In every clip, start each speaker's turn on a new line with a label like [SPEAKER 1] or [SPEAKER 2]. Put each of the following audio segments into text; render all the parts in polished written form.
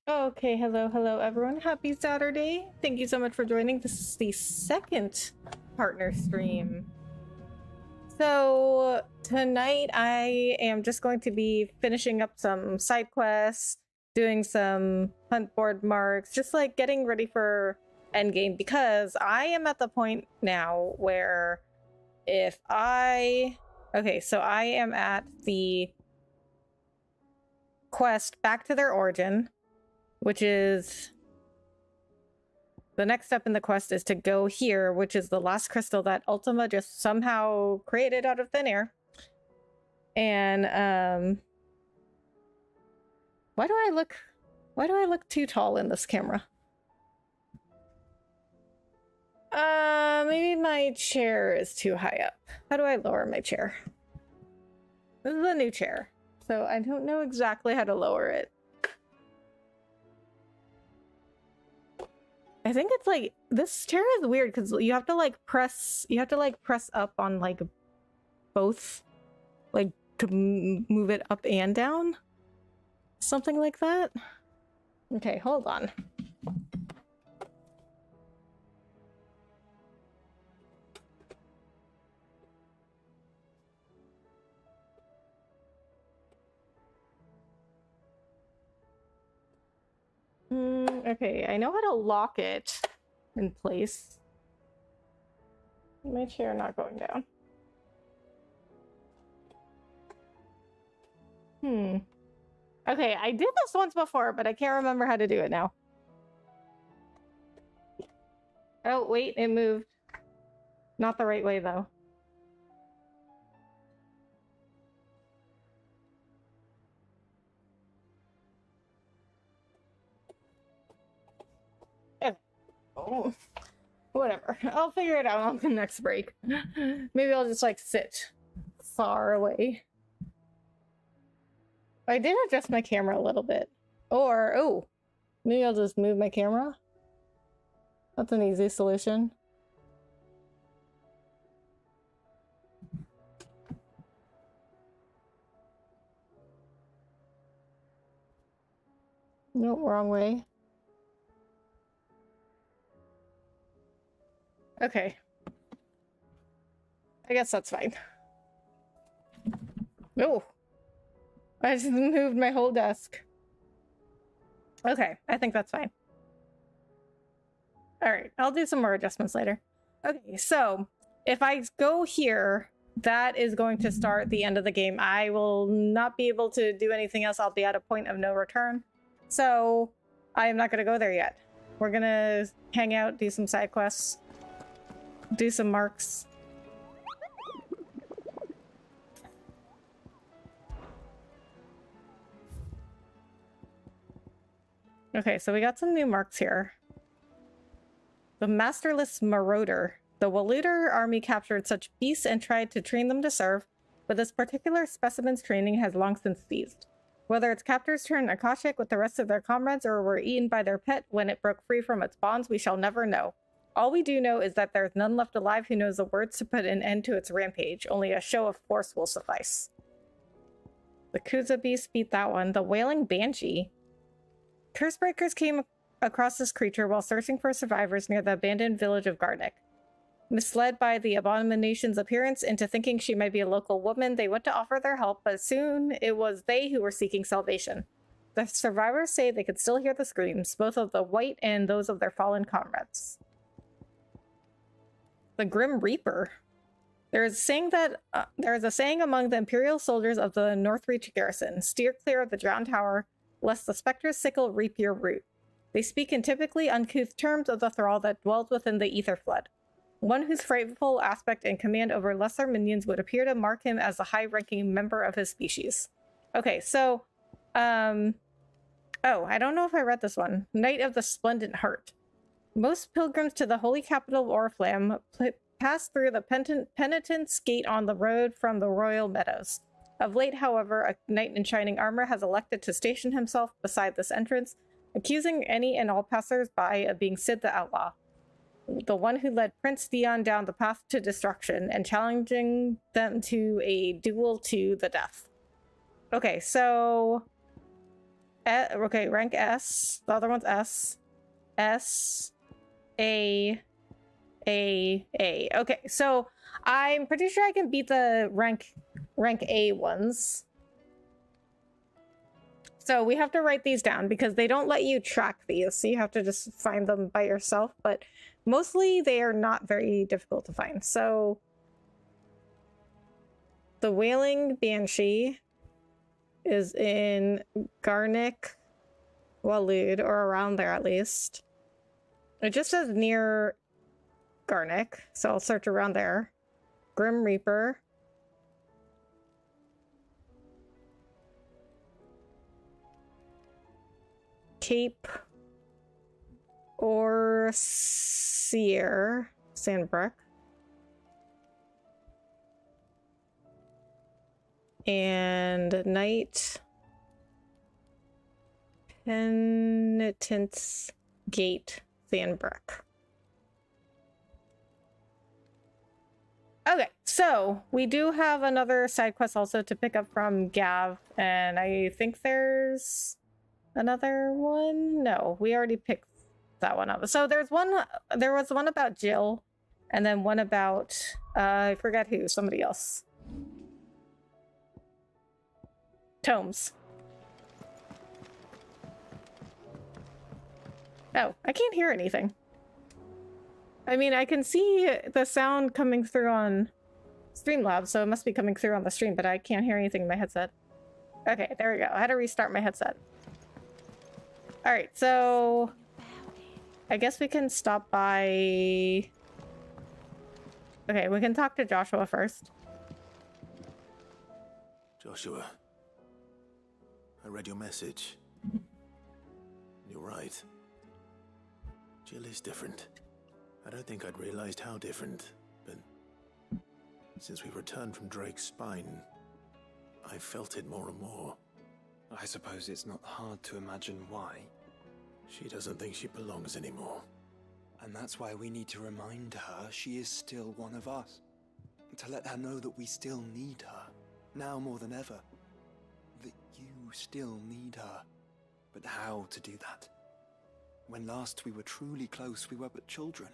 [SPEAKER 1] Okay, hello everyone. Happy Saturday. Thank you so much for joining. This is the second partner stream. So tonight I am just going to be finishing up some side quests, doing some hunt board marks, just like getting ready for endgame, because I am at the point now where okay, so I am at the quest Back to Their Origin, which is the next step in the quest is to go here, which is the last crystal that Ultima just somehow created out of thin air. And why do I look too tall in this camera? Maybe my chair is too high up. How do I lower my chair? This is a new chair, so I don't know exactly how to lower it. I think it's like, this chair is weird because you have to press up on like both, like to move it up and down. Something like that. Okay, hold on. Okay, I know how to lock it in place. My chair not going down. Okay, I did this once before, but I can't remember how to do it now. Oh, wait, it moved. Not the right way, though. Oh, whatever. I'll figure it out on the next break. Maybe I'll just like sit far away. I did adjust my camera a little bit. Or, oh, maybe I'll just move my camera. That's an easy solution. Nope, wrong way. Okay. I guess that's fine. Oh. I just moved my whole desk. Okay, I think that's fine. Alright, I'll do some more adjustments later. Okay, so if I go here, that is going to start the end of the game. I will not be able to do anything else. I'll be at a point of no return. So I am not going to go there yet. We're going to hang out, do some side quests, do some marks. Okay, so we got some new marks here. The Masterless Marauder. The Waluder army captured such beasts and tried to train them to serve, but this particular specimen's training has long since ceased. Whether its captors turned Akashic with the rest of their comrades or were eaten by their pet when it broke free from its bonds, we shall never know. All we do know is that there's none left alive who knows the words to put an end to its rampage. Only a show of force will suffice. The Kuza beast beat that one. The Wailing Banshee. Cursebreakers came across this creature while searching for survivors near the abandoned village of Garnick. Misled by the abomination's appearance into thinking she might be a local woman, they went to offer their help, but soon it was they who were seeking salvation. The survivors say they could still hear the screams, both of the white and those of their fallen comrades. The Grim Reaper. There is a saying among the Imperial soldiers of the Northreach garrison: steer clear of the drowned tower, lest the spectre's sickle reap your root. They speak in typically uncouth terms of the thrall that dwells within the ether flood. One whose frightful aspect and command over lesser minions would appear to mark him as a high-ranking member of his species. Okay, so, oh, I don't know if I read this one. Knight of the Splendid Heart. Most pilgrims to the holy capital of Oriflamme pass through the penitent's gate on the road from the royal meadows. Of late, however, a knight in shining armor has elected to station himself beside this entrance, accusing any and all passers-by of being Sid the Outlaw, the one who led Prince Theon down the path to destruction, and challenging them to a duel to the death. Okay, so Okay, rank S. The other one's S. S. A. A. Okay, so I'm pretty sure I can beat the rank A ones. So we have to write these down because they don't let you track these, so you have to just find them by yourself, but mostly they are not very difficult to find. So the Wailing Banshee is in Garnick Walud, or around there at least. It just says near Garnick, so I'll search around there. Grim Reaper. Cape or Seer Sandbrook. And Night Penitence Gate Sandbrook. Okay, so we do have another side quest also to pick up from Gav, and I think there's another one? No, we already picked that one up. So there was one about Jill, and then one about, I forget who, somebody else. Tomes. Oh, I can't hear anything. I mean, I can see the sound coming through on Streamlabs, so it must be coming through on the stream, but I can't hear anything in my headset. Okay, there we go. I had to restart my headset. Alright, so I guess we can stop by... Okay, we can talk to Joshua first.
[SPEAKER 2] Joshua, I read your message. You're right. Jill is different. I don't think I'd realized how different, but since we returned from Drake's spine, I felt it more and more.
[SPEAKER 3] I suppose it's not hard to imagine why.
[SPEAKER 2] She doesn't think she belongs anymore.
[SPEAKER 3] And that's why we need to remind her she is still one of us. To let her know that we still need her, now more than ever. That you still need her. But how to do that? When last we were truly close, we were but children.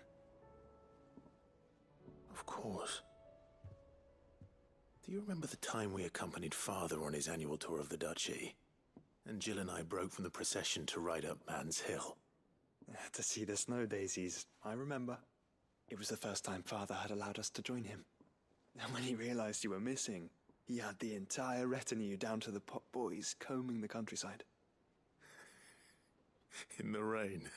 [SPEAKER 2] Of course. Do you remember the time we accompanied Father on his annual tour of the Duchy? And Jill and I broke from the procession to ride up Man's Hill.
[SPEAKER 3] To see the snow daisies, I remember. It was the first time Father had allowed us to join him. And when he realized you were missing, he had the entire retinue down to the pot boys combing the countryside.
[SPEAKER 2] In the rain.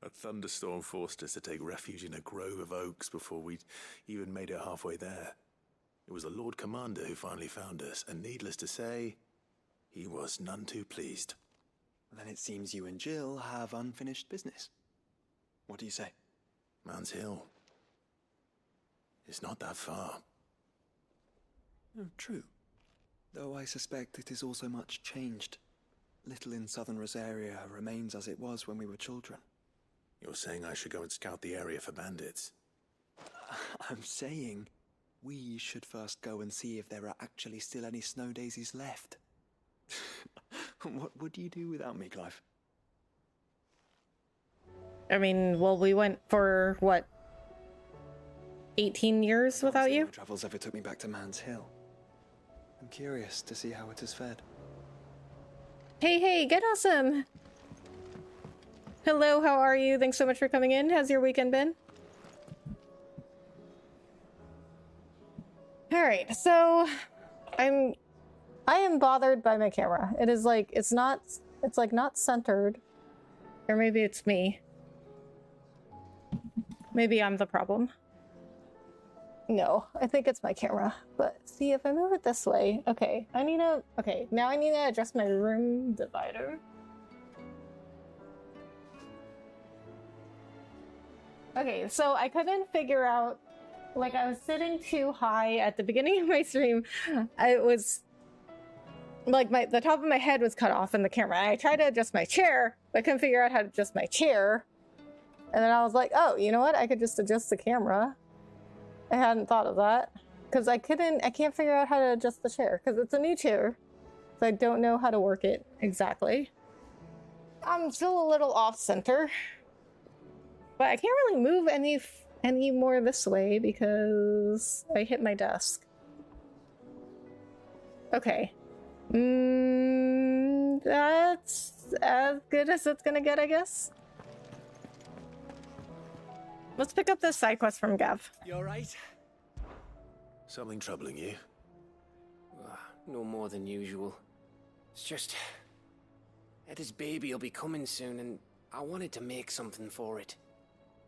[SPEAKER 2] A thunderstorm forced us to take refuge in a grove of oaks before we'd even made it halfway there. It was the Lord Commander who finally found us, and needless to say, he was none too pleased.
[SPEAKER 3] Then it seems you and Jill have unfinished business. What do you say?
[SPEAKER 2] Man's Hill. It's not that far.
[SPEAKER 3] Oh, true. Though I suspect it is also much changed. Little in southern Rosaria remains as it was when we were children.
[SPEAKER 2] You're saying I should go and scout the area for bandits?
[SPEAKER 3] I'm saying we should first go and see if there are actually still any snow daisies left. What would you do without me, Clive?
[SPEAKER 1] I mean, well, we went for, what, 18 years without you?
[SPEAKER 3] No travels ever took me back to Man's Hill. I'm curious to see how it has fared.
[SPEAKER 1] Hey, get awesome! Hello, how are you? Thanks so much for coming in. How's your weekend been? Alright, so I am bothered by my camera. It is like, it's not centered. Or maybe it's me. Maybe I'm the problem. No, I think it's my camera. But see, if I move it this way, okay, now I need to adjust my room divider. Okay, so I couldn't figure out, like, I was sitting too high at the beginning of my stream. I was, like, the top of my head was cut off in the camera. I tried to adjust my chair, but I couldn't figure out how to adjust my chair. And then I was like, oh, you know what? I could just adjust the camera. I hadn't thought of that. Because I can't figure out how to adjust the chair. Because it's a new chair. So I don't know how to work it exactly. I'm still a little off center, but I can't really move any more this way because I hit my desk. Okay. That's as good as it's gonna get, I guess. Let's pick up this side quest from Gav.
[SPEAKER 4] You alright?
[SPEAKER 2] Something troubling you?
[SPEAKER 4] No more than usual. It's just... Eda's baby will be coming soon, and I wanted to make something for it.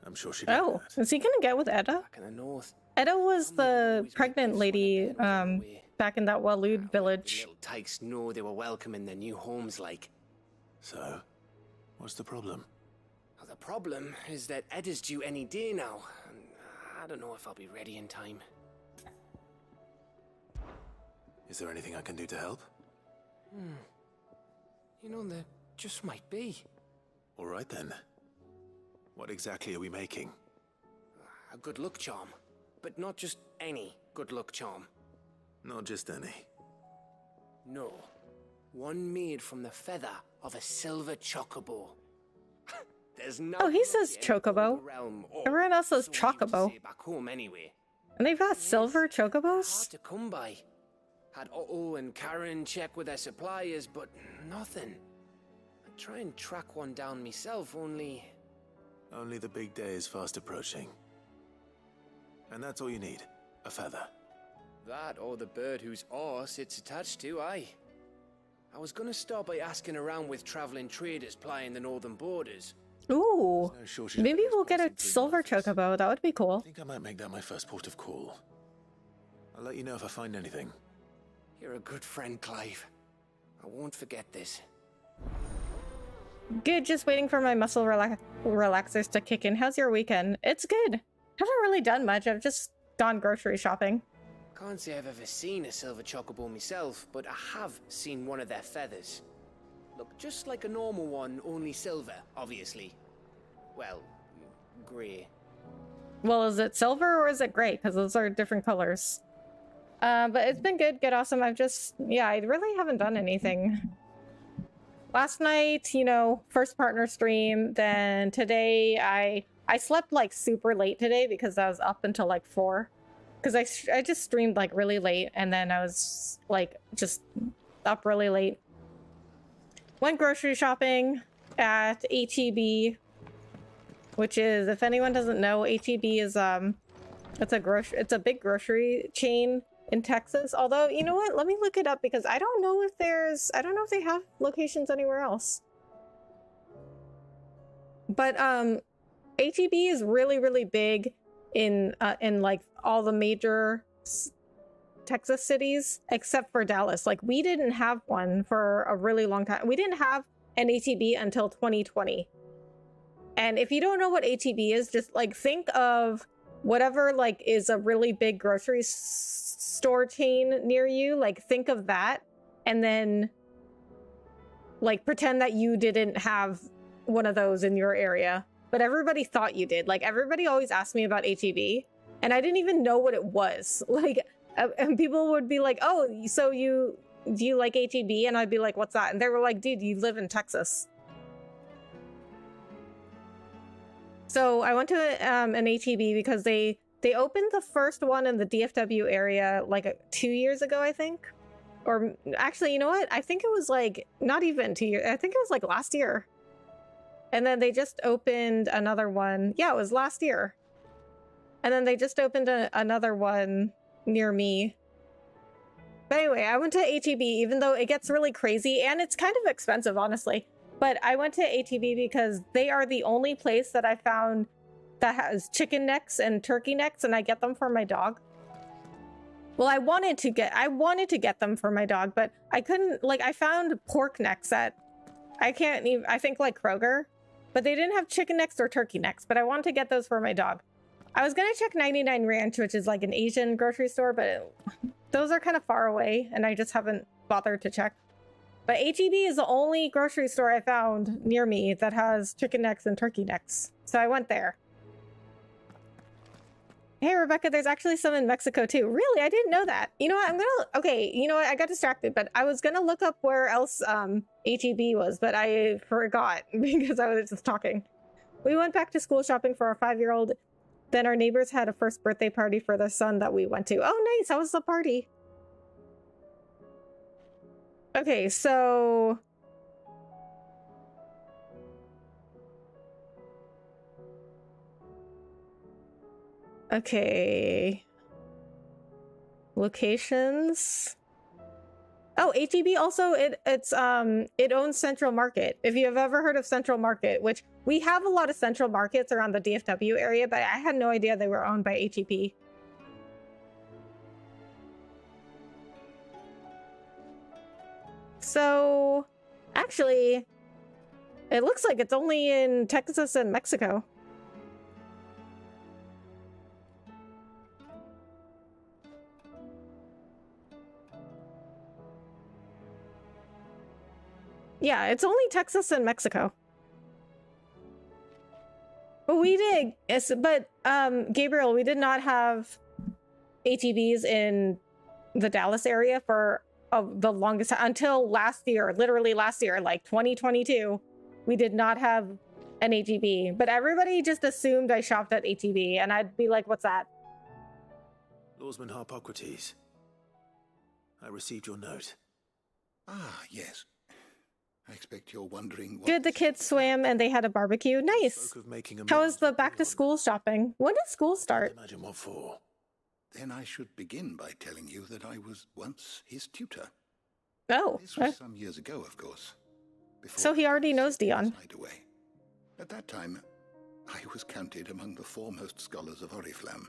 [SPEAKER 2] I'm sure she did.
[SPEAKER 1] Oh, is he gonna get with Eda?
[SPEAKER 4] Back in the north.
[SPEAKER 1] Eda was the
[SPEAKER 4] Always
[SPEAKER 1] pregnant
[SPEAKER 4] makes
[SPEAKER 1] lady
[SPEAKER 4] fun of them away.
[SPEAKER 1] back in that Walud
[SPEAKER 4] The
[SPEAKER 1] village.
[SPEAKER 4] little tykes know they were welcome in their new homes like.
[SPEAKER 2] So, what's the problem?
[SPEAKER 4] Well, the problem is that Eda's due any day now, and I don't know if I'll be ready in time.
[SPEAKER 2] Is there anything I can do to help?
[SPEAKER 4] You know, there just might be.
[SPEAKER 2] All right then. What exactly are we making?
[SPEAKER 4] A good luck charm. But not just any good luck charm.
[SPEAKER 2] Not just any.
[SPEAKER 4] No. One made from the feather of a silver chocobo. There's no.
[SPEAKER 1] Oh, he says chocobo. Everyone else says chocobo.
[SPEAKER 4] Back home anyway.
[SPEAKER 1] And they've got silver
[SPEAKER 4] Hard
[SPEAKER 1] chocobos?
[SPEAKER 4] to come by. Had Otto and Karen check with their suppliers, but nothing. I'd try and track one down myself, only...
[SPEAKER 2] Only the big day is fast approaching. And that's all you need. A feather.
[SPEAKER 4] That or the bird whose horse it's attached to, aye. I was gonna start by asking around with traveling traders plying the northern borders.
[SPEAKER 1] Ooh.
[SPEAKER 2] No shortage of
[SPEAKER 1] Maybe we'll get a
[SPEAKER 2] correspondence in
[SPEAKER 1] silver
[SPEAKER 2] Memphis.
[SPEAKER 1] chocobo. That would be
[SPEAKER 2] I
[SPEAKER 1] cool.
[SPEAKER 2] think I might make that my first port of call. I'll let you know if I find anything.
[SPEAKER 4] You're a good friend, Clive. I won't forget this.
[SPEAKER 1] Good, just waiting for my muscle relaxers to kick in. How's your weekend? It's good. Haven't really done much. I've just gone grocery shopping.
[SPEAKER 4] Can't say I've ever seen a silver chocobo myself, but I have seen one of their feathers. Look just like a normal one, only silver, obviously. Well, grey.
[SPEAKER 1] Well, is it silver or is it gray? Because those are different colors. But it's been good, awesome. I've just, yeah, I really haven't done anything. Last night, you know, first partner stream. Then today, I slept like super late today because I was up until like 4. Because I just streamed like really late, and then I was like just up really late. Went grocery shopping at HEB, which is, if anyone doesn't know, HEB is it's a big grocery chain in Texas. Although, you know what? Let me look it up because I don't know if they have locations anywhere else. But HEB is really, really big in like all the major Texas cities except for Dallas. Like, we didn't have one for a really long time. We didn't have an HEB until 2020. And if you don't know what HEB is, just like think of whatever like is a really big grocery store chain near you. Like, think of that, and then like pretend that you didn't have one of those in your area, but everybody thought you did. Like, everybody always asked me about HEB, and I didn't even know what it was. Like, and people would be like, "Oh, so do you like HEB?" And I'd be like, "What's that?" And they were like, "Dude, you live in Texas." So I went to an HEB because they opened the first one in the DFW area like 2 years ago, I think. Or actually, you know what? I think it was like not even 2 years. I think it was like last year. And then they just opened another one. Yeah, it was last year. And then they just opened another one near me. But anyway, I went to HEB, even though it gets really crazy and it's kind of expensive, honestly. But I went to HEB because they are the only place that I found that has chicken necks and turkey necks, and I get them for my dog. Well, I wanted to get them for my dog, but I couldn't. Like, I found pork necks at, I think like Kroger, but they didn't have chicken necks or turkey necks, but I wanted to get those for my dog. I was gonna check 99 Ranch, which is like an Asian grocery store, but those are kind of far away, and I just haven't bothered to check. But HEB is the only grocery store I found near me that has chicken necks and turkey necks. So I went there. Hey, Rebecca, there's actually some in Mexico too. Really? I didn't know that. You know what? Okay, you know what? I got distracted, but I was gonna look up where else HEB was, but I forgot because I was just talking. We went back to school shopping for our 5-year-old. Then our neighbors had a first birthday party for their son that we went to. Oh, nice. How was the party? Okay, so... Okay. Locations. Oh, HEB also it owns Central Market. If you have ever heard of Central Market, which we have a lot of Central Markets around the DFW area, but I had no idea they were owned by HEB. So, actually, it looks like it's only in Texas and Mexico. Yeah, it's only Texas and Mexico. But we did, yes, but Gabriel, we did not have HEBs in the Dallas area for the longest time until last year, literally last year, like 2022. We did not have an HEB, but everybody just assumed I shopped at HEB, and I'd be like, "What's that?"
[SPEAKER 2] Lawsman Harpocrates, I received your note.
[SPEAKER 5] Ah, yes. I expect you're wondering what...
[SPEAKER 1] Good, the kids swam and they had a barbecue. Nice.
[SPEAKER 2] Spoke of making
[SPEAKER 1] How was
[SPEAKER 2] amends
[SPEAKER 1] the
[SPEAKER 2] with
[SPEAKER 1] back-to-school shopping? When did school start?
[SPEAKER 2] Can't imagine what for.
[SPEAKER 5] Then I should begin by telling you that I was once his tutor.
[SPEAKER 1] Oh,
[SPEAKER 5] This was some years ago, of course.
[SPEAKER 1] So he already knows Dion.
[SPEAKER 5] Away. At that time, I was counted among the foremost scholars of Oriflamme,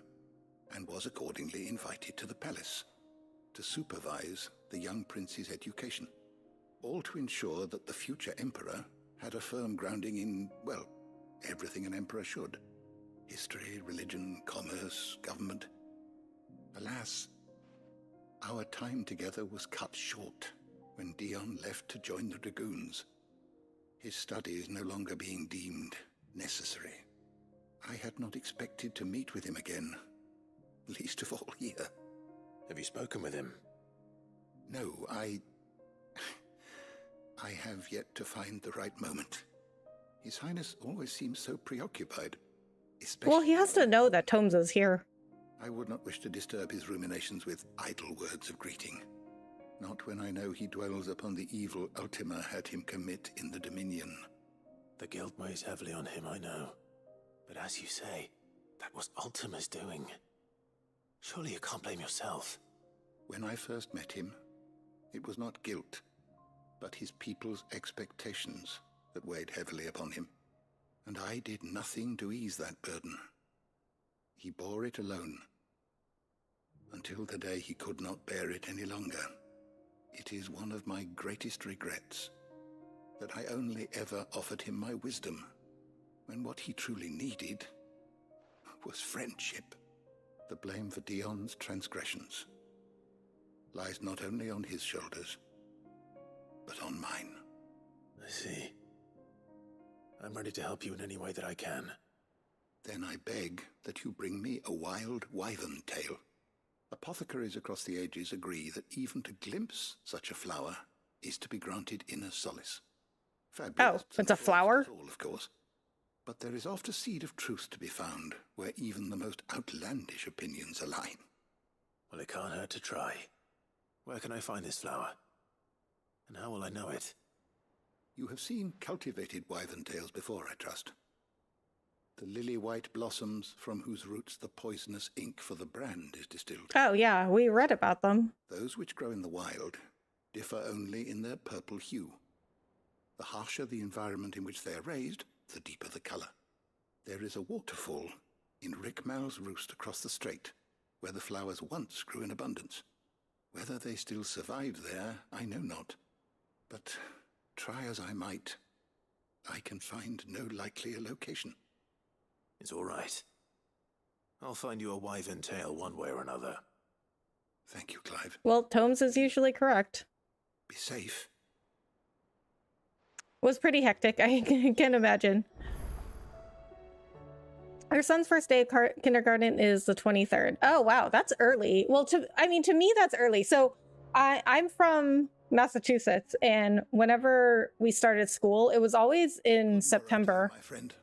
[SPEAKER 5] and was accordingly invited to the palace to supervise the young prince's education, all to ensure that the future emperor had a firm grounding in, well, everything an emperor should. History, religion, commerce, government. Alas, our time together was cut short when Dion left to join the dragoons, his studies no longer being deemed necessary. I had not expected to meet with him again, least of all here.
[SPEAKER 2] Have you spoken with him?
[SPEAKER 5] No, I have yet to find the right moment. His Highness always seems so preoccupied.
[SPEAKER 1] Well, he has to know that Tomes is here.
[SPEAKER 5] I would not wish to disturb his ruminations with idle words of greeting. Not when I know he dwells upon the evil Ultima had him commit in the Dominion.
[SPEAKER 2] The guilt weighs heavily on him, I know. But as you say, that was Ultima's doing. Surely you can't blame yourself.
[SPEAKER 5] When I first met him, it was not guilt, but his people's expectations that weighed heavily upon him. And I did nothing to ease that burden. He bore it alone, until the day he could not bear it any longer. It is one of my greatest regrets that I only ever offered him my wisdom, when what he truly needed was friendship. The blame for Dion's transgressions lies not only on his shoulders, but on mine.
[SPEAKER 2] I see. I'm ready to help you in any way that I can.
[SPEAKER 5] Then I beg that you bring me a wild wyvern tail. Apothecaries across the ages agree that even to glimpse such a flower is to be granted inner solace. Fabulous.
[SPEAKER 1] Oh, it's a flower?
[SPEAKER 5] All, of course. But there is oft a seed of truth to be found where even the most outlandish opinions align.
[SPEAKER 2] Well, it can't hurt to try. Where can I find this flower? And how will I know it?
[SPEAKER 5] You have seen cultivated wyvern tails before, I trust. The lily-white blossoms from whose roots the poisonous ink for the brand is distilled.
[SPEAKER 1] Oh yeah, we read about them.
[SPEAKER 5] Those which grow in the wild differ only in their purple hue. The harsher the environment in which they are raised, the deeper the color. There is a waterfall in Rickmal's roost across the strait, where the flowers once grew in abundance. Whether they still survive there, I know not. But try as I might, I can find no likelier location.
[SPEAKER 2] It's all right. I'll find you a wyvern tail one way or another.
[SPEAKER 5] Thank you, Clive.
[SPEAKER 1] Well, Tomes is usually correct.
[SPEAKER 5] Be safe.
[SPEAKER 1] Was pretty hectic, I can imagine. Our son's first day of kindergarten is the 23rd. Oh, wow, that's early. Well, to me, that's early. So I'm from Massachusetts, and whenever we started school, it was always in September.
[SPEAKER 5] My friend.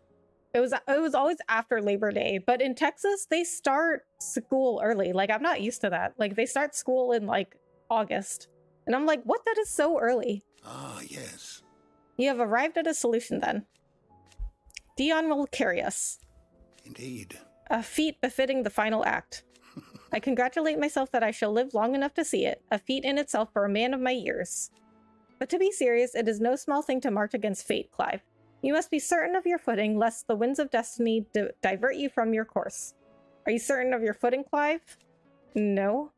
[SPEAKER 1] It was always after Labor Day, but in Texas, they start school early. Like, I'm not used to that. Like, they start school in like August. And I'm like, what? That is so early.
[SPEAKER 5] Ah, yes.
[SPEAKER 1] You have arrived at a solution then. Dion will carry us.
[SPEAKER 5] Indeed.
[SPEAKER 1] A feat befitting the final act. I congratulate myself that I shall live long enough to see it, a feat in itself for a man of my years. But to be serious, it is no small thing to march against fate, Clive. You must be certain of your footing, lest the winds of destiny divert you from your course. Are you certain of your footing, Clive? No.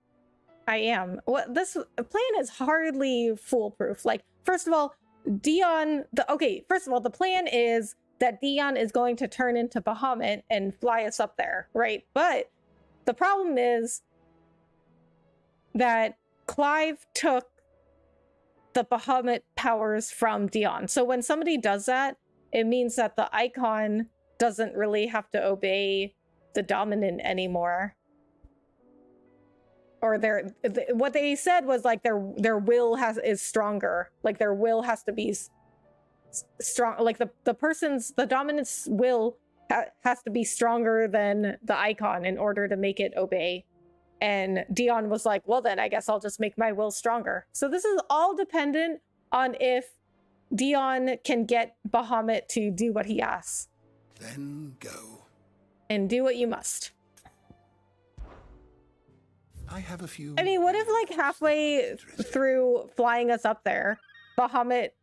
[SPEAKER 1] I am. What this plan is hardly foolproof. Like, first of all, first of all, the plan is that Dion is going to turn into Bahamut and fly us up there, right? But the problem is that Clive took the Bahamut powers from Dion. So when somebody does that, it means that the icon doesn't really have to obey the dominant anymore. Or what they said was like their will is stronger. Like their will has to be strong. Like the dominant's will has to be stronger than the icon in order to make it obey. And Dion was like, well then I guess I'll just make my will stronger. So this is all dependent on if Dion can get Bahamut to do what he asks.
[SPEAKER 5] Then go.
[SPEAKER 1] And do what you must.
[SPEAKER 5] I have a few...
[SPEAKER 1] I mean, what if like halfway through flying us up there, Bahamut's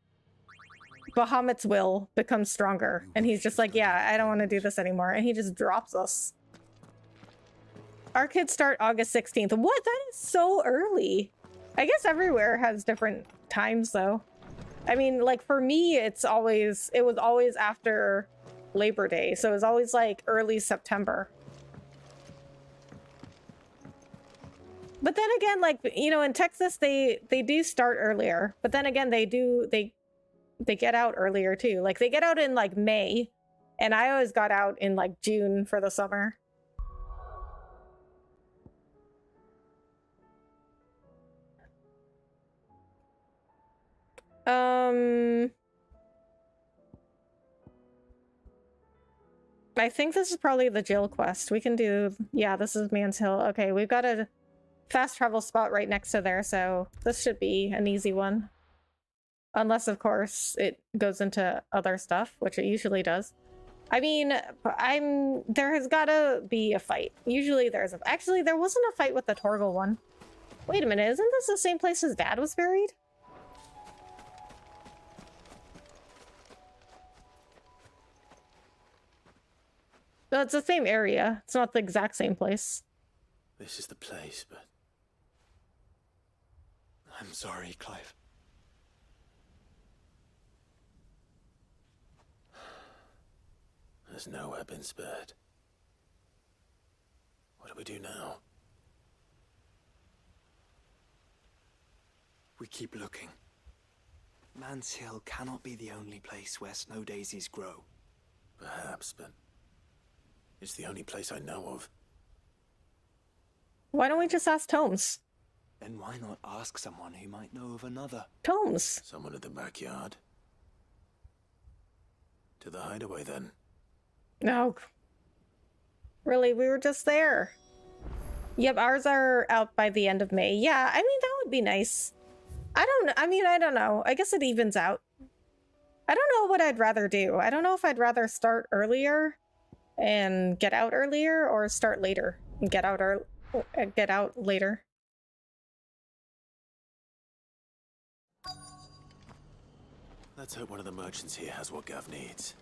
[SPEAKER 1] will becomes stronger and he's just like, yeah, I don't want to do this anymore, and he just drops us. Our kids start August 16th. What? That is so early. I guess everywhere has different times though. I mean, like for me, it was always after Labor Day, so it was always like early September. But then again, like, you know, in Texas, they do start earlier. But then again, they get out earlier too. Like they get out in like May, and I always got out in like June for the summer. I think this is probably the jail quest. We can do, yeah, this is Man's Hill. Okay, we've got a fast travel spot right next to there, so this should be an easy one. Unless, of course, it goes into other stuff, which it usually does. I mean, there has gotta be a fight. Usually actually, there wasn't a fight with the Torgal one. Wait a minute, isn't this the same place his dad was buried? No, it's the same area. It's not the exact same place.
[SPEAKER 2] This is the place, but...
[SPEAKER 3] I'm sorry, Clive.
[SPEAKER 2] There's nowhere been spared. What do we do now?
[SPEAKER 3] We keep looking. Man's Hill cannot be the only place where snow daisies grow.
[SPEAKER 2] Perhaps, but... it's the only place I know of.
[SPEAKER 1] Why don't we just ask Tomes?
[SPEAKER 3] Then why not ask someone who might know of another?
[SPEAKER 1] Tomes.
[SPEAKER 2] Someone at the backyard. To the hideaway, then.
[SPEAKER 1] No. Really, we were just there. Yep, ours are out by the end of May. Yeah, I mean, that would be nice. I don't know. I guess it evens out. I don't know what I'd rather do. I don't know if I'd rather start earlier and get out earlier, or start later and get out later.
[SPEAKER 2] Let's hope one of the merchants here has what Gav needs.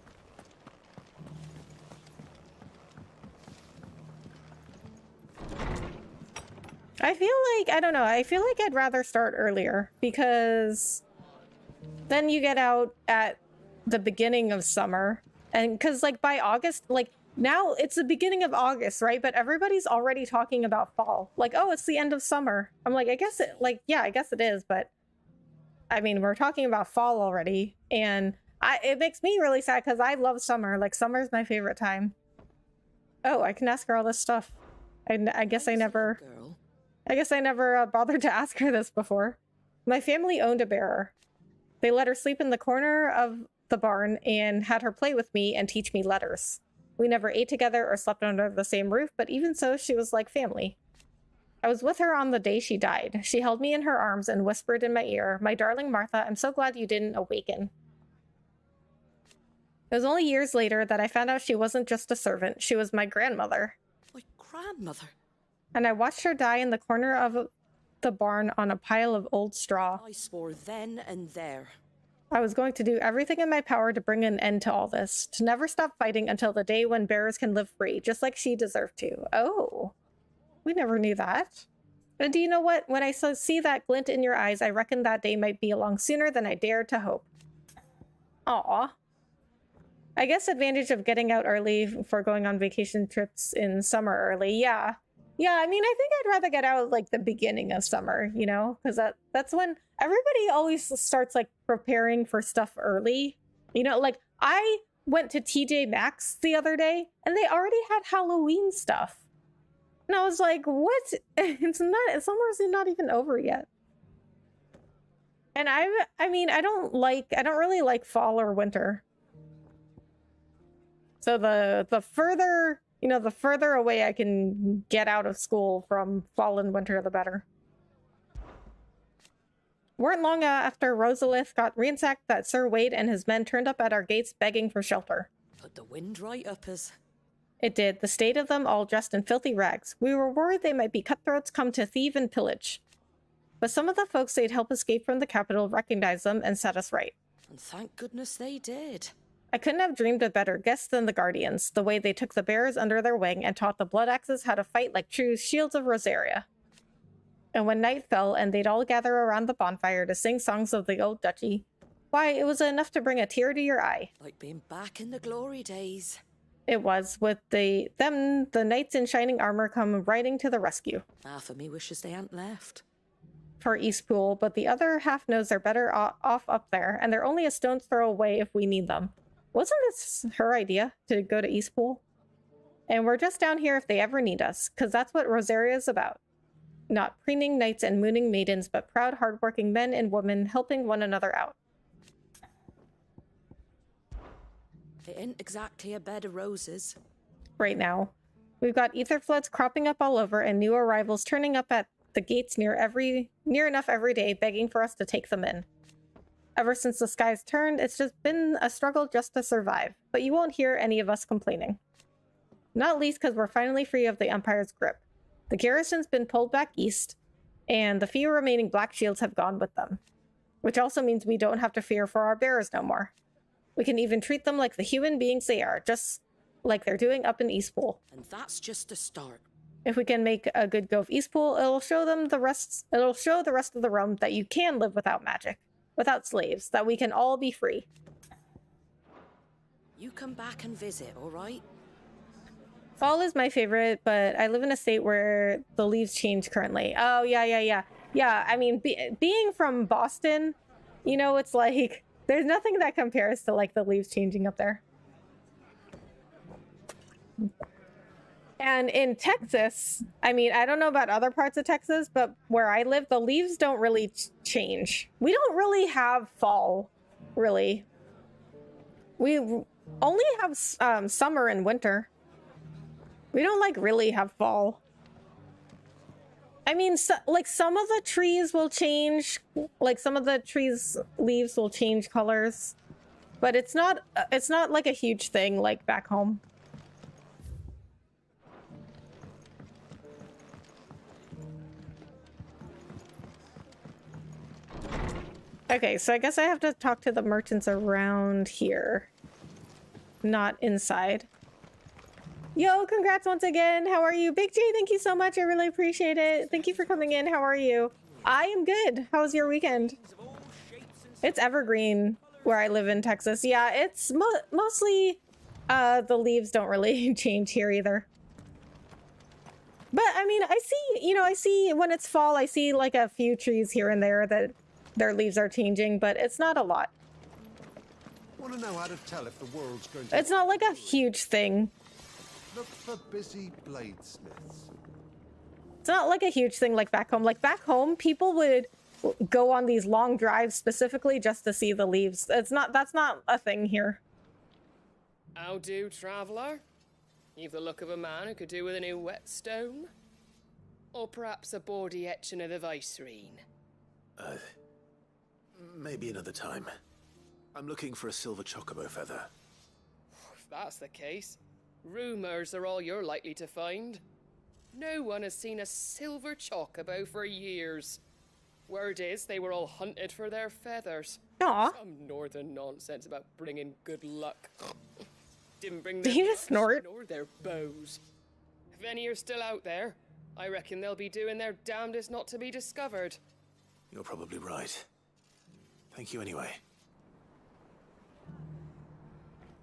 [SPEAKER 1] I feel like, I don't know, I feel like I'd rather start earlier, because then you get out at the beginning of summer. And because like by August, like now it's the beginning of August, right? But everybody's already talking about fall. Like, oh, it's the end of summer. I'm like, I guess it, like, yeah, I guess it is. But I mean, we're talking about fall already. And it makes me really sad because I love summer. Like, summer's my favorite time. Oh, I can ask her all this stuff. I guess I never...
[SPEAKER 6] Girl.
[SPEAKER 1] I guess I never bothered to ask her this before. My family owned a bearer. They let her sleep in the corner of the barn and had her play with me and teach me letters. We never ate together or slept under the same roof, but even so, she was like family. I was with her on the day she died. She held me in her arms and whispered in my ear, "My darling Martha, I'm so glad you didn't awaken." It was only years later that I found out she wasn't just a servant. She was my grandmother.
[SPEAKER 6] My grandmother.
[SPEAKER 1] And I watched her die in the corner of the barn on a pile of old straw.
[SPEAKER 6] I swore then and there.
[SPEAKER 1] I was going to do everything in my power to bring an end to all this, to never stop fighting until the day when bearers can live free, just like she deserved to. Oh, we never knew that. And do you know what? When I see that glint in your eyes, I reckon that day might be along sooner than I dared to hope. Aw. I guess advantage of getting out early for going on vacation trips in summer early. Yeah. Yeah, I mean, I think I'd rather get out like the beginning of summer, you know, because that's when everybody always starts like preparing for stuff early. You know, like I went to TJ Maxx the other day and they already had Halloween stuff. And I was like, what? Summer's not even over yet. And I mean, I don't really like fall or winter. So the further, you know, the further away I can get out of school from fall and winter, the better. Weren't long after Rosalith got ransacked that Sir Wade and his men turned up at our gates begging for shelter.
[SPEAKER 6] Put the wind right up us.
[SPEAKER 1] It did, the state of them all dressed in filthy rags. We were worried they might be cutthroats come to thieve and pillage. But some of the folks they'd help escape from the capital recognized them and set us right.
[SPEAKER 6] And thank goodness they did.
[SPEAKER 1] I couldn't have dreamed of better guests than the Guardians, the way they took the bearers under their wing and taught the Blood Axes how to fight like true shields of Rosaria. And when night fell and they'd all gather around the bonfire to sing songs of the old duchy, why, it was enough to bring a tear to your eye.
[SPEAKER 6] Like being back in the glory days.
[SPEAKER 1] It was, with the knights in shining armor come riding to the rescue.
[SPEAKER 6] Half of me wishes they hadn't left.
[SPEAKER 1] For Eastpool, but the other half knows they're better off up there, and they're only a stone's throw away if we need them. Wasn't this her idea, to go to Eastpool? And we're just down here if they ever need us, because that's what Rosaria is about. Not preening knights and mooning maidens, but proud, hardworking men and women helping one another out.
[SPEAKER 6] It ain't exactly a bed of roses.
[SPEAKER 1] Right now. We've got ether floods cropping up all over and new arrivals turning up at the gates near enough every day, begging for us to take them in. Ever since the skies turned, it's just been a struggle just to survive, but you won't hear any of us complaining. Not least because we're finally free of the Empire's grip. The garrison's been pulled back east, and the few remaining Black Shields have gone with them. Which also means we don't have to fear for our bearers no more. We can even treat them like the human beings they are, just like they're doing up in Eastpool.
[SPEAKER 6] And that's just the start.
[SPEAKER 1] If we can make a good go of Eastpool, it'll show the rest of the realm that you can live without magic, without slaves, that we can all be free.
[SPEAKER 6] You come back and visit, all right?
[SPEAKER 1] Fall is my favorite, but I live in a state where the leaves change currently. Oh, yeah. Yeah, I mean, being from Boston, you know, it's like, there's nothing that compares to, like, the leaves changing up there. And in Texas, I mean, I don't know about other parts of Texas, but where I live, the leaves don't really change. We don't really have fall, really. We only have summer and winter. We don't, like, really have fall. I mean, like, some of the trees will change. Like, some of the trees' leaves will change colors. But it's not like a huge thing, like, back home. Okay, so I guess I have to talk to the merchants around here. Not inside. Yo, congrats once again. How are you? Big J, thank you so much. I really appreciate it. Thank you for coming in. How are you? I am good. How was your weekend? It's evergreen where I live in Texas. Yeah, it's mostly the leaves don't really change here either. But I mean, I see when it's fall, I see like a few trees here and there that their leaves are changing, but it's not a lot.
[SPEAKER 7] Want to know how to tell if the world's going to...
[SPEAKER 1] It's not like a huge thing.
[SPEAKER 7] Look for busy bladesmiths.
[SPEAKER 1] It's not like a huge thing like back home. Like back home, people would go on these long drives specifically just to see the leaves. That's not a thing here.
[SPEAKER 8] How do, traveller? You've the look of a man who could do with a new whetstone. Or perhaps a bawdy etching of the Vicerine.
[SPEAKER 2] Maybe another time. I'm looking for a silver chocobo feather.
[SPEAKER 8] If that's the case, rumours are all you're likely to find. No one has seen a silver chocobo for years. Word is they were all hunted for their feathers.
[SPEAKER 1] Aw.
[SPEAKER 8] Some northern nonsense about bringing good luck. Didn't bring
[SPEAKER 1] Did
[SPEAKER 8] their
[SPEAKER 1] he just snort?
[SPEAKER 8] nor their bows. If any are still out there, I reckon they'll be doing their damnedest not to be discovered.
[SPEAKER 2] You're probably right. Thank you anyway.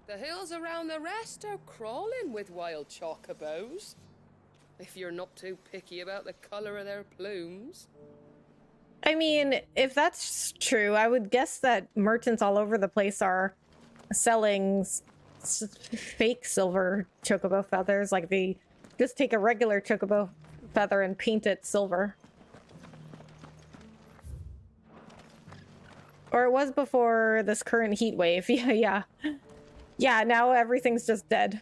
[SPEAKER 8] The hills around the rest are crawling with wild chocobos. If you're not too picky about the colour of their plumes.
[SPEAKER 1] I mean, if that's true, I would guess that merchants all over the place are selling fake silver chocobo feathers. Like they just take a regular chocobo feather and paint it silver. Or it was before this current heat wave. Yeah. Yeah, now everything's just dead.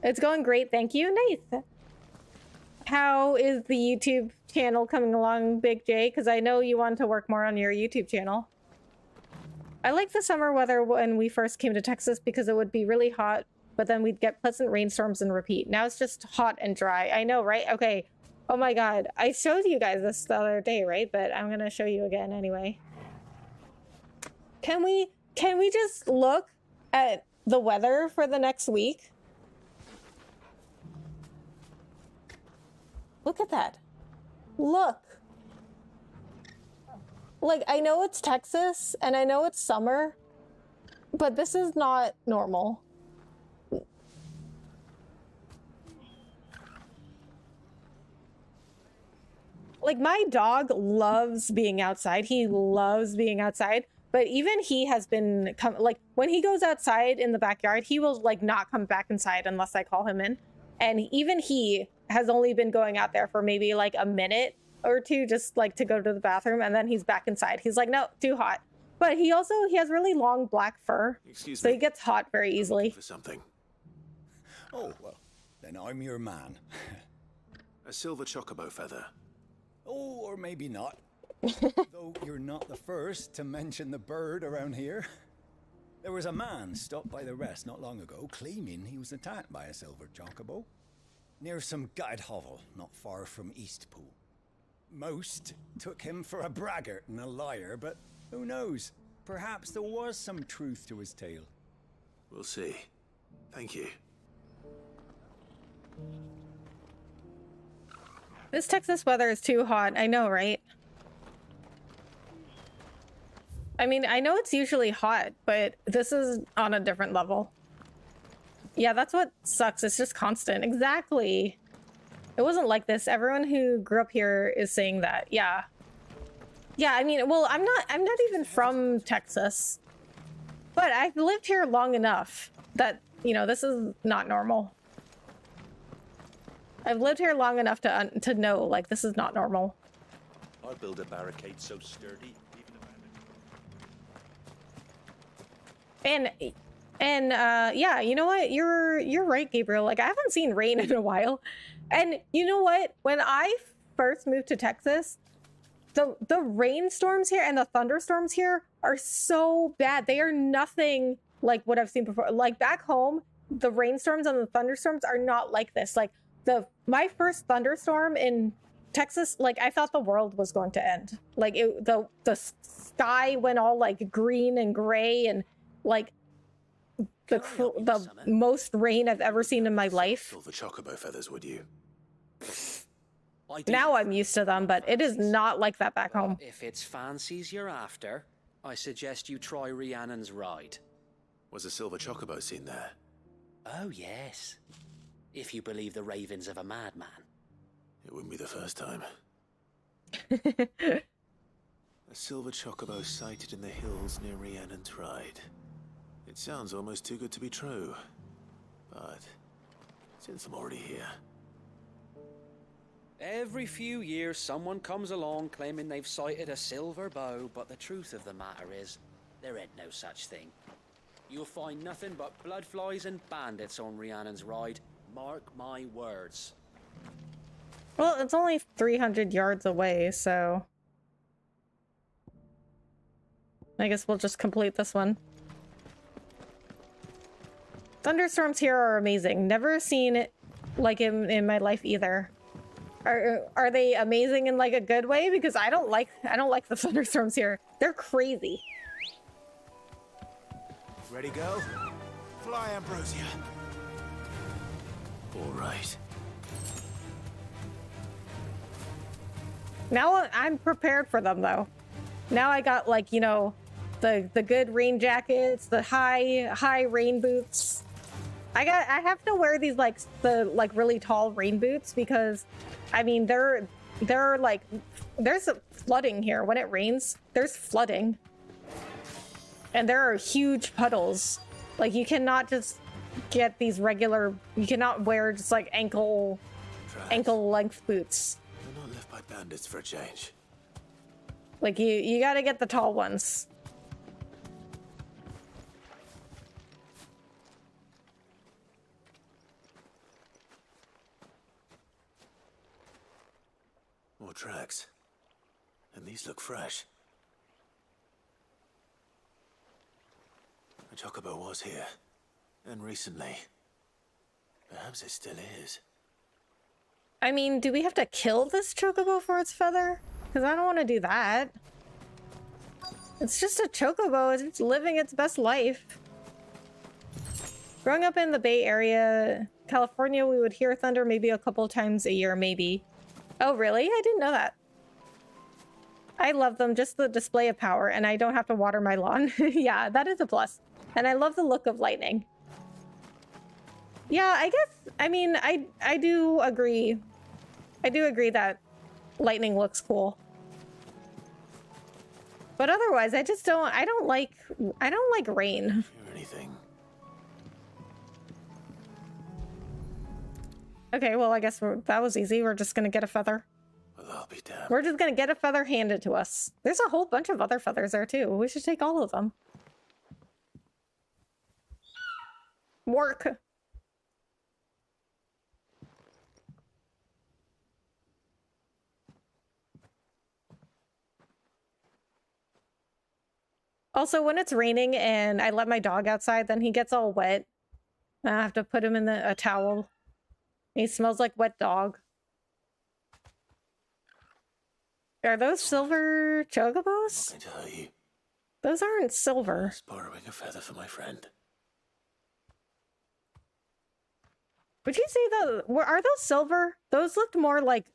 [SPEAKER 1] It's going great, thank you, Nath. How is the YouTube channel coming along, Big J? Because I know you want to work more on your YouTube channel. I like the summer weather when we first came to Texas because it would be really hot, but then we'd get pleasant rainstorms and repeat. Now it's just hot and dry. I know, right? Okay. Oh my god. I showed you guys this the other day, right? But I'm gonna show you again anyway. Can we just look at the weather for the next week? Look at that. Look. Like, I know it's Texas and I know it's summer, but this is not normal. Like, my dog loves being outside. He loves being outside, but even he has been like, when he goes outside in the backyard, he will like not come back inside unless I call him in. And even he has only been going out there for maybe like a minute or two, just like to go to the bathroom, and then he's back inside. He's like, no, too hot. But he has really long black fur.
[SPEAKER 2] Excuse
[SPEAKER 1] so
[SPEAKER 2] me.
[SPEAKER 1] he gets hot very easily.
[SPEAKER 2] For something.
[SPEAKER 9] Oh, well, then I'm your man.
[SPEAKER 2] A silver chocobo feather.
[SPEAKER 9] Oh, or maybe not. Though you're not the first to mention the bird around here. There was a man stopped by the rest not long ago, claiming he was attacked by a silver chocobo near some gutted hovel not far from Eastpool. Most took him for a braggart and a liar, but who knows? Perhaps there was some truth to his tale.
[SPEAKER 2] We'll see. Thank you.
[SPEAKER 1] This Texas weather is too hot. I know, right? I mean, I know it's usually hot, but this is on a different level. Yeah, that's what sucks. It's just constant. Exactly. It wasn't like this. Everyone who grew up here is saying that. Yeah. Yeah, I mean, well, I'm not even from Texas, but I've lived here long enough that, you know, this is not normal. I've lived here long enough to know, like, this is not normal.
[SPEAKER 10] I'll build a barricade so sturdy.
[SPEAKER 1] And yeah, you know what? You're right, Gabriel. Like, I haven't seen rain in a while. And you know what? When I first moved to Texas, the rainstorms here and the thunderstorms here are so bad. They are nothing like what I've seen before. Like, back home, the rainstorms and the thunderstorms are not like this. Like, my first thunderstorm in Texas, like, I thought the world was going to end. Like, the sky went all like green and gray, and like the most rain I've ever seen in my life.
[SPEAKER 2] Silver chocobo feathers, would you?
[SPEAKER 1] Now I'm used to them, but it is not like that back home.
[SPEAKER 11] If it's fancies you're after, I suggest you try Rhiannon's ride.
[SPEAKER 2] Was a silver chocobo seen there?
[SPEAKER 11] Oh, yes. If you believe the ravings of a madman.
[SPEAKER 2] It wouldn't be the first time. A silver chocobo sighted in the hills near Rhiannon's ride. It sounds almost too good to be true. But Since I'm already here.
[SPEAKER 11] Every few years, someone comes along claiming they've sighted a silver bow, but the truth of the matter is, there ain't no such thing. You'll find nothing but bloodflies and bandits on Rhiannon's ride. Mark my words.
[SPEAKER 1] Well, it's only 300 yards away, so... I guess we'll just complete this one. Thunderstorms here are amazing. Never seen it like in my life either. Are they amazing in like a good way? Because I don't like the thunderstorms here. They're crazy.
[SPEAKER 2] Ready, go? Fly, Ambrosia. All right.
[SPEAKER 1] Now I'm prepared for them though. Now I got like, you know, the good rain jackets, the high rain boots. I have to wear these like the really tall rain boots because I mean they're like there's flooding here when it rains. There's flooding. And there are huge puddles. Like you cannot just get these regular, you cannot wear just like ankle length boots.
[SPEAKER 2] They're not left by bandits for a change.
[SPEAKER 1] Like you got to get the tall ones.
[SPEAKER 2] More tracks. And these look fresh. A chocobo was here. And recently. Perhaps it still is.
[SPEAKER 1] I mean, do we have to kill this chocobo for its feather? Because I don't want to do that. It's just a chocobo. It's living its best life. Growing up in the Bay Area, California, we would hear thunder maybe a couple times a year, maybe. Oh, really? I didn't know that. I love them, just the display of power, and I don't have to water my lawn. Yeah, that is a plus. And I love the look of lightning. Yeah, I guess, I mean, I do agree. I do agree that lightning looks cool. But otherwise, I don't like rain.
[SPEAKER 2] Hear anything?
[SPEAKER 1] Okay, well, I guess that was easy. We're just gonna get a feather.
[SPEAKER 2] Well, I'll be damned.
[SPEAKER 1] We're just gonna get a feather handed to us. There's a whole bunch of other feathers there, too. We should take all of them. Work. Also, when it's raining and I let my dog outside, then he gets all wet. I have to put him in a towel. He smells like wet dog. Are those silver chocobos?
[SPEAKER 2] I tell you.
[SPEAKER 1] Those aren't silver.
[SPEAKER 2] Just borrowing a feather for my friend.
[SPEAKER 1] Would you say are those silver? Those looked more like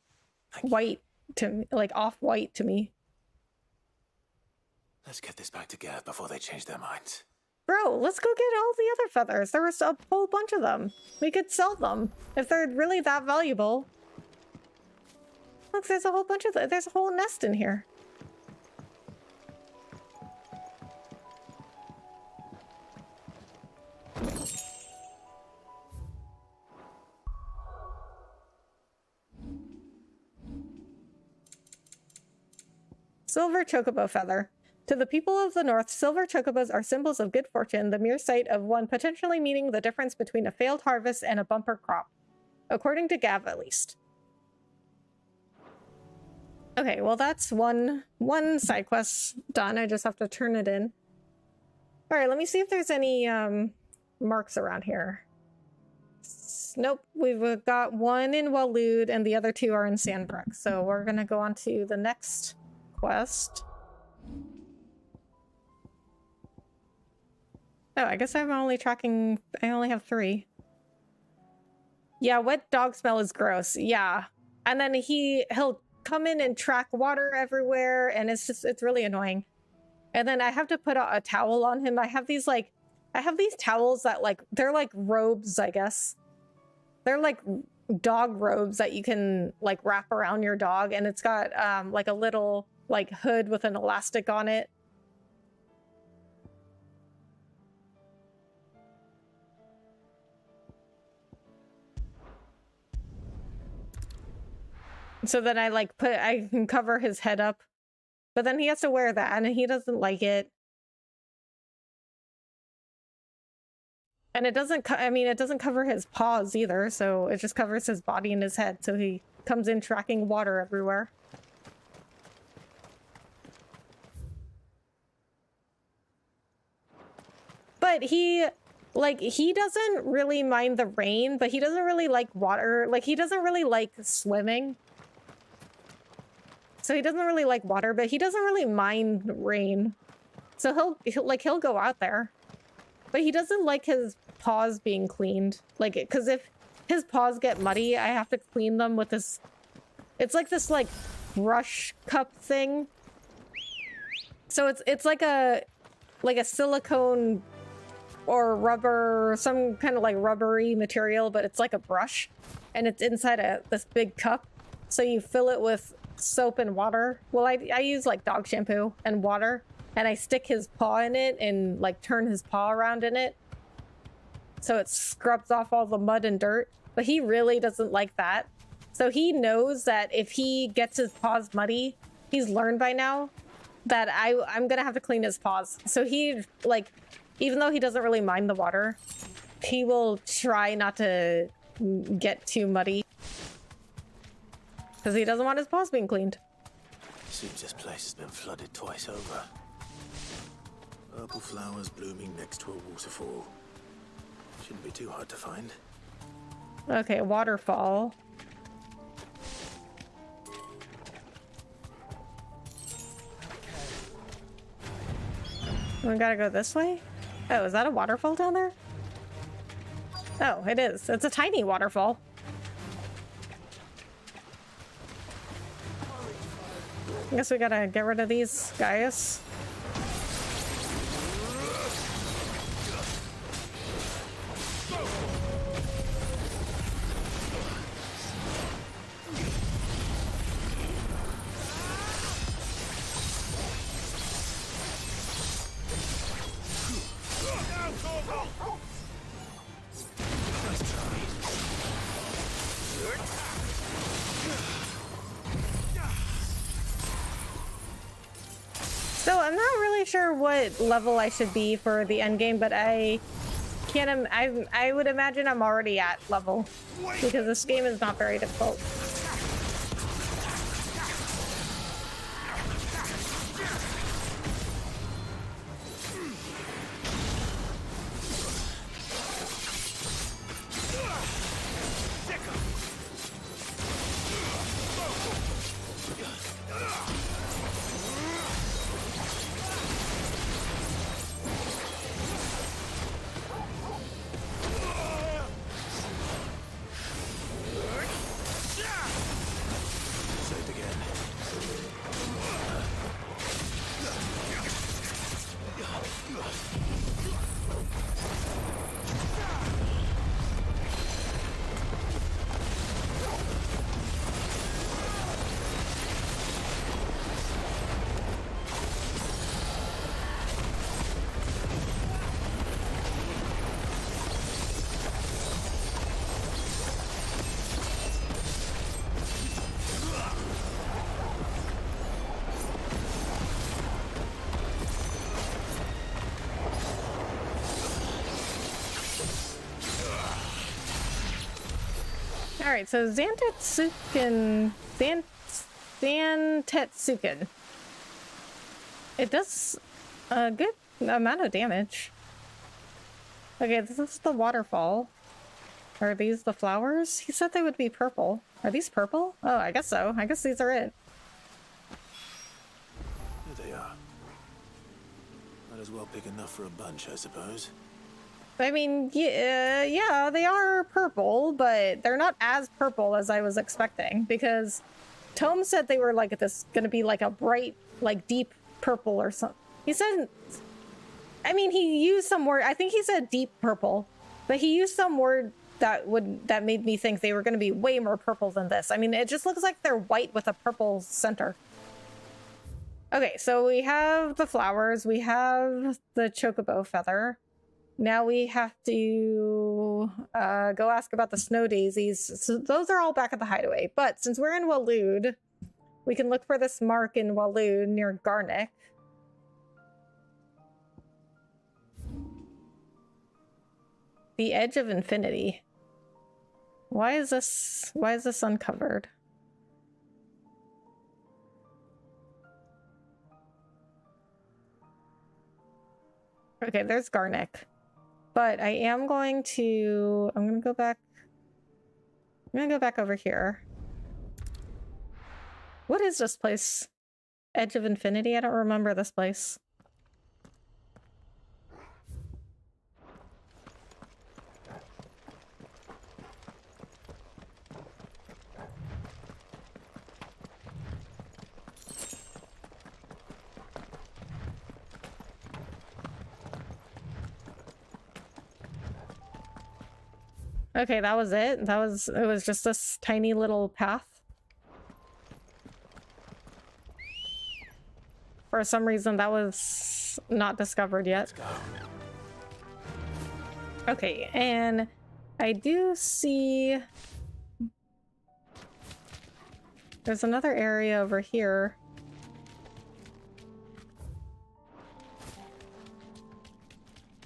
[SPEAKER 1] white to me, like off-white to me.
[SPEAKER 2] Let's get this back to Gav before they change their minds.
[SPEAKER 1] Bro, let's go get all the other feathers. There was a whole bunch of them. We could sell them if they're really that valuable. Look, there's a whole bunch of there's a whole nest in here. Silver chocobo feather. To the people of the north, silver chocobos are symbols of good fortune, the mere sight of one potentially meaning the difference between a failed harvest and a bumper crop. According to Gav, at least. Okay, well that's one side quest done. I just have to turn it in. Alright, let me see if there's any marks around here. Nope, we've got one in Waloed and the other two are in Sandbrook. So we're gonna go on to the next quest. Oh, I guess I'm only tracking... I only have 3. Yeah, wet dog smell is gross. Yeah. And then he'll come in and track water everywhere, and it's really annoying. And then I have to put a towel on him. I have these towels that they're like robes, I guess. They're like dog robes that you can like wrap around your dog, and it's got like a little like hood with an elastic on it. So then I can cover his head up. But then he has to wear that, and he doesn't like it. And it doesn't, it doesn't cover his paws either, so it just covers his body and his head, so he comes in tracking water everywhere. But he doesn't really mind the rain, but he doesn't really like water. Like, he doesn't really like swimming. So he doesn't really like water, but he doesn't really mind rain. So he'll go out there. But he doesn't like his paws being cleaned. Like, because if his paws get muddy, I have to clean them with this... It's like this, like, brush cup thing. So it's like a silicone or rubber, some kind of like rubbery material, but it's like a brush. And it's inside this big cup. So you fill it with soap and water. Well, I use like dog shampoo and water. And I stick his paw in it and like turn his paw around in it. So it scrubs off all the mud and dirt. But he really doesn't like that. So he knows that if he gets his paws muddy, he's learned by now that I'm gonna have to clean his paws. So he, like, even though he doesn't really mind the water, he will try not to get too muddy. Because he doesn't want his paws being cleaned.
[SPEAKER 2] Seems this place has been flooded twice over. Purple flowers blooming next to a waterfall. Shouldn't be too hard to find.
[SPEAKER 1] Okay, waterfall. We gotta go this way? Oh, is that a waterfall down there? Oh, it is. It's a tiny waterfall. I guess we gotta get rid of these guys. So I'm not really sure what level I should be for the end game, but I would imagine I'm already at level because this game is not very difficult. Alright, so Zantetsuken... Zantetsuken. It does a good amount of damage. Okay, this is the waterfall. Are these the flowers? He said they would be purple. Are these purple? Oh, I guess so. I guess these are it.
[SPEAKER 2] There they are. Might as well pick enough for a bunch, I suppose.
[SPEAKER 1] I mean, yeah, they are purple, but they're not as purple as I was expecting, because Tome said they were like this, gonna be like a bright, like deep purple or something. He said, I mean, he used some word, I think he said deep purple, but he used some word that made me think they were gonna be way more purple than this. I mean, it just looks like they're white with a purple center. Okay, so we have the flowers, we have the chocobo feather. Now we have to go ask about the snow daisies. So those are all back at the hideaway. But since we're in Waloed, we can look for this mark in Waloed near Garnick. The Edge of Infinity. Why is this uncovered? Okay, there's Garnick. But I'm gonna go back. I'm gonna go back over here. What is this place? Edge of Infinity? I don't remember this place. Okay, that was it. It was just this tiny little path. For some reason, that was not discovered yet. Okay, and I do see there's another area over here.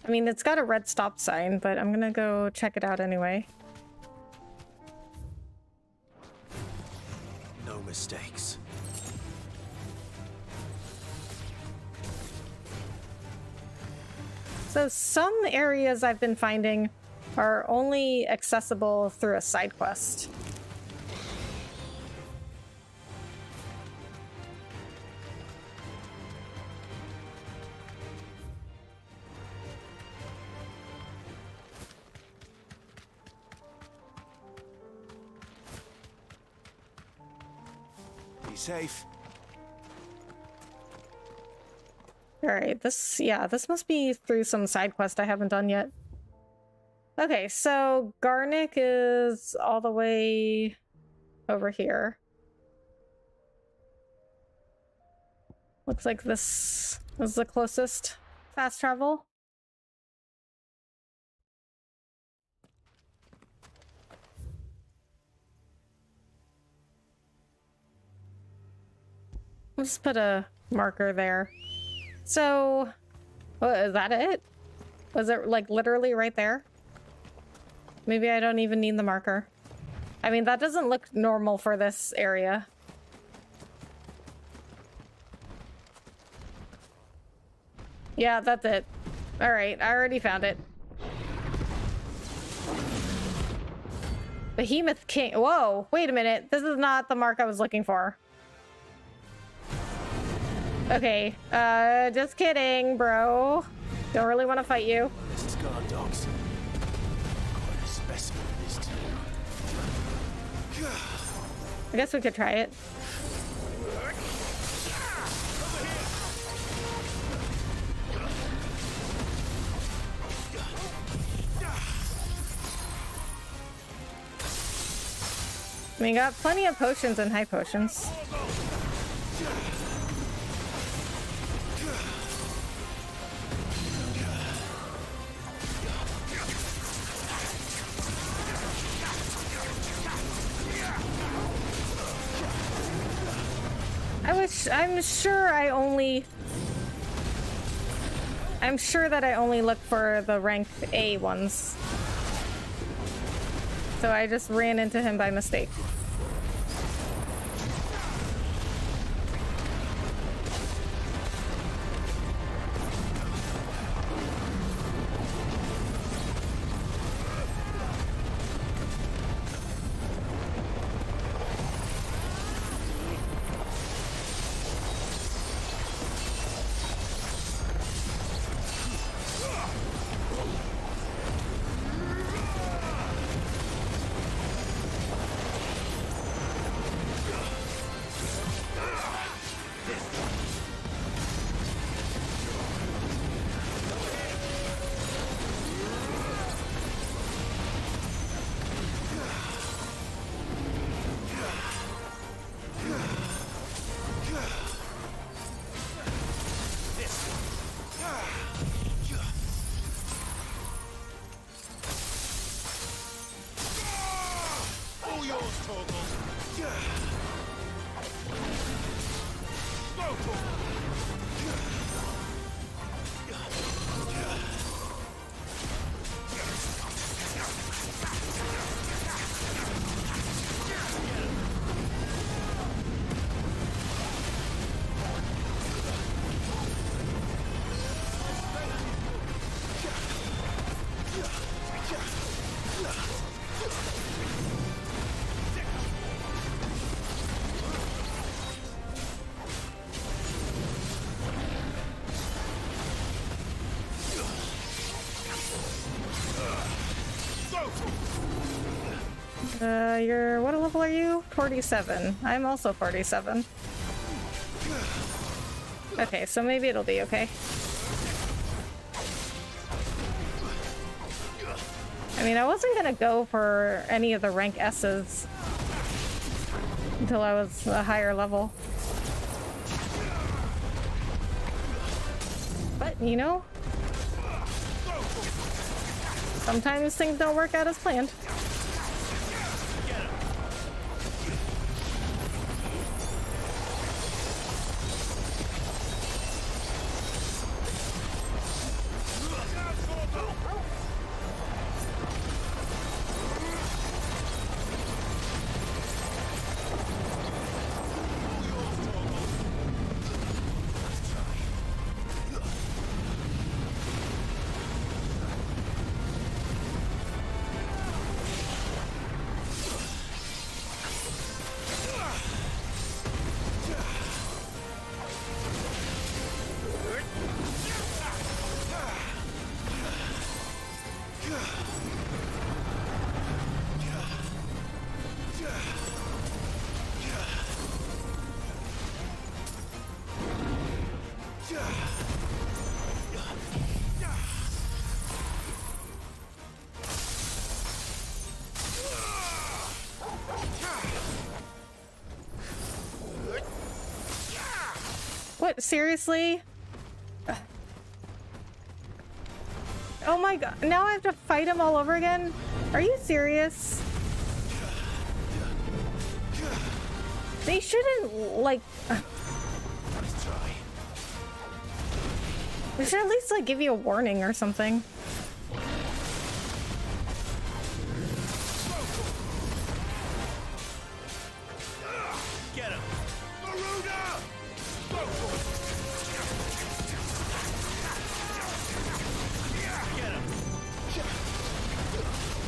[SPEAKER 1] I mean, it's got a red stop sign, but I'm gonna go check it out anyway.
[SPEAKER 2] No mistakes.
[SPEAKER 1] So some areas I've been finding are only accessible through a side quest.
[SPEAKER 2] Safe.
[SPEAKER 1] All right, this must be through some side quest I haven't done yet. Okay, so Garnick is all the way over here. Looks like this is the closest fast travel. Let's put a marker there. So, is that it? Was it like literally right there? Maybe I don't even need the marker. I mean, that doesn't look normal for this area. Yeah, that's it. All right, I already found it. Behemoth King. Whoa, wait a minute. This is not the mark I was looking for. Okay, just kidding, bro. Don't really want to fight you.
[SPEAKER 2] This is guard dogs. Quite a specimen of this too.
[SPEAKER 1] I guess we could try it. I mean, got plenty of potions and high potions. I'm sure that I only look for the rank A ones. So I just ran into him by mistake. What level are you? 47. I'm also 47. Okay, so maybe it'll be okay. I mean, I wasn't gonna go for any of the rank S's until I was a higher level. But, you know, sometimes things don't work out as planned. What? Seriously? Oh my god. Now I have to fight him all over again? Are you serious? They shouldn't, like... They should at least, like, give you a warning or something.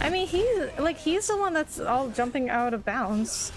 [SPEAKER 1] I mean, he's the one that's all jumping out of bounds.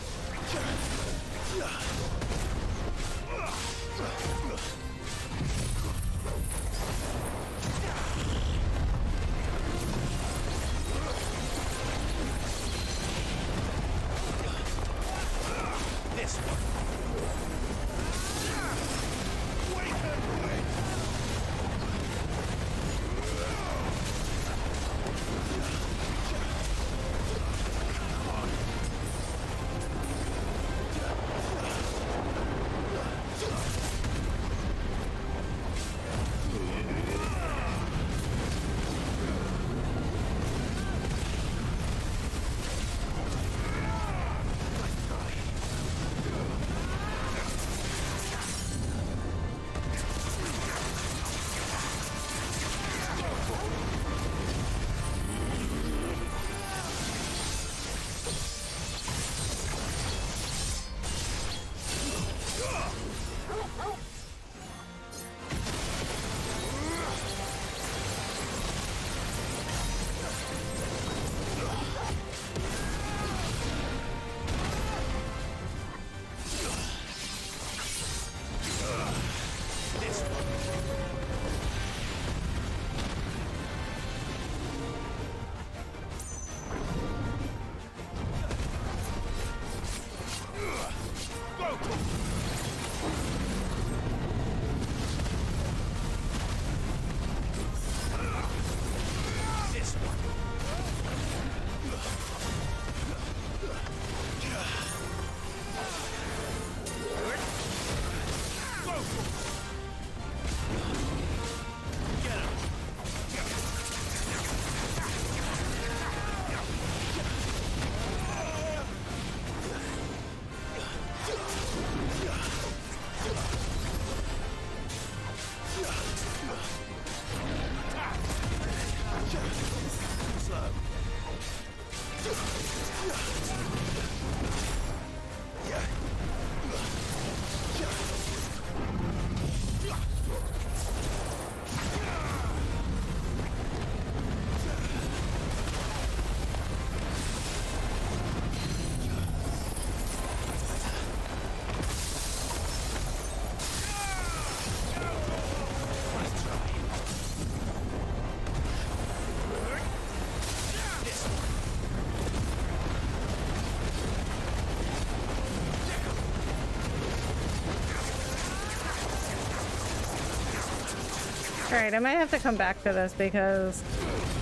[SPEAKER 1] Alright, I might have to come back to this because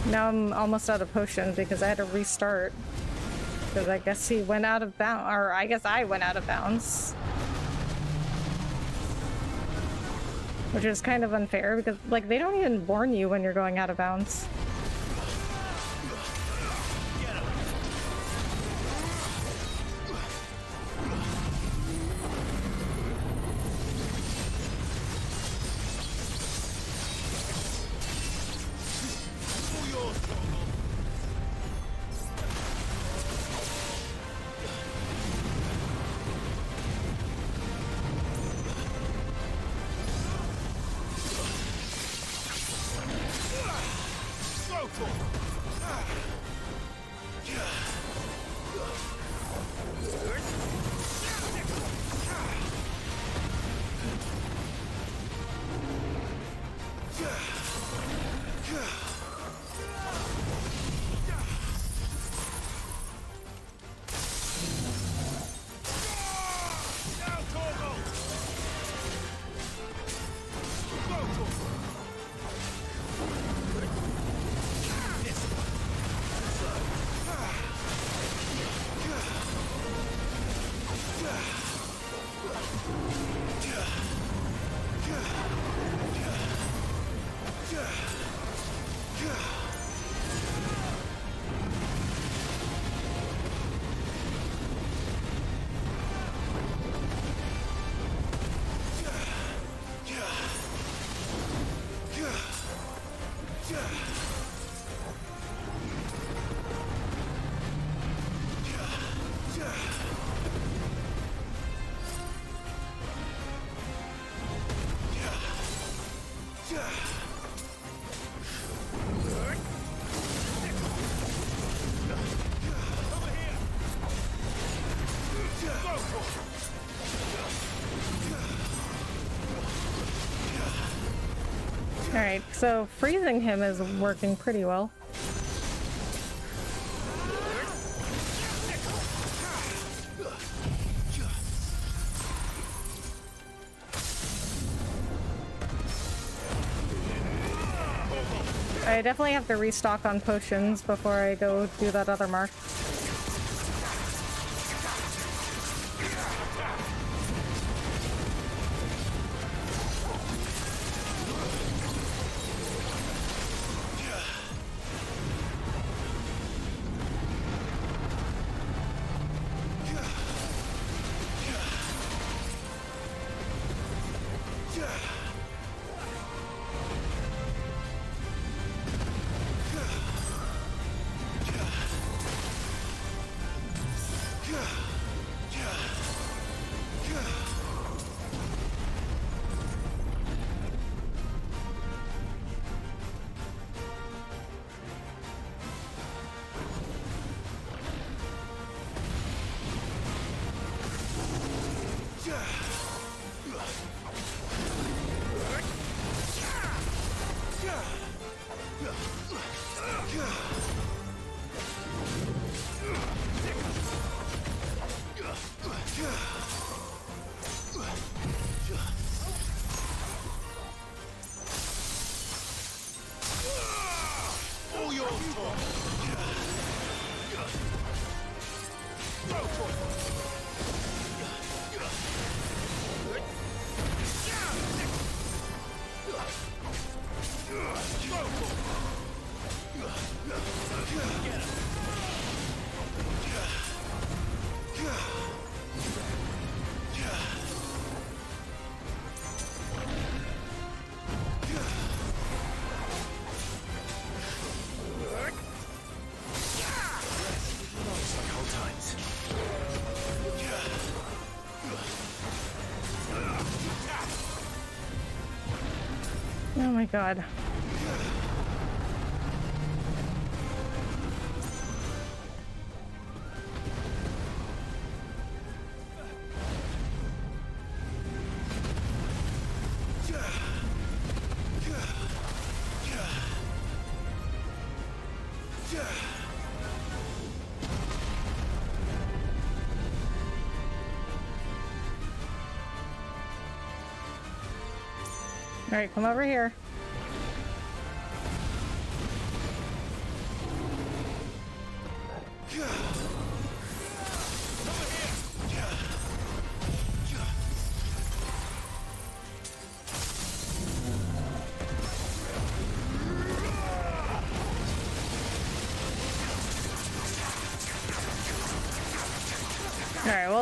[SPEAKER 1] now I'm almost out of potions because I had to restart. Because I guess he went out of bounds, or I guess I went out of bounds. Which is kind of unfair because, like, they don't even warn you when you're going out of bounds. Alright, so freezing him is working pretty well. I definitely have to restock on potions before I go do that other mark. Oh my god. All right, come over here.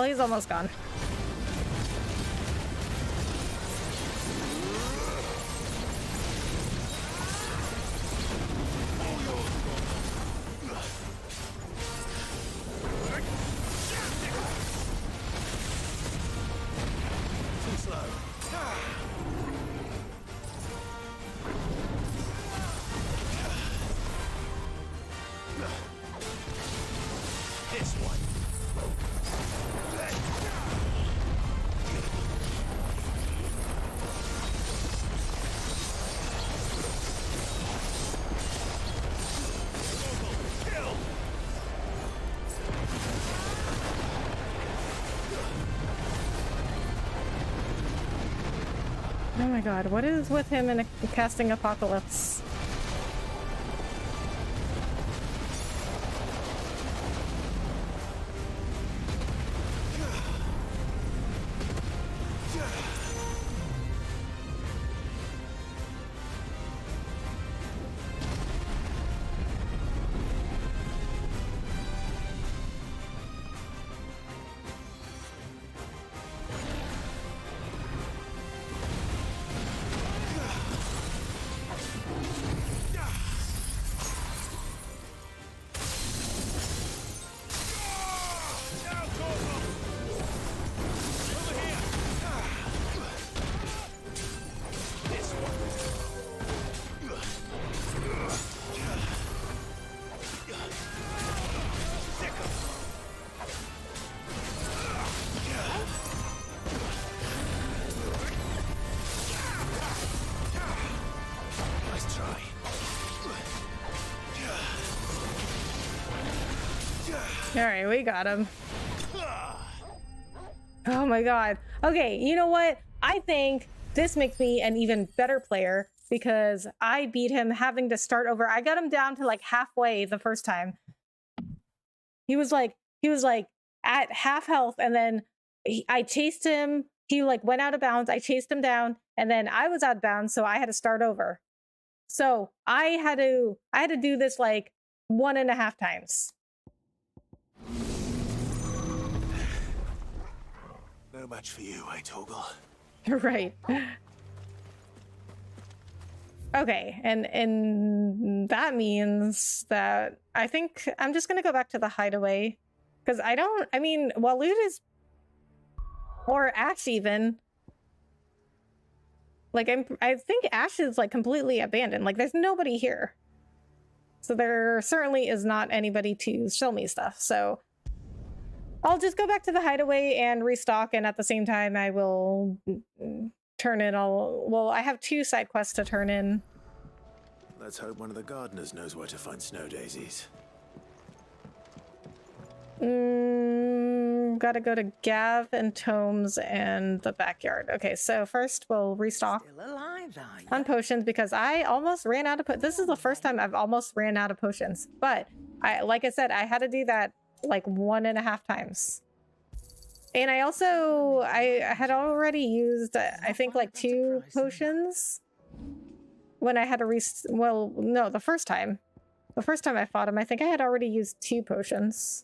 [SPEAKER 1] he's almost gone.
[SPEAKER 2] Too slow. This one.
[SPEAKER 1] Oh my god, what is with him in casting Apocalypse? Alright, we got him. Oh my god. Okay, you know what? I think this makes me an even better player because I beat him having to start over. I got him down to like halfway the first time. He was like at half health, and then I chased him. He like went out of bounds. I chased him down, and then I was out of bounds, so I had to start over. So I had to do this like 1.5 times.
[SPEAKER 2] No match for you, eh, Toggle?
[SPEAKER 1] Right. Okay, and that means that I think I'm just gonna go back to the hideaway because I mean, Waloed is, or Ash even. Like I think Ash is like completely abandoned. Like there's nobody here, so there certainly is not anybody to sell me stuff. So I'll just go back to the hideaway and restock, and at the same time I will turn in well, I have 2 side quests to turn in.
[SPEAKER 2] Let's hope one of the gardeners knows where to find snow daisies.
[SPEAKER 1] Gotta go to Gav and Tomes and the backyard. Okay, so first we'll restock on potions because I almost ran out of this is the first time I've almost ran out of potions. But like I said, I had to do that like 1.5 times. And I also I had already used I think like 2 potions when I had to well, no, the first time I fought him, I think I had already used 2 potions.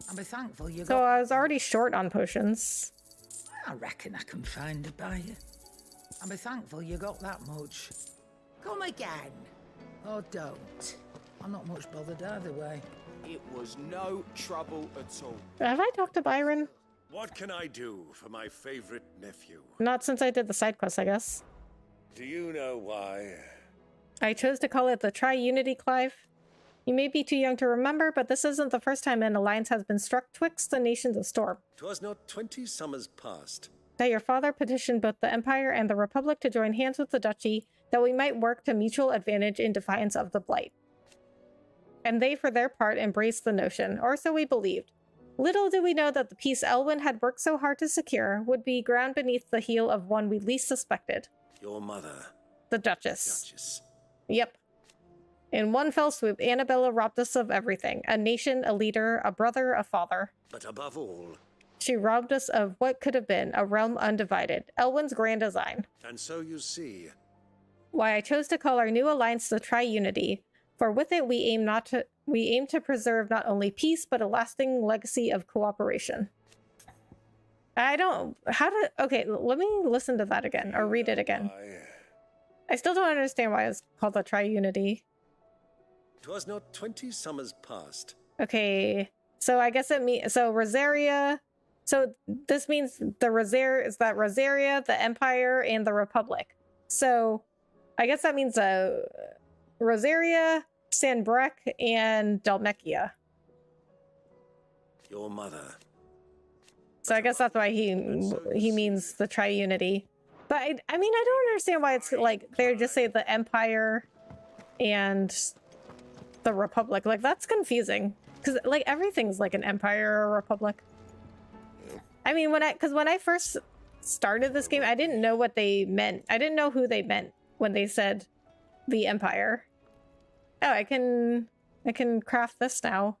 [SPEAKER 12] I'll be thankful you got.
[SPEAKER 1] So I was already short on potions.
[SPEAKER 12] I reckon I can find a buyer. I'll be thankful you got that much. Come again. Or don't. I'm not much bothered either way.
[SPEAKER 10] It was no trouble at all.
[SPEAKER 1] Have I talked to Byron?
[SPEAKER 10] What can I do for my favorite nephew?
[SPEAKER 1] Not since I did the side quest, I guess.
[SPEAKER 10] Do you know why?
[SPEAKER 1] I chose to call it the Tri-Unity Clive. You may be too young to remember, but this isn't the first time an alliance has been struck twixt the nations of Storm.
[SPEAKER 10] 'Twas not 20 summers past.
[SPEAKER 1] That your father petitioned both the Empire and the Republic to join hands with the Duchy, that we might work to mutual advantage in defiance of the Blight. And they, for their part, embraced the notion, or so we believed. Little did we know that the peace Elwyn had worked so hard to secure would be ground beneath the heel of one we least suspected.
[SPEAKER 10] Your mother.
[SPEAKER 1] The Duchess. Yep. In one fell swoop, Annabella robbed us of everything. A nation, a leader, a brother, a father.
[SPEAKER 10] But above all...
[SPEAKER 1] She robbed us of what could have been a realm undivided. Elwyn's grand design.
[SPEAKER 10] And so you see...
[SPEAKER 1] Why I chose to call our new alliance the Tri-Unity, for with it we aim we aim to preserve not only peace, but a lasting legacy of cooperation. I don't... Okay, let me listen to that again, or read it again. I still don't understand why it's called the Triunity.
[SPEAKER 10] 'Twas not 20 summers past.
[SPEAKER 1] Okay, so I guess it means... So Rosaria... So this means the Rosaria, the Empire, and the Republic. So I guess that means Rosaria, Sanbreque, and Dalmekia.
[SPEAKER 10] Your mother.
[SPEAKER 1] So I guess that's why he means the Triunity. But I mean, I don't understand why it's like they just say the Empire and the Republic. Like, that's confusing. Because like everything's like an Empire or a Republic. I mean, when I first started this game, I didn't know what they meant. I didn't know who they meant when they said the Empire. Oh, I can craft this now.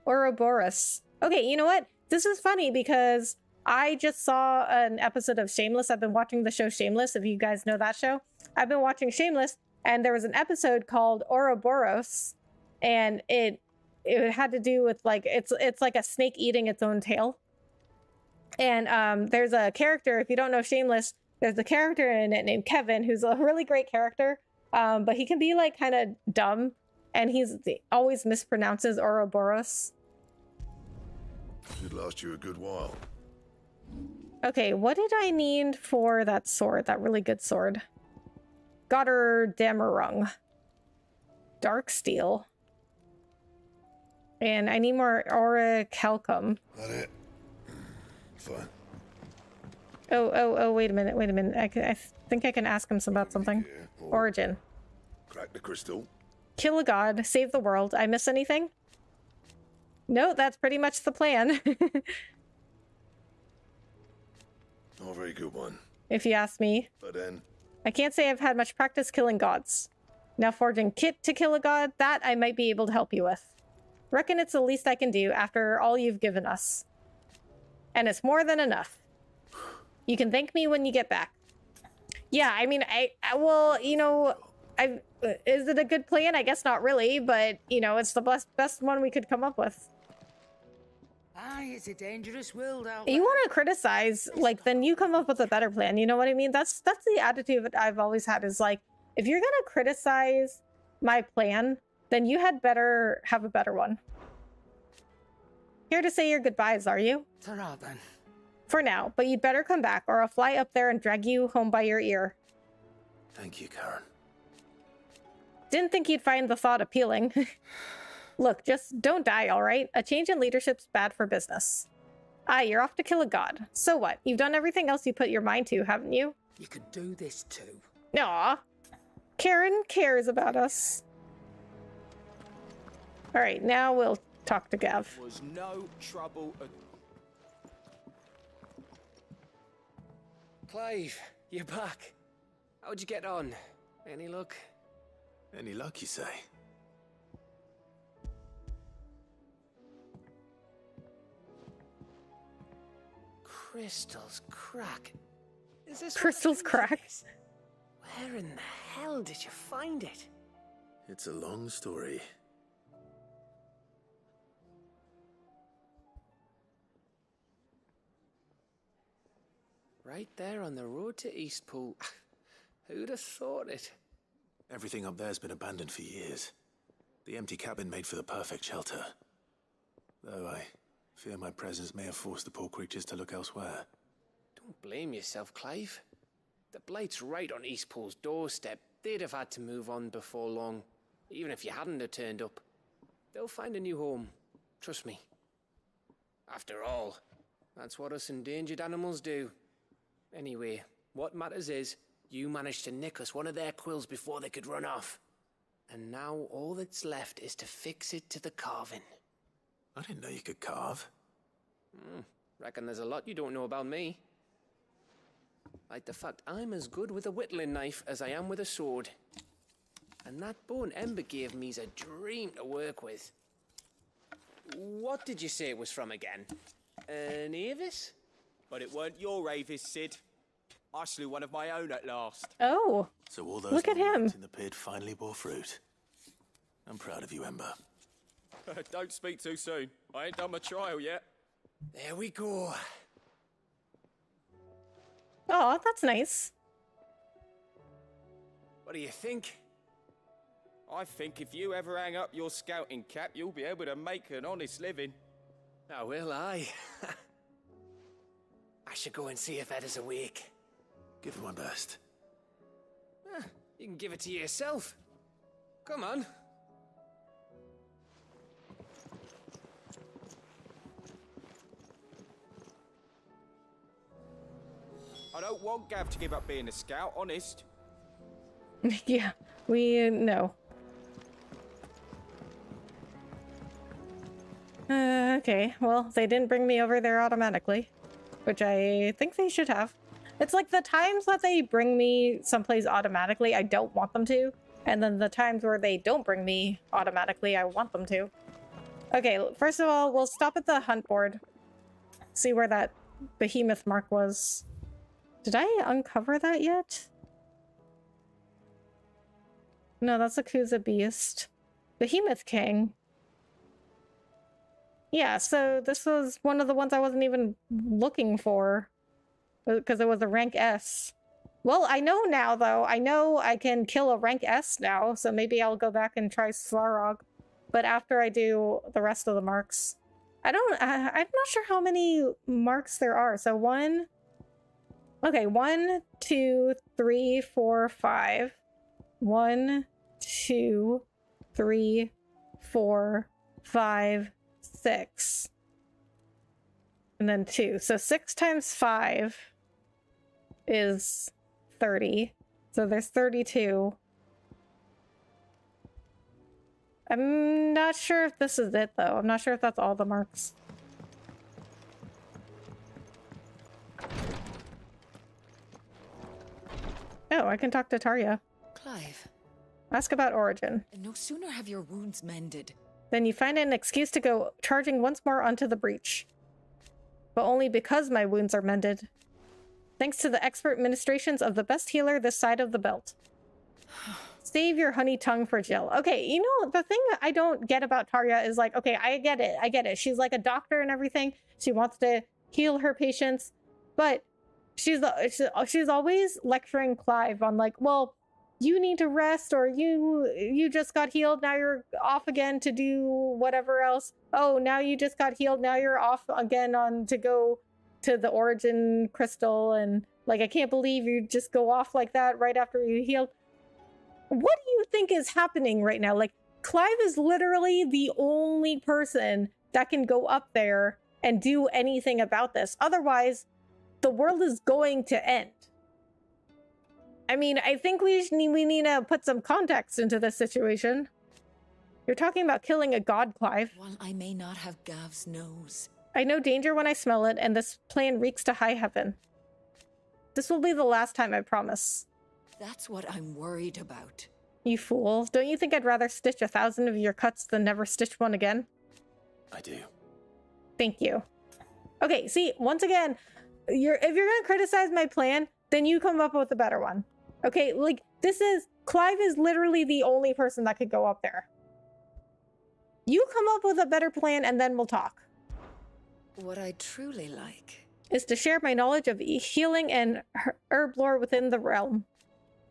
[SPEAKER 1] Ouroboros. Okay, you know what? This is funny because I just saw an episode of Shameless. I've been watching the show Shameless, if you guys know that show. I've been watching Shameless, and there was an episode called Ouroboros, and it had to do with like it's like a snake eating its own tail. And there's a character, if you don't know Shameless, there's a character in it named Kevin, who's a really great character, but he can be like kind of dumb, and always mispronounces Ouroboros.
[SPEAKER 13] Should last you a good while.
[SPEAKER 1] Okay, what did I need for that sword? That really good sword. Gotterdamerung. Dark steel. And I need more orichalcum.
[SPEAKER 13] That it? Fine.
[SPEAKER 1] Oh, wait a minute. I think I can ask him about something. Origin.
[SPEAKER 13] Crack the crystal.
[SPEAKER 1] Kill a god, save the world. I miss anything? No, that's pretty much the plan.
[SPEAKER 13] Not a very good one.
[SPEAKER 1] If you ask me.
[SPEAKER 13] But then...
[SPEAKER 1] I can't say I've had much practice killing gods. Now forging kit to kill a god, that I might be able to help you with. Reckon it's the least I can do after all you've given us. And it's more than enough. You can thank me when you get back. Yeah, I mean, well, you know, is it a good plan? I guess not really, but, you know, it's the best one we could come up with.
[SPEAKER 12] Aye, it's a dangerous world out there.
[SPEAKER 1] You want to criticize, like, then you come up with a better plan. You know what I mean? That's the attitude that I've always had, is like, if you're gonna criticize my plan, then you had better have a better one. Here to say your goodbyes, are you?
[SPEAKER 12] Ta-ra, then.
[SPEAKER 1] For now, but you'd better come back, or I'll fly up there and drag you home by your ear.
[SPEAKER 2] Thank you, Karen.
[SPEAKER 1] Didn't think you'd find the thought appealing. Look, just don't die, all right? A change in leadership's bad for business. Aye, you're off to kill a god. So what? You've done everything else you put your mind to, haven't you?
[SPEAKER 12] You could do this too.
[SPEAKER 1] Aw. Karen cares about us. All right, now we'll talk to Gav.
[SPEAKER 11] Was no trouble at...
[SPEAKER 4] Clive, you're back. How'd you get on? Any luck?
[SPEAKER 2] Any luck, you say?
[SPEAKER 4] Crystal's crack. Is this
[SPEAKER 1] Crystal's crack?
[SPEAKER 4] Where in the hell did you find it?
[SPEAKER 2] It's a long story.
[SPEAKER 4] Right there on the road to Eastpool. Who'd have thought it?
[SPEAKER 2] Everything up there's been abandoned for years. The empty cabin made for the perfect shelter. Though I fear my presence may have forced the poor creatures to look elsewhere.
[SPEAKER 4] Don't blame yourself, Clive. The Blight's right on Eastpool's doorstep. They'd have had to move on before long, even if you hadn't have turned up. They'll find a new home. Trust me. After all, that's what us endangered animals do. Anyway, what matters is, you managed to nick us one of their quills before they could run off. And now all that's left is to fix it to the carving.
[SPEAKER 2] I didn't know you could carve.
[SPEAKER 4] Reckon there's a lot you don't know about me. Like the fact I'm as good with a whittling knife as I am with a sword. And that bone Ember gave me's a dream to work with. What did you say it was from again? An Avis?
[SPEAKER 11] But it weren't your Avis, Sid. I slew one of my own at last.
[SPEAKER 1] Oh,
[SPEAKER 2] So all those
[SPEAKER 1] look at him.
[SPEAKER 2] in the pit finally bore fruit. I'm proud of you, Ember.
[SPEAKER 14] Don't speak too soon. I ain't done my trial yet.
[SPEAKER 4] There we go.
[SPEAKER 1] Oh, that's nice.
[SPEAKER 4] What do you think?
[SPEAKER 14] I think if you ever hang up your scouting cap, you'll be able to make an honest living.
[SPEAKER 4] Oh, will I? I should go and see if Ed is awake.
[SPEAKER 2] Give it my best.
[SPEAKER 4] You can give it to yourself. Come on.
[SPEAKER 14] I don't want Gav to give up being a scout, honest.
[SPEAKER 1] Yeah, we know. Okay, well, they didn't bring me over there automatically, which I think they should have. It's like the times that they bring me someplace automatically, I don't want them to. And then the times where they don't bring me automatically, I want them to. Okay, first of all, we'll stop at the hunt board. See where that behemoth mark was. Did I uncover that yet? No, that's a Kuza beast. Behemoth King. Yeah, so this was one of the ones I wasn't even looking for. Because it was a rank S. Well, I know now, though. I know I can kill a rank S now, so maybe I'll go back and try Svarog. But after I do the rest of the marks. I'm not sure how many marks there are. So one... Okay, 1, 2, 3, 4, 5. 1, 2, 3, 4, 5, 6. And then 2. So 6 times 5 is 30. So there's 32. I'm not sure if this is it, though. I'm not sure if that's all the marks. Oh, I can talk to Tarja.
[SPEAKER 6] Clive.
[SPEAKER 1] Ask about origin.
[SPEAKER 6] No sooner have your wounds mended.
[SPEAKER 1] Then you find an excuse to go charging once more onto the breach. But only because my wounds are mended. Thanks to the expert ministrations of the best healer this side of the belt. Save your honey tongue for Jill. Okay, you know, the thing I don't get about Tarja is like, okay, I get it. She's like a doctor and everything. She wants to heal her patients. But she's always lecturing Clive on like, well, you need to rest, or you just got healed, now you're off again to do whatever else. Oh, now you just got healed, now you're off again on to go to the origin crystal, and like, I can't believe you just go off like that right after you healed. What do you think is happening right now? Like, Clive is literally the only person that can go up there and do anything about this. Otherwise, the world is going to end. I mean, I think we need to put some context into this situation. You're talking about killing a god, Clive.
[SPEAKER 6] While I may not have Gav's nose.
[SPEAKER 1] I know danger when I smell it, and this plan reeks to high heaven. This will be the last time, I promise.
[SPEAKER 6] That's what I'm worried about.
[SPEAKER 1] You fool. Don't you think I'd rather stitch 1,000 of your cuts than never stitch one again?
[SPEAKER 2] I do.
[SPEAKER 1] Thank you. Okay, see, once again, if you're gonna criticize my plan, then you come up with a better one. Okay, like, Clive is literally the only person that could go up there. You come up with a better plan and then we'll talk.
[SPEAKER 6] What I'd truly like
[SPEAKER 1] is to share my knowledge of healing and herb lore within the realm.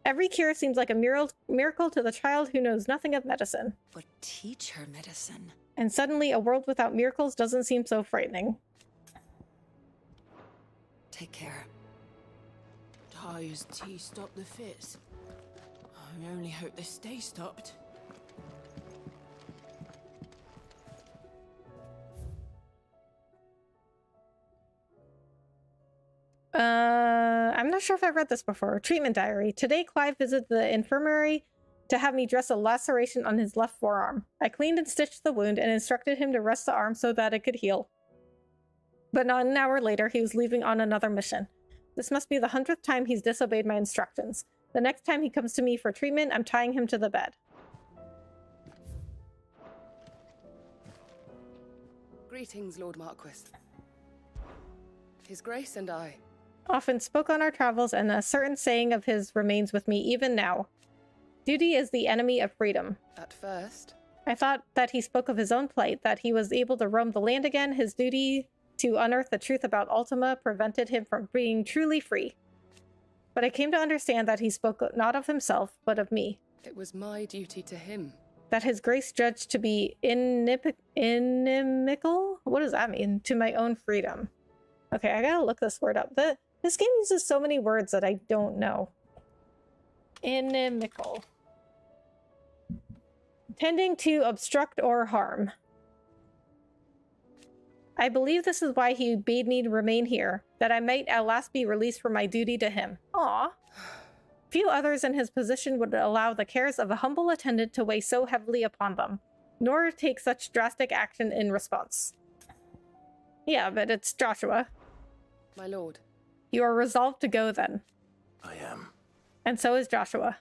[SPEAKER 1] Every cure seems like a miracle to the child who knows nothing of medicine.
[SPEAKER 6] But teach her medicine.
[SPEAKER 1] And suddenly a world without miracles doesn't seem so frightening.
[SPEAKER 6] Take care.
[SPEAKER 12] Tyre's tea stopped the fits. I only hope they stay stopped.
[SPEAKER 1] I'm not sure if I've read this before. Treatment diary. Today, Clive visited the infirmary to have me dress a laceration on his left forearm. I cleaned and stitched the wound and instructed him to rest the arm so that it could heal. But not an hour later, he was leaving on another mission. This must be the 100th time he's disobeyed my instructions. The next time he comes to me for treatment, I'm tying him to the bed.
[SPEAKER 8] Greetings, Lord Marquis. His Grace and I
[SPEAKER 1] Often spoke on our travels, and a certain saying of his remains with me even now. Duty is the enemy of freedom.
[SPEAKER 8] At first,
[SPEAKER 1] I thought that he spoke of his own plight, that he was able to roam the land again. His duty to unearth the truth about Ultima prevented him from being truly free. But I came to understand that he spoke not of himself, but of me.
[SPEAKER 8] It was my duty to him.
[SPEAKER 1] That his grace judged to be inimical? What does that mean? To my own freedom. Okay, I gotta look this word up. This game uses so many words that I don't know. Inimical. Tending to obstruct or harm. I believe this is why he bade me to remain here, that I might at last be released from my duty to him. Aw. Few others in his position would allow the cares of a humble attendant to weigh so heavily upon them, nor take such drastic action in response. Yeah, but it's Joshua.
[SPEAKER 8] My lord.
[SPEAKER 1] You are resolved to go then.
[SPEAKER 2] I am.
[SPEAKER 1] And so is Joshua.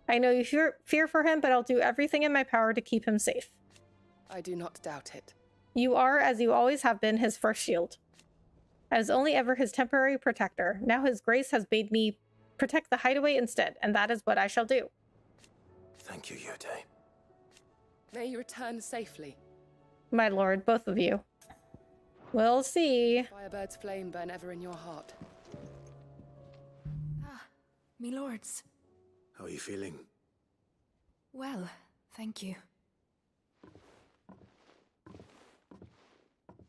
[SPEAKER 1] I know you fear for him, but I'll do everything in my power to keep him safe.
[SPEAKER 8] I do not doubt it.
[SPEAKER 1] You are, as you always have been, his first shield. As only ever his temporary protector, now his grace has bade me protect the hideaway instead, and that is what I shall do.
[SPEAKER 2] Thank you, Yurte.
[SPEAKER 8] May you return safely.
[SPEAKER 1] My lord, both of you. We'll see.
[SPEAKER 8] Firebird's flame burn ever in your heart.
[SPEAKER 15] Ah, me lords.
[SPEAKER 2] How are you feeling?
[SPEAKER 15] Well, thank you.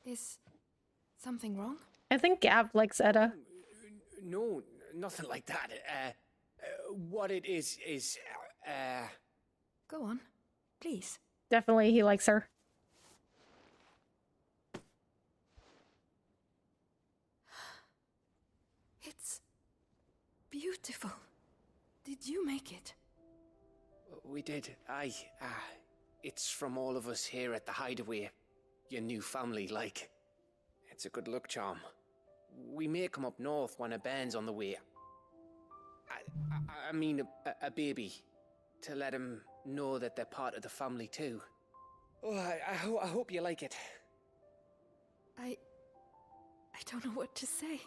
[SPEAKER 15] Is something wrong?
[SPEAKER 1] I think Gav likes Edda.
[SPEAKER 4] No, nothing like that. What it is...
[SPEAKER 15] Go on, please.
[SPEAKER 1] Definitely he likes her.
[SPEAKER 15] It's beautiful. Did you make it?
[SPEAKER 4] We did. It's from all of us here at the Hideaway. Your new family, like. It's a good luck charm. We may come up north when a band's on the way. I mean a baby. To let him know that they're part of the family too. Oh, I hope you like it.
[SPEAKER 15] I don't know what to say.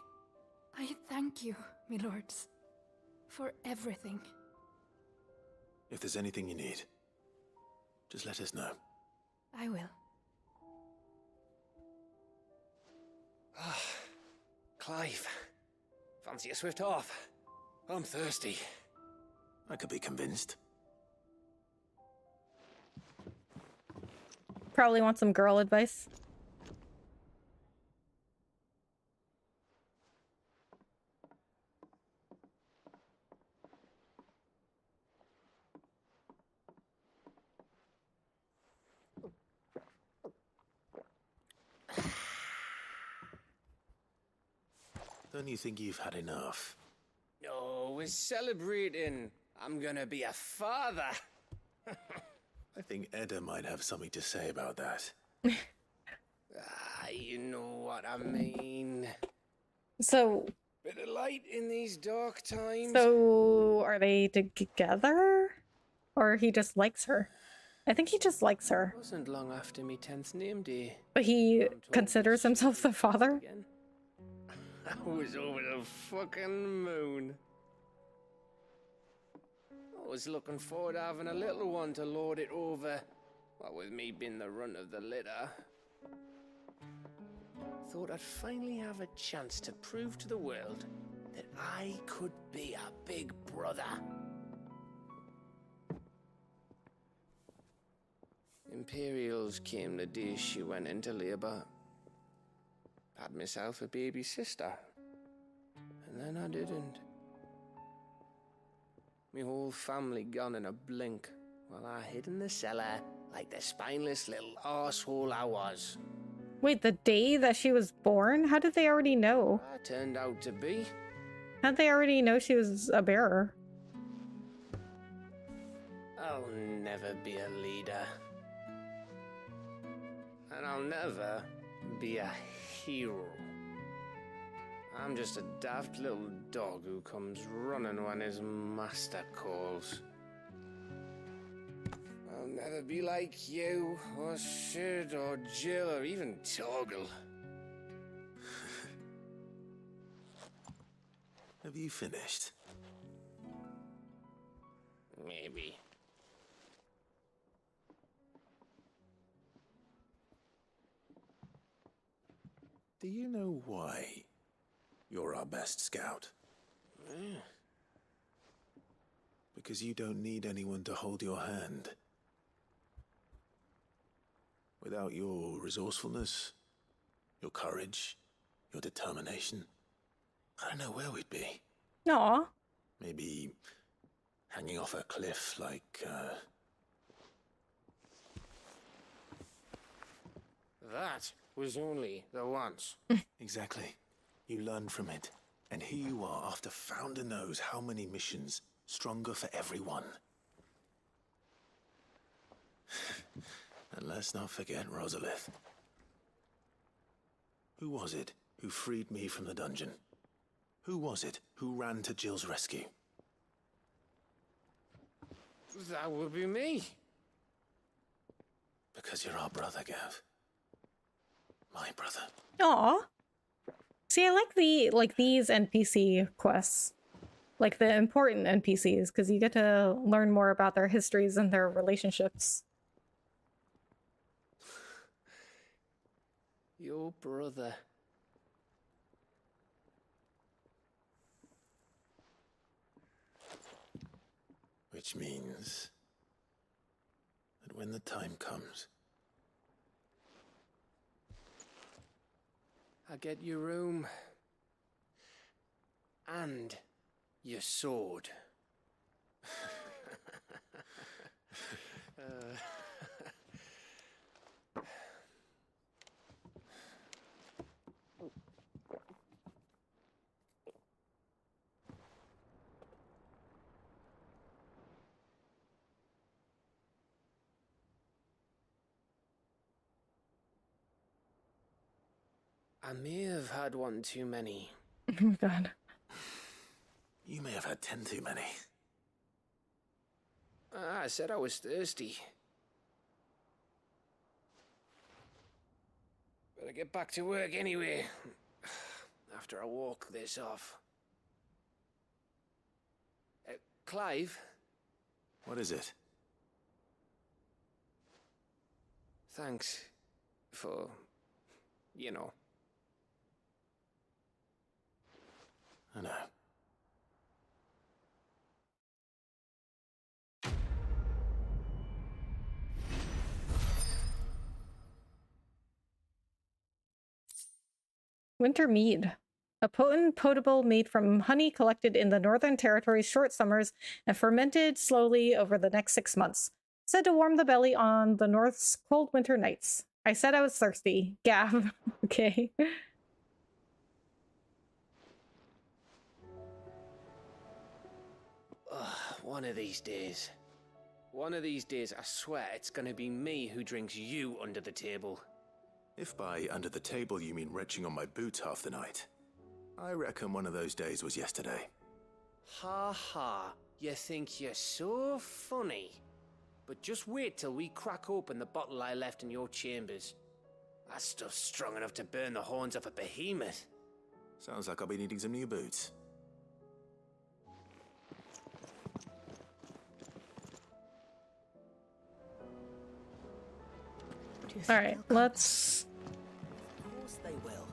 [SPEAKER 15] I thank you, my lords, for everything.
[SPEAKER 2] If there's anything you need, just let us know.
[SPEAKER 15] I will.
[SPEAKER 4] Clive, fancy a swift off? I'm thirsty.
[SPEAKER 2] I could be convinced.
[SPEAKER 1] Probably want some girl advice.
[SPEAKER 2] Don't you think you've had enough?
[SPEAKER 4] No, we're celebrating. I'm gonna be a father.
[SPEAKER 2] I think Edda might have something to say about that.
[SPEAKER 4] You know what I mean.
[SPEAKER 1] So...
[SPEAKER 4] Bit of light in these dark times.
[SPEAKER 1] So, are they together? Or he just likes her? I think he just likes her.
[SPEAKER 4] It wasn't long after me 10th name day.
[SPEAKER 1] But he considers himself the father?
[SPEAKER 4] I was over the fucking moon. I was looking forward to having a little one to lord it over. What with me being the runt of the litter. Thought I'd finally have a chance to prove to the world that I could be a big brother. Imperials came the day she went into labour. Had myself a baby sister. And then I didn't. My whole family gone in a blink, while I hid in the cellar like the spineless little arsehole I was.
[SPEAKER 1] Wait, the day that she was born? How did they already know?
[SPEAKER 4] I turned out to be.
[SPEAKER 1] How'd they already know she was a bearer?
[SPEAKER 4] I'll never be a leader. And I'll never be a hero. I'm just a daft little dog who comes running when his master calls. I'll never be like you, or Sid, or Jill, or even Torgal.
[SPEAKER 2] Have you finished?
[SPEAKER 4] Maybe.
[SPEAKER 2] Do you know why you're our best scout? Because you don't need anyone to hold your hand. Without your resourcefulness, your courage, your determination, I don't know where we'd be.
[SPEAKER 1] Aw.
[SPEAKER 2] Maybe hanging off a cliff like,
[SPEAKER 4] That was only the once.
[SPEAKER 2] Exactly. You learn from it. And here you are after Founder knows how many missions, stronger for everyone. And let's not forget Rosalith. Who was it who freed me from the dungeon? Who was it who ran to Jill's rescue?
[SPEAKER 4] That would be me.
[SPEAKER 2] Because you're our brother, Gav. My brother.
[SPEAKER 1] Aw. See, I like these NPC quests. Like the important NPCs, because you get to learn more about their histories and their relationships.
[SPEAKER 4] Your brother.
[SPEAKER 2] Which means that when the time comes,
[SPEAKER 4] I get your room. And your sword. I may have had one too many.
[SPEAKER 1] Oh my god.
[SPEAKER 2] you may have had 10 too many.
[SPEAKER 4] I said I was thirsty. Better get back to work anyway. After I walk this off. Clive?
[SPEAKER 2] What is it?
[SPEAKER 4] Thanks for, you know.
[SPEAKER 2] I know.
[SPEAKER 1] Winter mead. A potent potable made from honey collected in the Northern Territory's short summers and fermented slowly over the next 6 months. Said to warm the belly on the North's cold winter nights. I said I was thirsty. Gav. Okay.
[SPEAKER 4] One of these days. One of these days, I swear it's gonna be me who drinks you under the table.
[SPEAKER 2] If by under the table you mean retching on my boots half the night, I reckon one of those days was yesterday.
[SPEAKER 4] Ha ha, you think you're so funny. But just wait till we crack open the bottle I left in your chambers. That stuff's strong enough to burn the horns off a behemoth.
[SPEAKER 2] Sounds like I'll be needing some new boots.
[SPEAKER 1] All right, let's...
[SPEAKER 16] Of course they will.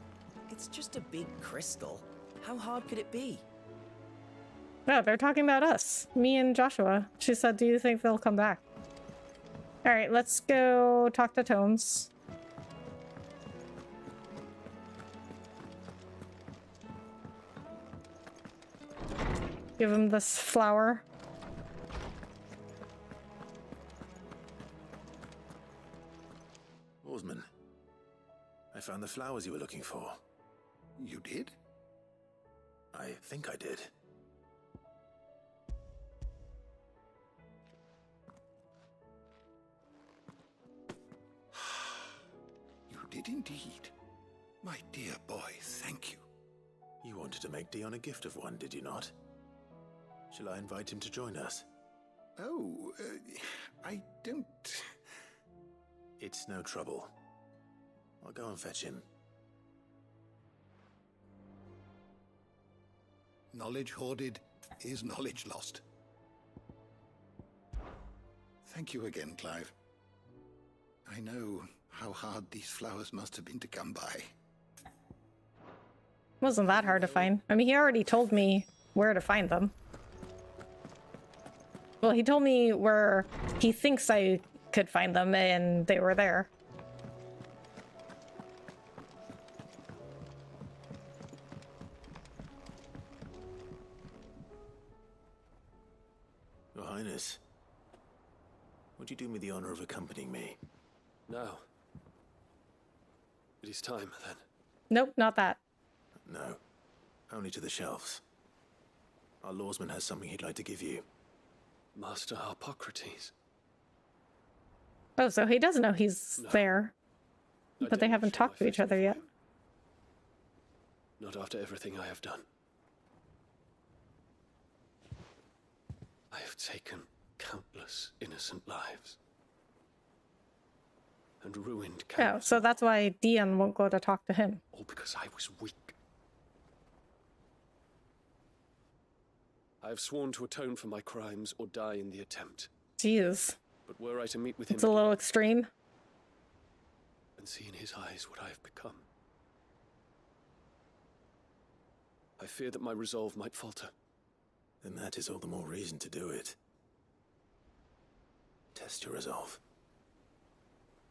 [SPEAKER 16] It's just a big crystal. How hard could it be?
[SPEAKER 1] No, they're talking about us. Me and Joshua. She said, do you think they'll come back? All right, let's go talk to Tomes. Give him this flower.
[SPEAKER 2] Oarsman, I found the flowers you were looking for.
[SPEAKER 5] You did?
[SPEAKER 2] I think I did.
[SPEAKER 5] You did indeed. My dear boy, thank you.
[SPEAKER 2] You wanted to make Dion a gift of one, did you not? Shall I invite him to join us?
[SPEAKER 5] Oh, I don't...
[SPEAKER 2] It's no trouble. I'll go and fetch him.
[SPEAKER 5] Knowledge hoarded is knowledge lost. Thank you again, Clive. I know how hard these flowers must have been to come by.
[SPEAKER 1] Wasn't that hard to find. I mean, he already told me where to find them. Well, he told me where he thinks I could find them, and they were there.
[SPEAKER 2] Your Highness, would you do me the honor of accompanying me?
[SPEAKER 17] No. It is time, then.
[SPEAKER 1] Nope, not that.
[SPEAKER 2] No. Only to the shelves. Our lawsman has something he'd like to give you.
[SPEAKER 17] Master Harpocrates.
[SPEAKER 1] Oh, so he does know he's there. But they haven't talked to each other yet.
[SPEAKER 17] Not after everything I have done. I have taken countless innocent lives. And ruined
[SPEAKER 1] Oh,
[SPEAKER 17] countless.
[SPEAKER 1] so that's why Dion won't go to talk to him.
[SPEAKER 17] All because I was weak. I have sworn to atone for my crimes or die in the attempt.
[SPEAKER 1] Jeez.
[SPEAKER 17] But were I to meet with him
[SPEAKER 1] It's a little extreme.
[SPEAKER 17] and see in his eyes what I have become, I fear that my resolve might falter.
[SPEAKER 2] Then that is all the more reason to do it. Test your resolve.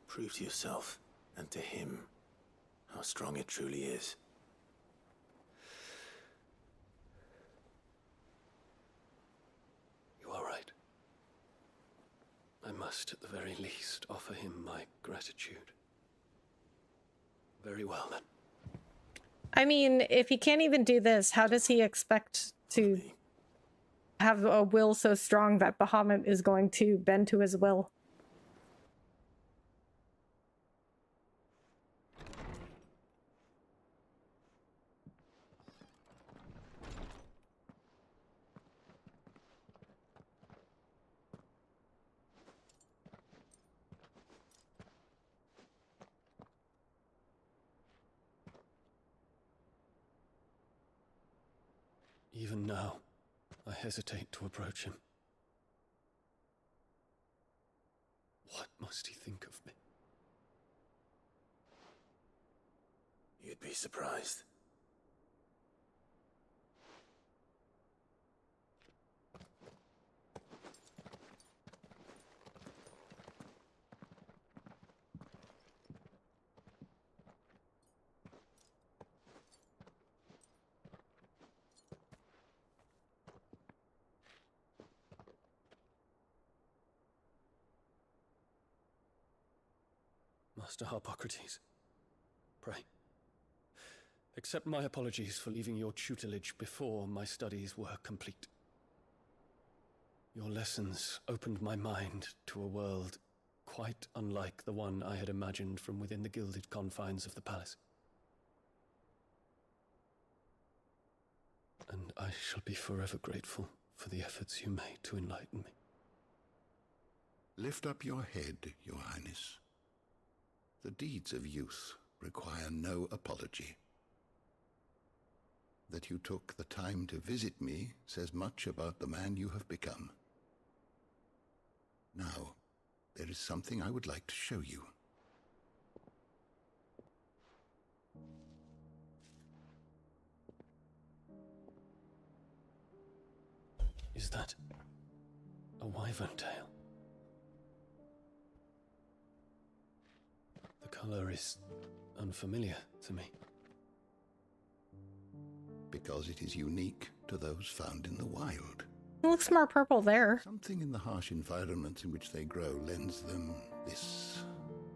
[SPEAKER 2] Prove to yourself and to him how strong it truly is.
[SPEAKER 17] You are right. I must, at the very least, offer him my gratitude. Very well, then.
[SPEAKER 1] I mean, if he can't even do this, how does he expect to have a will so strong that Bahamut is going to bend to his will?
[SPEAKER 17] Even now, I hesitate to approach him. What must he think of me?
[SPEAKER 2] You'd be surprised.
[SPEAKER 17] Master Harpocrates, pray, accept my apologies for leaving your tutelage before my studies were complete. Your lessons opened my mind to a world quite unlike the one I had imagined from within the gilded confines of the palace. And I shall be forever grateful for the efforts you made to enlighten me.
[SPEAKER 5] Lift up your head, Your Highness. The deeds of youth require no apology. That you took the time to visit me says much about the man you have become. Now, there is something I would like to show you.
[SPEAKER 17] Is that a wyvern tail? The color is unfamiliar to me.
[SPEAKER 5] Because it is unique to those found in the wild.
[SPEAKER 1] It looks more purple there.
[SPEAKER 5] Something in the harsh environments in which they grow lends them this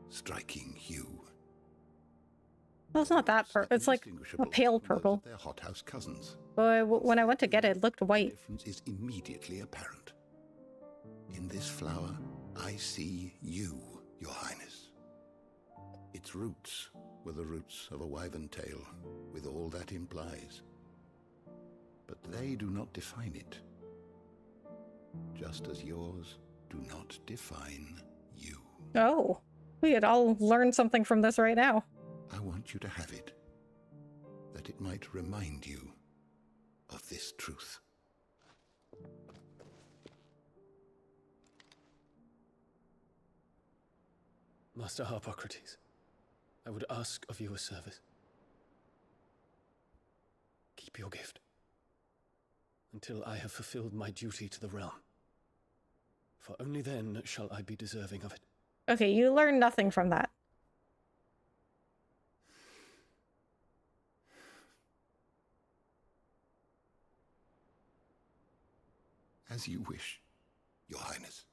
[SPEAKER 5] striking hue.
[SPEAKER 1] Well, it's not that purple. It's like a pale purple.
[SPEAKER 5] Their hothouse cousins.
[SPEAKER 1] But when I went to get it, it looked white.
[SPEAKER 5] The difference is immediately apparent. In this flower, I see you, Your Highness. Its roots were the roots of a wyvern tail, with all that implies. But they do not define it. Just as yours do not define you.
[SPEAKER 1] Oh, we could all learn something from this right now.
[SPEAKER 5] I want you to have it, that it might remind you of this truth.
[SPEAKER 17] Master Harpocrates, I would ask of you a service. accept your gift until I have fulfilled my duty to the realm. For only then shall I be deserving of it.
[SPEAKER 1] Okay, you learn nothing from that.
[SPEAKER 5] As you wish, Your Highness.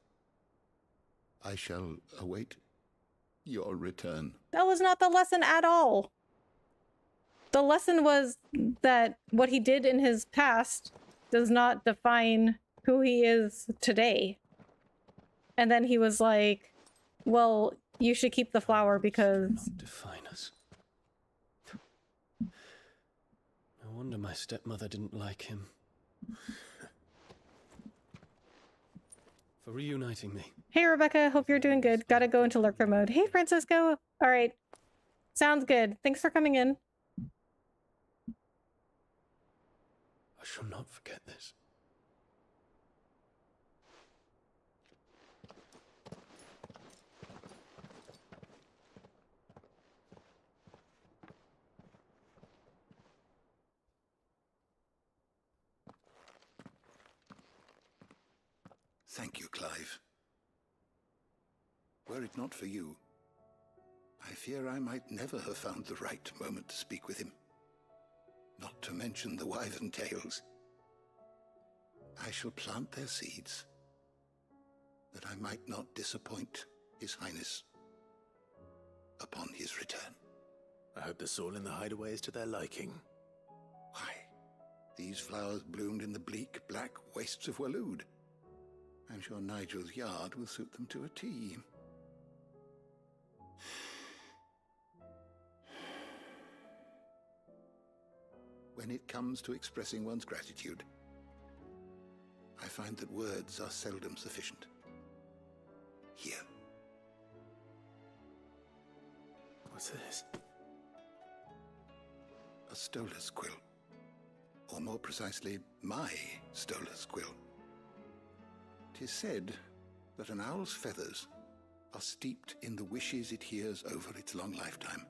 [SPEAKER 5] I shall await your return.
[SPEAKER 1] That was not the lesson at all. The lesson was that what he did in his past does not define who he is today. And then he was like, well, you should keep the flower because...
[SPEAKER 17] Not define us. No wonder my stepmother didn't like him. For reuniting me.
[SPEAKER 1] Hey, Rebecca. Hope you're doing good. Gotta go into lurker mode. Hey, Francisco. All right. Sounds good. Thanks for coming in.
[SPEAKER 17] I shall not forget this.
[SPEAKER 5] Thank you, Clive. Were it not for you, I fear I might never have found the right moment to speak with him. Not to mention the wyvern tales. I shall plant their seeds, that I might not disappoint His Highness upon his return.
[SPEAKER 2] I hope the soil in the hideaway is to their liking.
[SPEAKER 5] Why, these flowers bloomed in the bleak, black wastes of Waloed. I'm sure Nigel's yard will suit them to a T. When it comes to expressing one's gratitude, I find that words are seldom sufficient. Here.
[SPEAKER 2] What's this?
[SPEAKER 5] A stolas quill. Or more precisely, my stolas quill. 'Tis said that an owl's feathers are steeped in the wishes it hears over its long lifetime.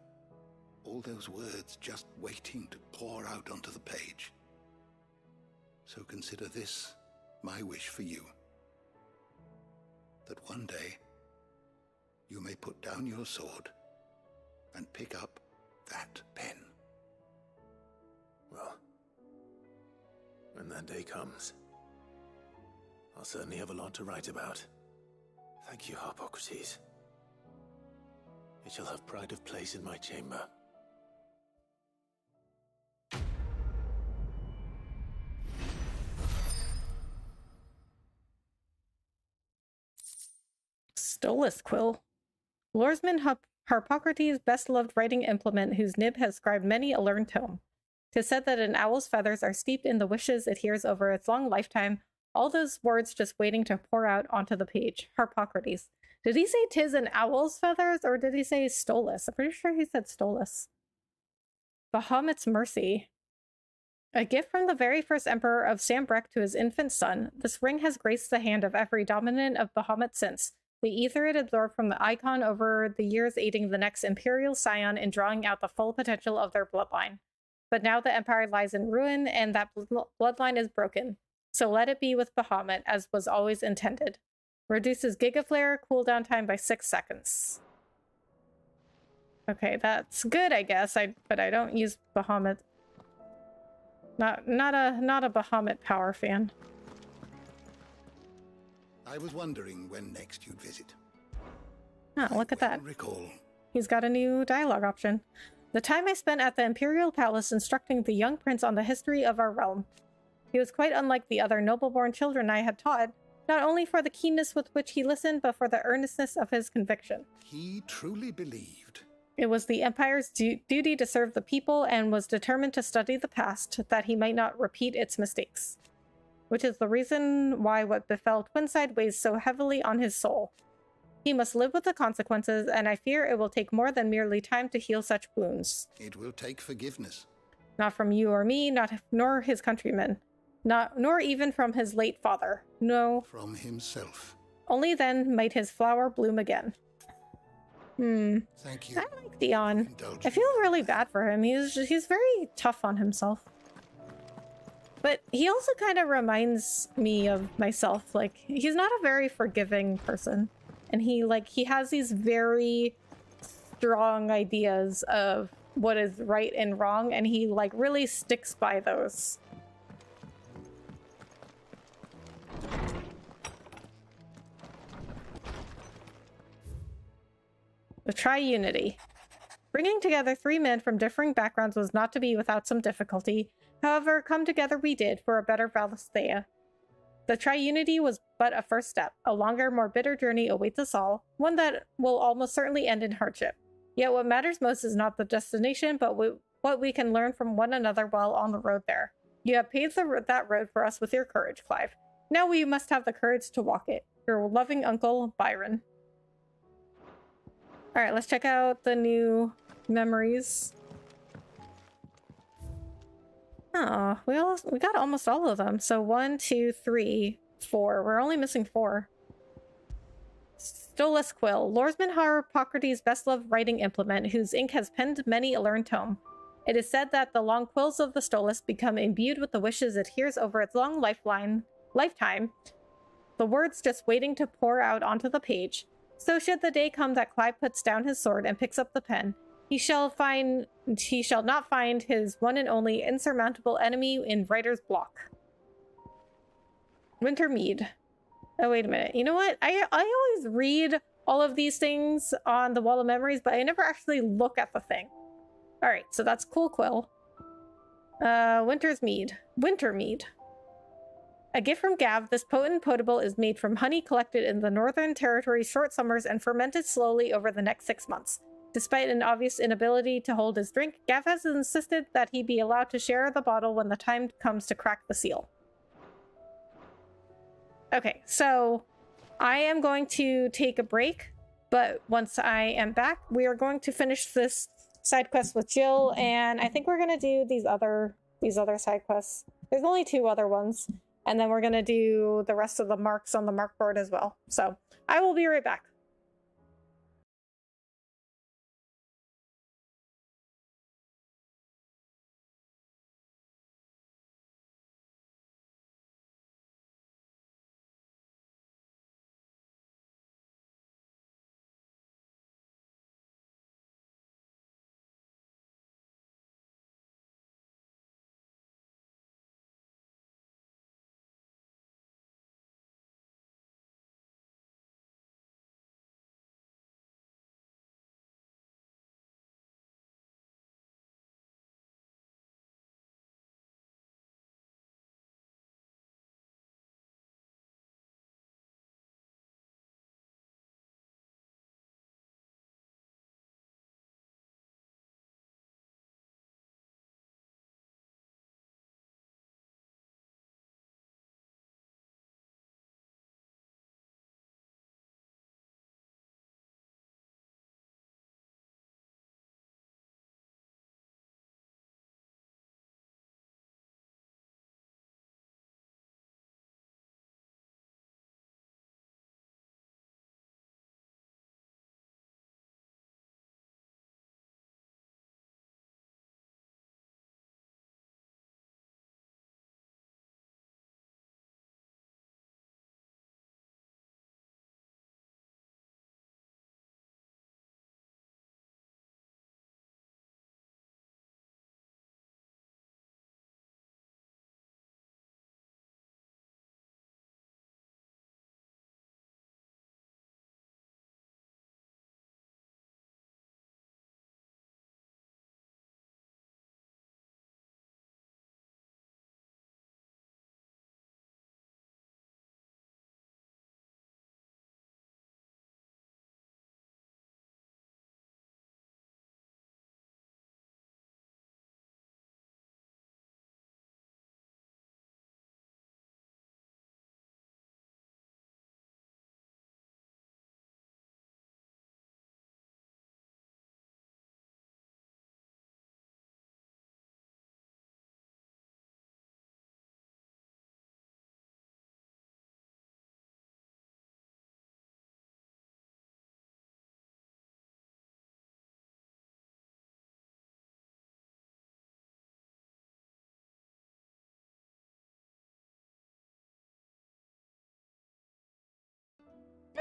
[SPEAKER 5] All those words just waiting to pour out onto the page. So consider this my wish for you. That one day you may put down your sword and pick up that pen.
[SPEAKER 2] Well, when that day comes, I'll certainly have a lot to write about. Thank you, Harpocrates. It shall have pride of place in my chamber.
[SPEAKER 1] Stolas quill. Lordman Harpocrates' best-loved writing implement, whose nib has scribed many a learned tome. 'Tis said that an owl's feathers are steeped in the wishes it hears over its long lifetime, all those words just waiting to pour out onto the page. Harpocrates. Did he say 'tis an owl's feathers, or did he say Stolas? I'm pretty sure he said Stolas. Bahamut's mercy. A gift from the very first emperor of Sambrek to his infant son, this ring has graced the hand of every dominant of Bahamut since, the ether it absorbed from the icon over the years aiding the next imperial scion in drawing out the full potential of their bloodline. But now the empire lies in ruin, and that bloodline is broken. So let it be with Bahamut, as was always intended. Reduces Gigaflare cooldown time by 6 seconds. Okay, that's good, I guess. But I don't use Bahamut. Not a Bahamut power fan.
[SPEAKER 5] I was wondering when next you'd visit.
[SPEAKER 1] Oh, look at that.
[SPEAKER 5] Recall.
[SPEAKER 1] He's got a new dialogue option. The time I spent at the Imperial Palace instructing the young prince on the history of our realm. He was quite unlike the other noble-born children I had taught, not only for the keenness with which he listened, but for the earnestness of his conviction.
[SPEAKER 5] He truly believed.
[SPEAKER 1] It was the Empire's duty to serve the people and was determined to study the past, that he might not repeat its mistakes. Which is the reason why what befell Twinside weighs so heavily on his soul. He must live with the consequences, and I fear it will take more than merely time to heal such wounds.
[SPEAKER 5] It will take forgiveness.
[SPEAKER 1] Not from you or me, nor his countrymen. Nor even from his late father. No.
[SPEAKER 5] From himself.
[SPEAKER 1] Only then might his flower bloom again.
[SPEAKER 5] Thank you.
[SPEAKER 1] I like Dion. I feel really bad for him. He's very tough on himself. But he also kind of reminds me of myself. Like, he's not a very forgiving person. And he has these very strong ideas of what is right and wrong, and he like really sticks by those. The Tri-Unity. Bringing together 3 men from differing backgrounds was not to be without some difficulty. However, come together we did for a better Valisthea. The Tri-Unity was but a first step. A longer, more bitter journey awaits us all, one that will almost certainly end in hardship. Yet what matters most is not the destination, but what we can learn from one another while on the road there. You have paved that road for us with your courage, Clive. Now we must have the courage to walk it. Your loving uncle, Byron. Alright, let's check out the new memories. Oh, we got almost all of them. So 1, 2, 3, 4. We're only missing 4. Stolas Quill, Lorsman Hippocrates' best-loved writing implement, whose ink has penned many a learned tome. It is said that the long quills of the Stolas become imbued with the wishes it hears over its long lifetime, the words just waiting to pour out onto the page. So should the day come that Clive puts down his sword and picks up the pen, he shall not find his one and only insurmountable enemy in writer's block. Wintermead. Oh, wait a minute. You know what? I always read all of these things on the Wall of Memories, but I never actually look at the thing. Alright, so that's Cool Quill. Wintermead. A gift from Gav, this potent potable is made from honey collected in the Northern Territory's short summers and fermented slowly over the next 6 months. Despite an obvious inability to hold his drink, Gav has insisted that he be allowed to share the bottle when the time comes to crack the seal. Okay, so I am going to take a break, but once I am back, we are going to finish this side quest with Jill, and I think we're going to do these other side quests. There's only 2 other ones, and then we're going to do the rest of the marks on the mark board as well. So I will be right back.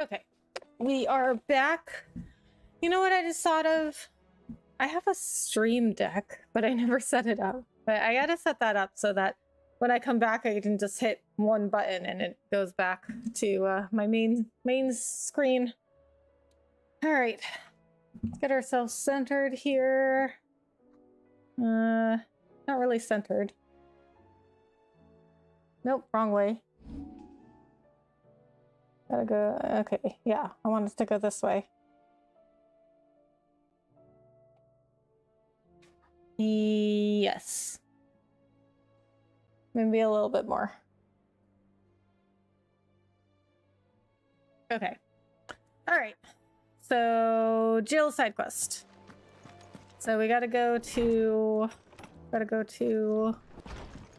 [SPEAKER 1] Okay, we are back. You know what I just thought of? I have a stream deck, but I never set it up. But I gotta set that up so that when I come back, I can just hit one button and it goes back to my main screen. All right, let's get ourselves centered here. Not really centered. Nope, wrong way. Gotta go. Okay, yeah, I want us to go this way. Yes. Maybe a little bit more. Okay. All right. So Jill's side quest. So we gotta go to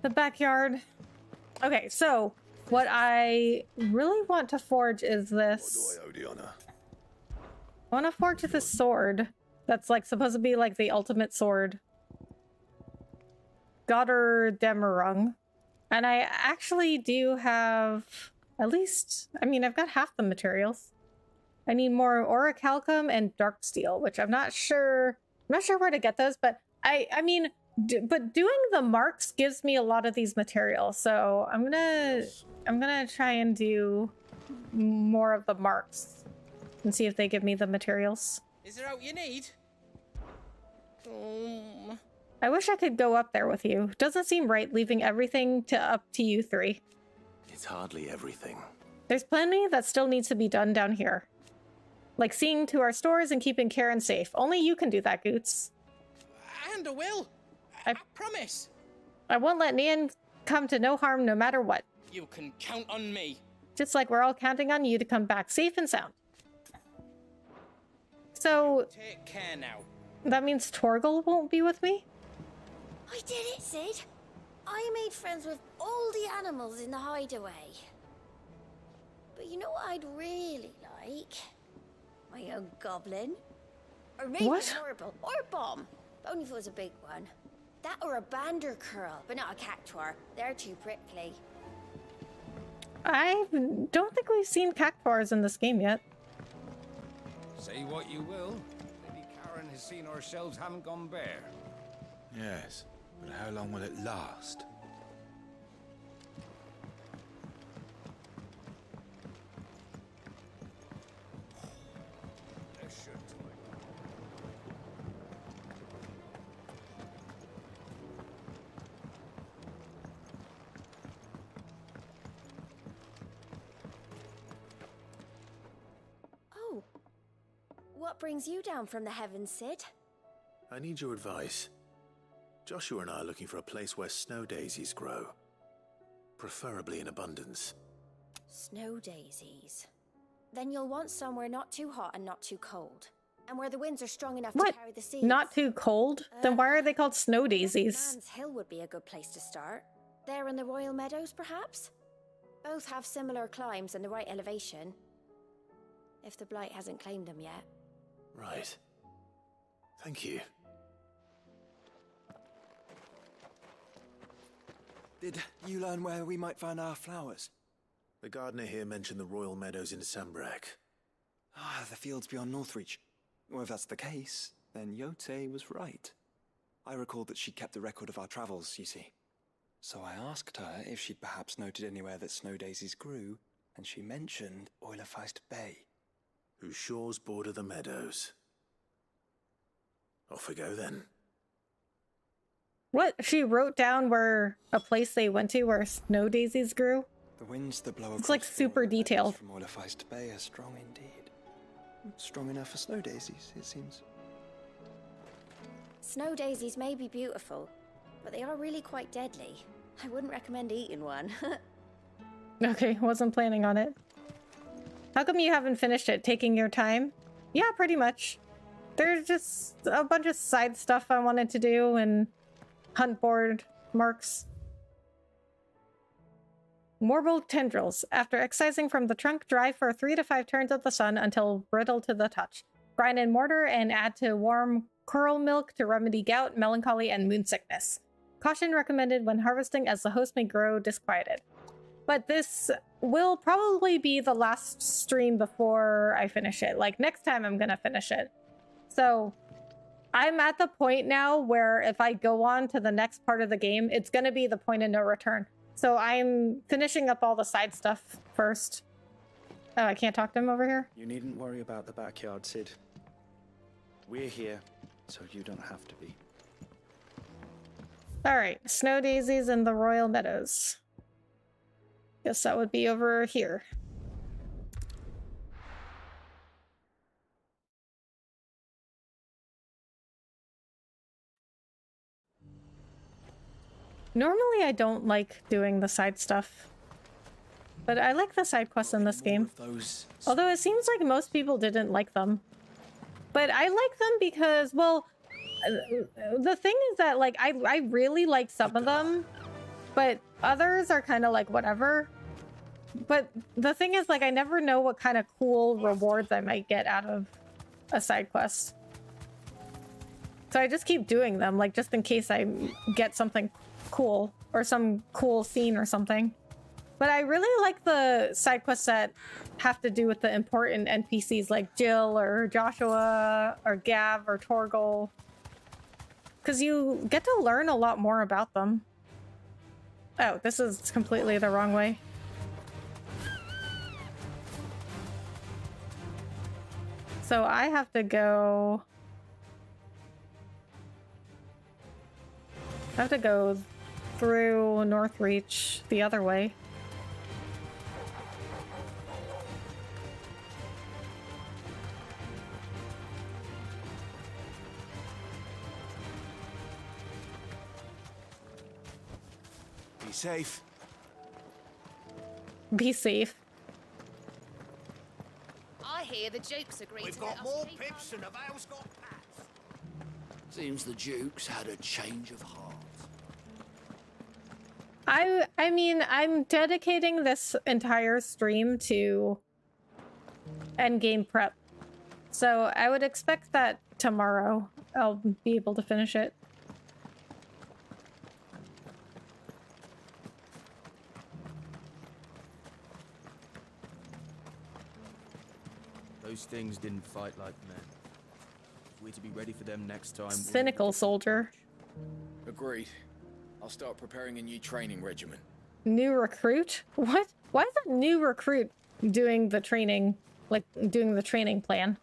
[SPEAKER 1] the backyard. Okay, so what I really want to forge is this. I want to forge this sword that's like supposed to be like the ultimate sword. Götterdämmerung. And I actually do have at least, I mean, I've got half the materials. I need more orichalcum and dark steel, which I'm not sure where to get those, but I mean, but doing the marks gives me a lot of these materials. So I'm gonna try and do more of the marks and see if they give me the materials.
[SPEAKER 14] Is there out you need?
[SPEAKER 1] I wish I could go up there with you. Doesn't seem right leaving everything up to you three.
[SPEAKER 2] It's hardly everything.
[SPEAKER 1] There's plenty that still needs to be done down here. Like seeing to our stores and keeping Karen safe. Only you can do that, Goots.
[SPEAKER 14] And I will. I promise.
[SPEAKER 1] I won't let Nian come to no harm no matter what.
[SPEAKER 14] You can count on me.
[SPEAKER 1] Just like we're all counting on you to come back safe and sound. So...
[SPEAKER 14] Take care now.
[SPEAKER 1] That means Torgal won't be with me?
[SPEAKER 18] I did it, Sid. I made friends with all the animals in the hideaway. But you know what I'd really like? My own goblin. Or maybe
[SPEAKER 1] what?
[SPEAKER 18] an horrible or a bomb. Only if it was a big one. That or a bander curl, but not a cactuar. They're too prickly.
[SPEAKER 1] I don't think we've seen cactuars in this game yet.
[SPEAKER 19] Say what you will. Lady Karen has seen our shelves haven't gone bare.
[SPEAKER 20] Yes, but how long will it last?
[SPEAKER 18] Oh. What brings you down from the heavens, Sid?
[SPEAKER 2] I need your advice. Joshua and I are looking for a place where snow daisies grow. Preferably in abundance.
[SPEAKER 18] Snow daisies. Then you'll want somewhere not too hot and not too cold. And where the winds are strong enough to carry the seeds.
[SPEAKER 1] Not too cold? Then why are they called snow daisies?
[SPEAKER 18] Man's Hill would be a good place to start. There in the Royal Meadows, perhaps? Both have similar climbs and the right elevation. If the Blight hasn't claimed them yet.
[SPEAKER 2] Right. Thank you.
[SPEAKER 3] Did you learn where we might find our flowers?
[SPEAKER 2] The gardener here mentioned the Royal Meadows in Sambrak.
[SPEAKER 3] Ah, the fields beyond Northreach. Well, if that's the case, then Yote was right. I recalled that she kept a record of our travels, you see. So I asked her if she'd perhaps noted anywhere that snow daisies grew, and she mentioned Oilefeist Bay.
[SPEAKER 2] Whose shores border the meadows. Off we go then.
[SPEAKER 1] What? She wrote down where a place they went to where snow daisies grew?
[SPEAKER 3] The winds that blow
[SPEAKER 1] It's like super detailed.
[SPEAKER 3] From Oilefeist Bay are strong indeed. Strong enough for snow daisies, it seems.
[SPEAKER 18] Snow daisies may be beautiful, but they are really quite deadly. I wouldn't recommend eating one.
[SPEAKER 1] Okay, wasn't planning on it. How come you haven't finished it? Taking your time? Yeah, pretty much. There's just a bunch of side stuff I wanted to do and hunt board marks. Marble tendrils. After excising from the trunk, dry for 3 to 5 turns of the sun until brittle to the touch. Grind in mortar and add to warm coral milk to remedy gout, melancholy, and moon sickness. Caution recommended when harvesting as the host may grow disquieted. but this will probably be the last stream before I finish it. Like, next time I'm gonna finish it. So I'm at the point now where if I go on to the next part of the game, it's gonna be the point of no return. So I'm finishing up all the side stuff first. Oh, I can't talk to him over here?
[SPEAKER 11] You needn't worry about the backyard, Sid. We're here, so you don't have to be.
[SPEAKER 1] Alright, snow daisies in the Royal Meadows. Guess that would be over here. Normally I don't like doing the side stuff, but I like the side quests in this game. Although it seems like most people didn't like them. But I like them because, well, the thing is that, like, I really like some of them, but others are kind of like whatever. But the thing is, like, I never know what kind of cool rewards I might get out of a side quest. So I just keep doing them, like, just in case I get something cool or some cool scene or something. But I really like the side quests that have to do with the important NPCs like Jill or Joshua or Gav or Torgal. Because you get to learn a lot more about them. Oh, this is completely the wrong way. So I have to go... I have to go through Northreach the other way.
[SPEAKER 3] Be safe.
[SPEAKER 1] Be safe.
[SPEAKER 21] I hear the Dukes agreed
[SPEAKER 19] We've
[SPEAKER 21] to
[SPEAKER 19] got
[SPEAKER 21] let us
[SPEAKER 19] more
[SPEAKER 21] keep
[SPEAKER 19] pips than Avail's got pats.
[SPEAKER 20] Seems the Duke's had a change of heart.
[SPEAKER 1] I mean, I'm dedicating this entire stream to endgame prep. So I would expect that tomorrow I'll be able to finish it.
[SPEAKER 14] Those things didn't fight like men. If we're to be ready for them next time...
[SPEAKER 1] Cynical soldier.
[SPEAKER 20] Agreed. I'll start preparing a new training regimen.
[SPEAKER 1] New recruit? What? Why is a new recruit doing the training, like doing the training plan?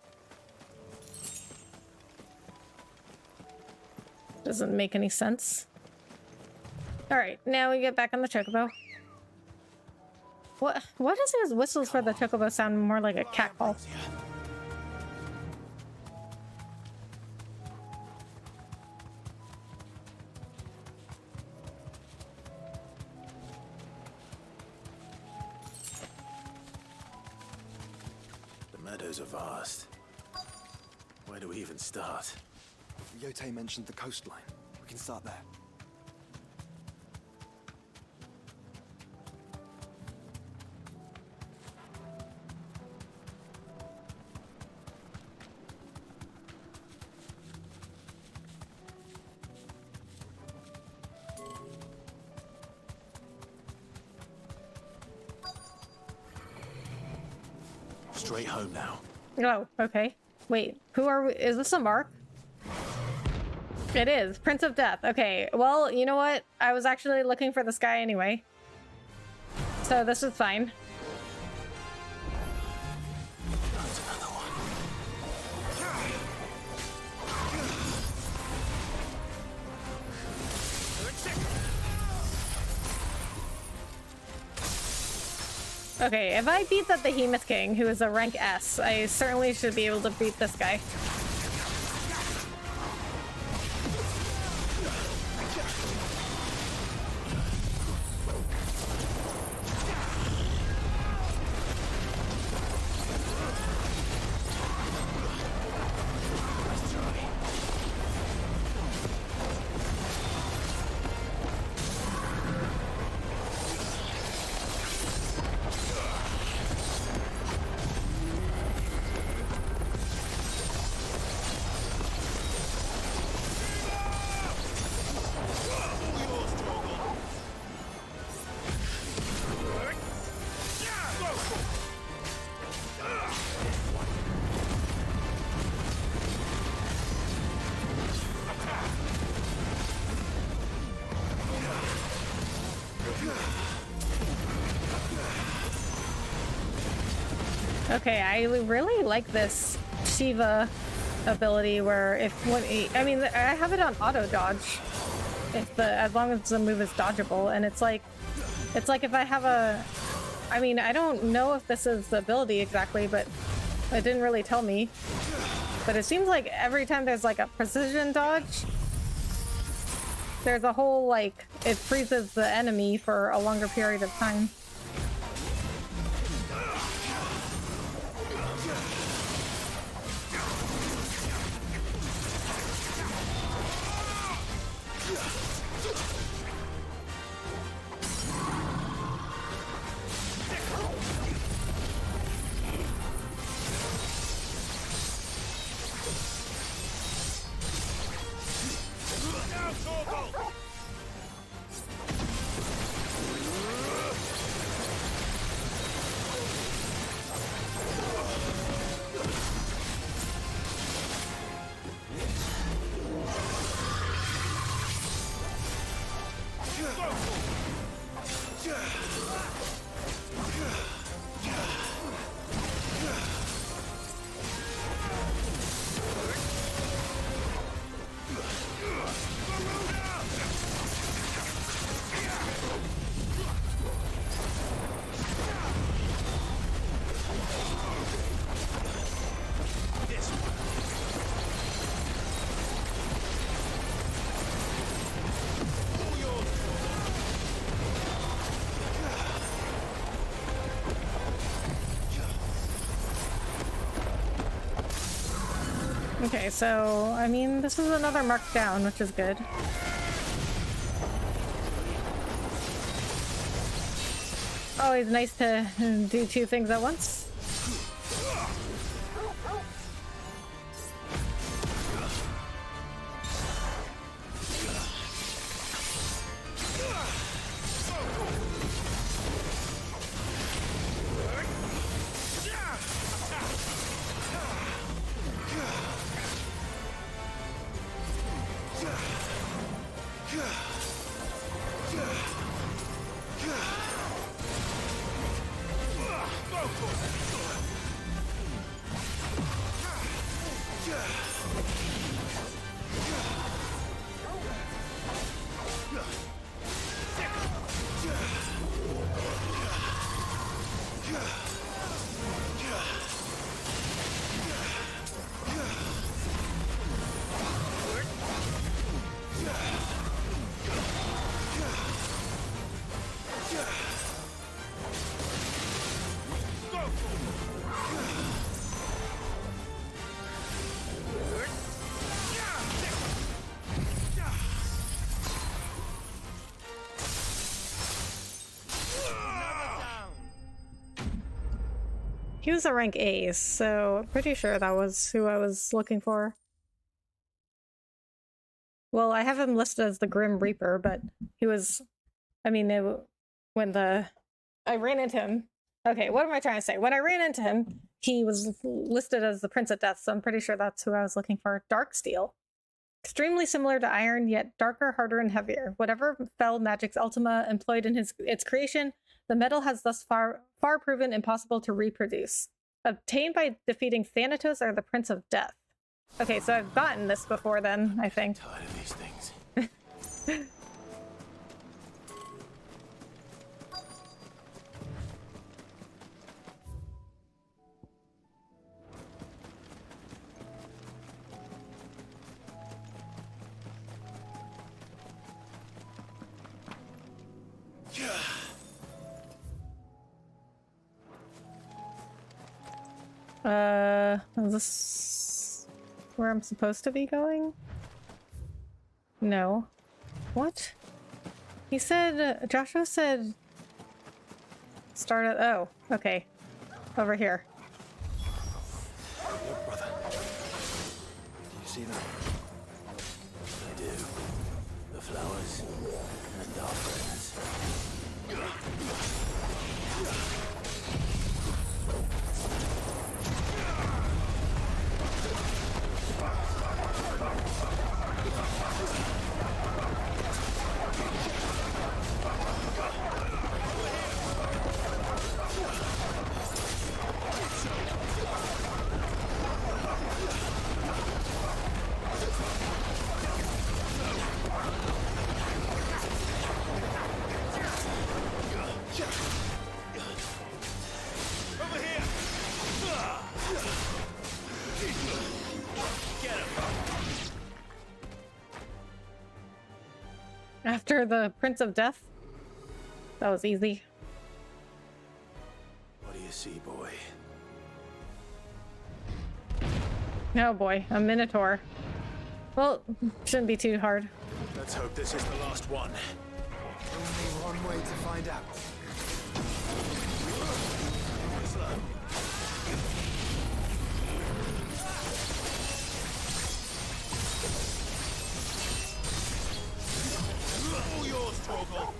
[SPEAKER 1] Doesn't make any sense. Alright, now we get back on the chocobo. What does his whistles for the chocobo sound more like a cat call?
[SPEAKER 2] The meadows are vast. Where do we even start?
[SPEAKER 3] Yote mentioned the coastline. We can start there.
[SPEAKER 2] Straight home now.
[SPEAKER 1] Oh, okay. Wait, who are we? Is this a mark? It is. Prince of Death. Okay, well, you know what? I was actually looking for this guy anyway. So this is fine. Okay, if I beat the Behemoth King, who is a rank S, I certainly should be able to beat this guy. Okay, I really like this Shiva ability where I mean, I have it on auto dodge as long as the move is dodgeable, and it's like if I have I mean, I don't know if this is the ability exactly, but it didn't really tell me. But it seems like every time there's like a precision dodge, there's a whole like it freezes the enemy for a longer period of time. Okay, so, I mean, this is another mark down, which is good. Always nice to do two things at once. He was a rank A, so I'm pretty sure that was who I was looking for. Well, I have him listed as the Grim Reaper, but he was... I mean, I ran into him... Okay, what am I trying to say? When I ran into him, he was listed as the Prince of Death, so I'm pretty sure that's who I was looking for. Dark Steel. Extremely similar to iron, yet darker, harder, and heavier. Whatever fell magic's ultima employed in its creation, the metal has thus far proven impossible to reproduce. Obtained by defeating Thanatos or the Prince of Death. Okay, so I've gotten this before then, I think.
[SPEAKER 2] I'm tired of these things.
[SPEAKER 1] Is this where I'm supposed to be going? No. What? He said, Joshua said, start at, oh, okay. Over here.
[SPEAKER 2] Look, brother. Do you see that? I do. The flowers and our friends.
[SPEAKER 1] After the Prince of Death? That was easy.
[SPEAKER 2] What do you see, boy?
[SPEAKER 1] Oh boy, a Minotaur. Well, shouldn't be too hard.
[SPEAKER 2] Let's hope this is the last one.
[SPEAKER 3] Only one way to find out.
[SPEAKER 2] All yours, Torgal.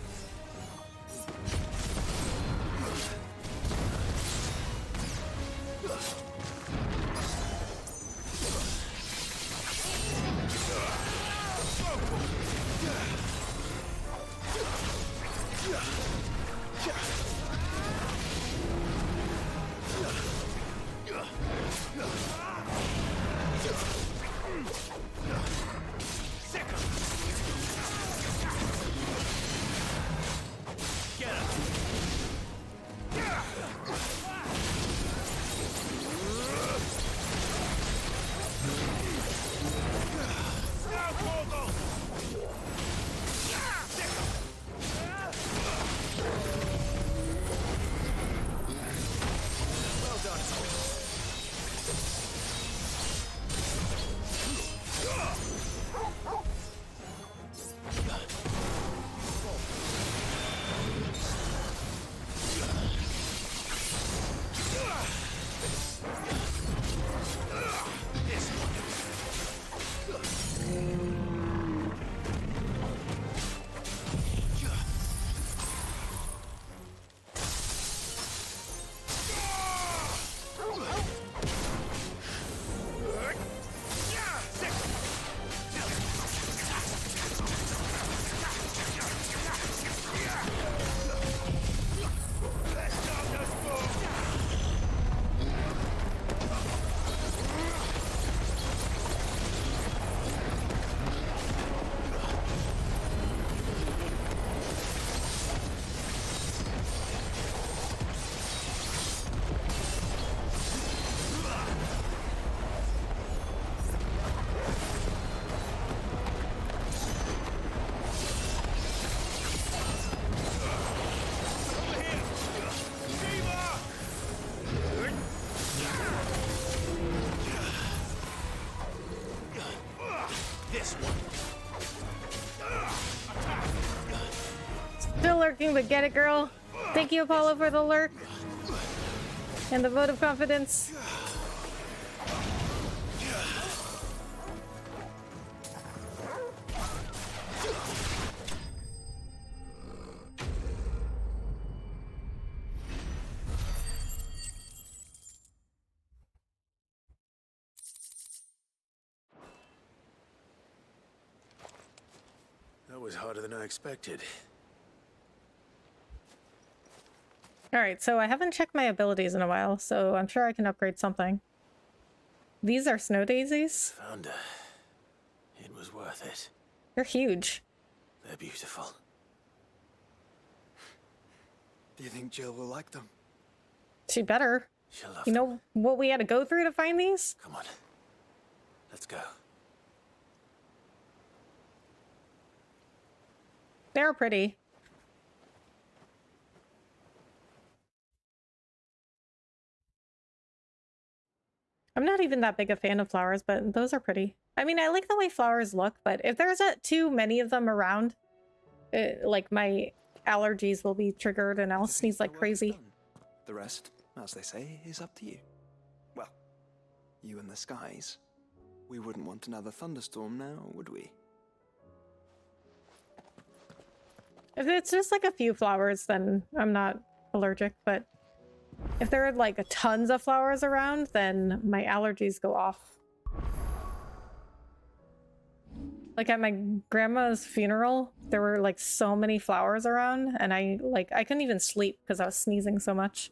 [SPEAKER 1] Still lurking, but get it, girl. Thank you, Apollo, for the lurk. And the vote of confidence.
[SPEAKER 2] That was harder than I expected.
[SPEAKER 1] Alright, so I haven't checked my abilities in a while, so I'm sure I can upgrade something. These are snow daisies.
[SPEAKER 2] Found her. It was worth it.
[SPEAKER 1] They're huge.
[SPEAKER 2] They're beautiful.
[SPEAKER 3] Do you think Jill will like them?
[SPEAKER 1] She better.
[SPEAKER 2] She'll love
[SPEAKER 1] You know what we had to go through to find these?
[SPEAKER 2] Come on. Let's go.
[SPEAKER 1] They're pretty. I'm not even that big a fan of flowers, but those are pretty. I mean, I like the way flowers look, but if there's too many of them around, like my allergies will be triggered and I'll sneeze like crazy.
[SPEAKER 3] The rest, as they say, is up to you. Well, you and the skies. We wouldn't want another thunderstorm now, would we?
[SPEAKER 1] If it's just like a few flowers, then I'm not allergic, but if there are like tons of flowers around, then my allergies go off. Like at my grandma's funeral, there were like so many flowers around and I couldn't even sleep because I was sneezing so much.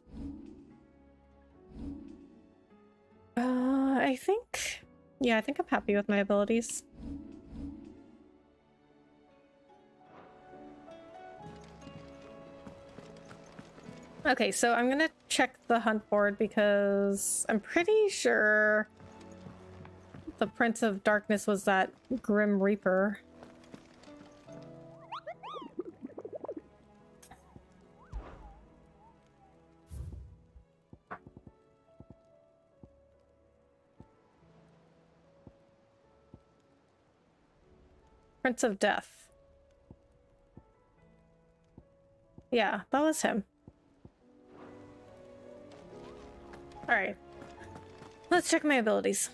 [SPEAKER 1] I think I'm happy with my abilities. Okay, so I'm gonna check the hunt board because I'm pretty sure the Prince of Darkness was that Grim Reaper. Prince of Death. Yeah, that was him. Alright. Let's check my abilities.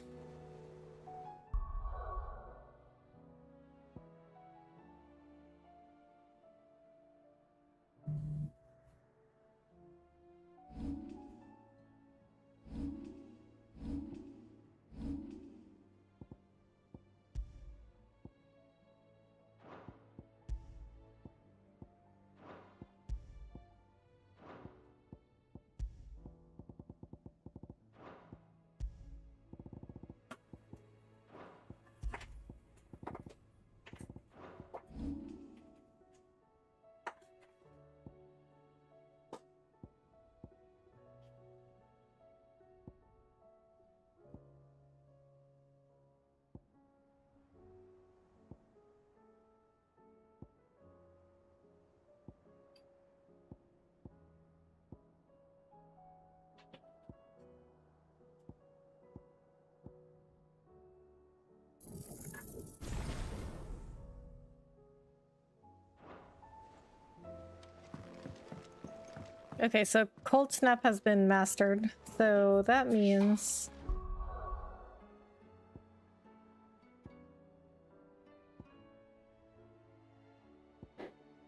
[SPEAKER 1] Okay, so Cold Snap has been mastered, so that means...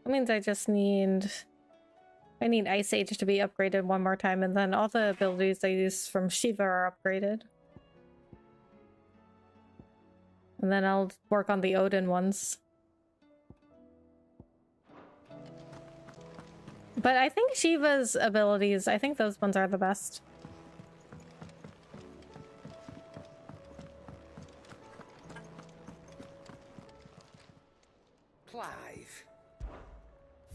[SPEAKER 1] That means I just need... I need Ice Age to be upgraded one more time, and then all the abilities I use from Shiva are upgraded. And then I'll work on the Odin ones. But I think Shiva's abilities, I think those ones are the best.
[SPEAKER 12] Clive,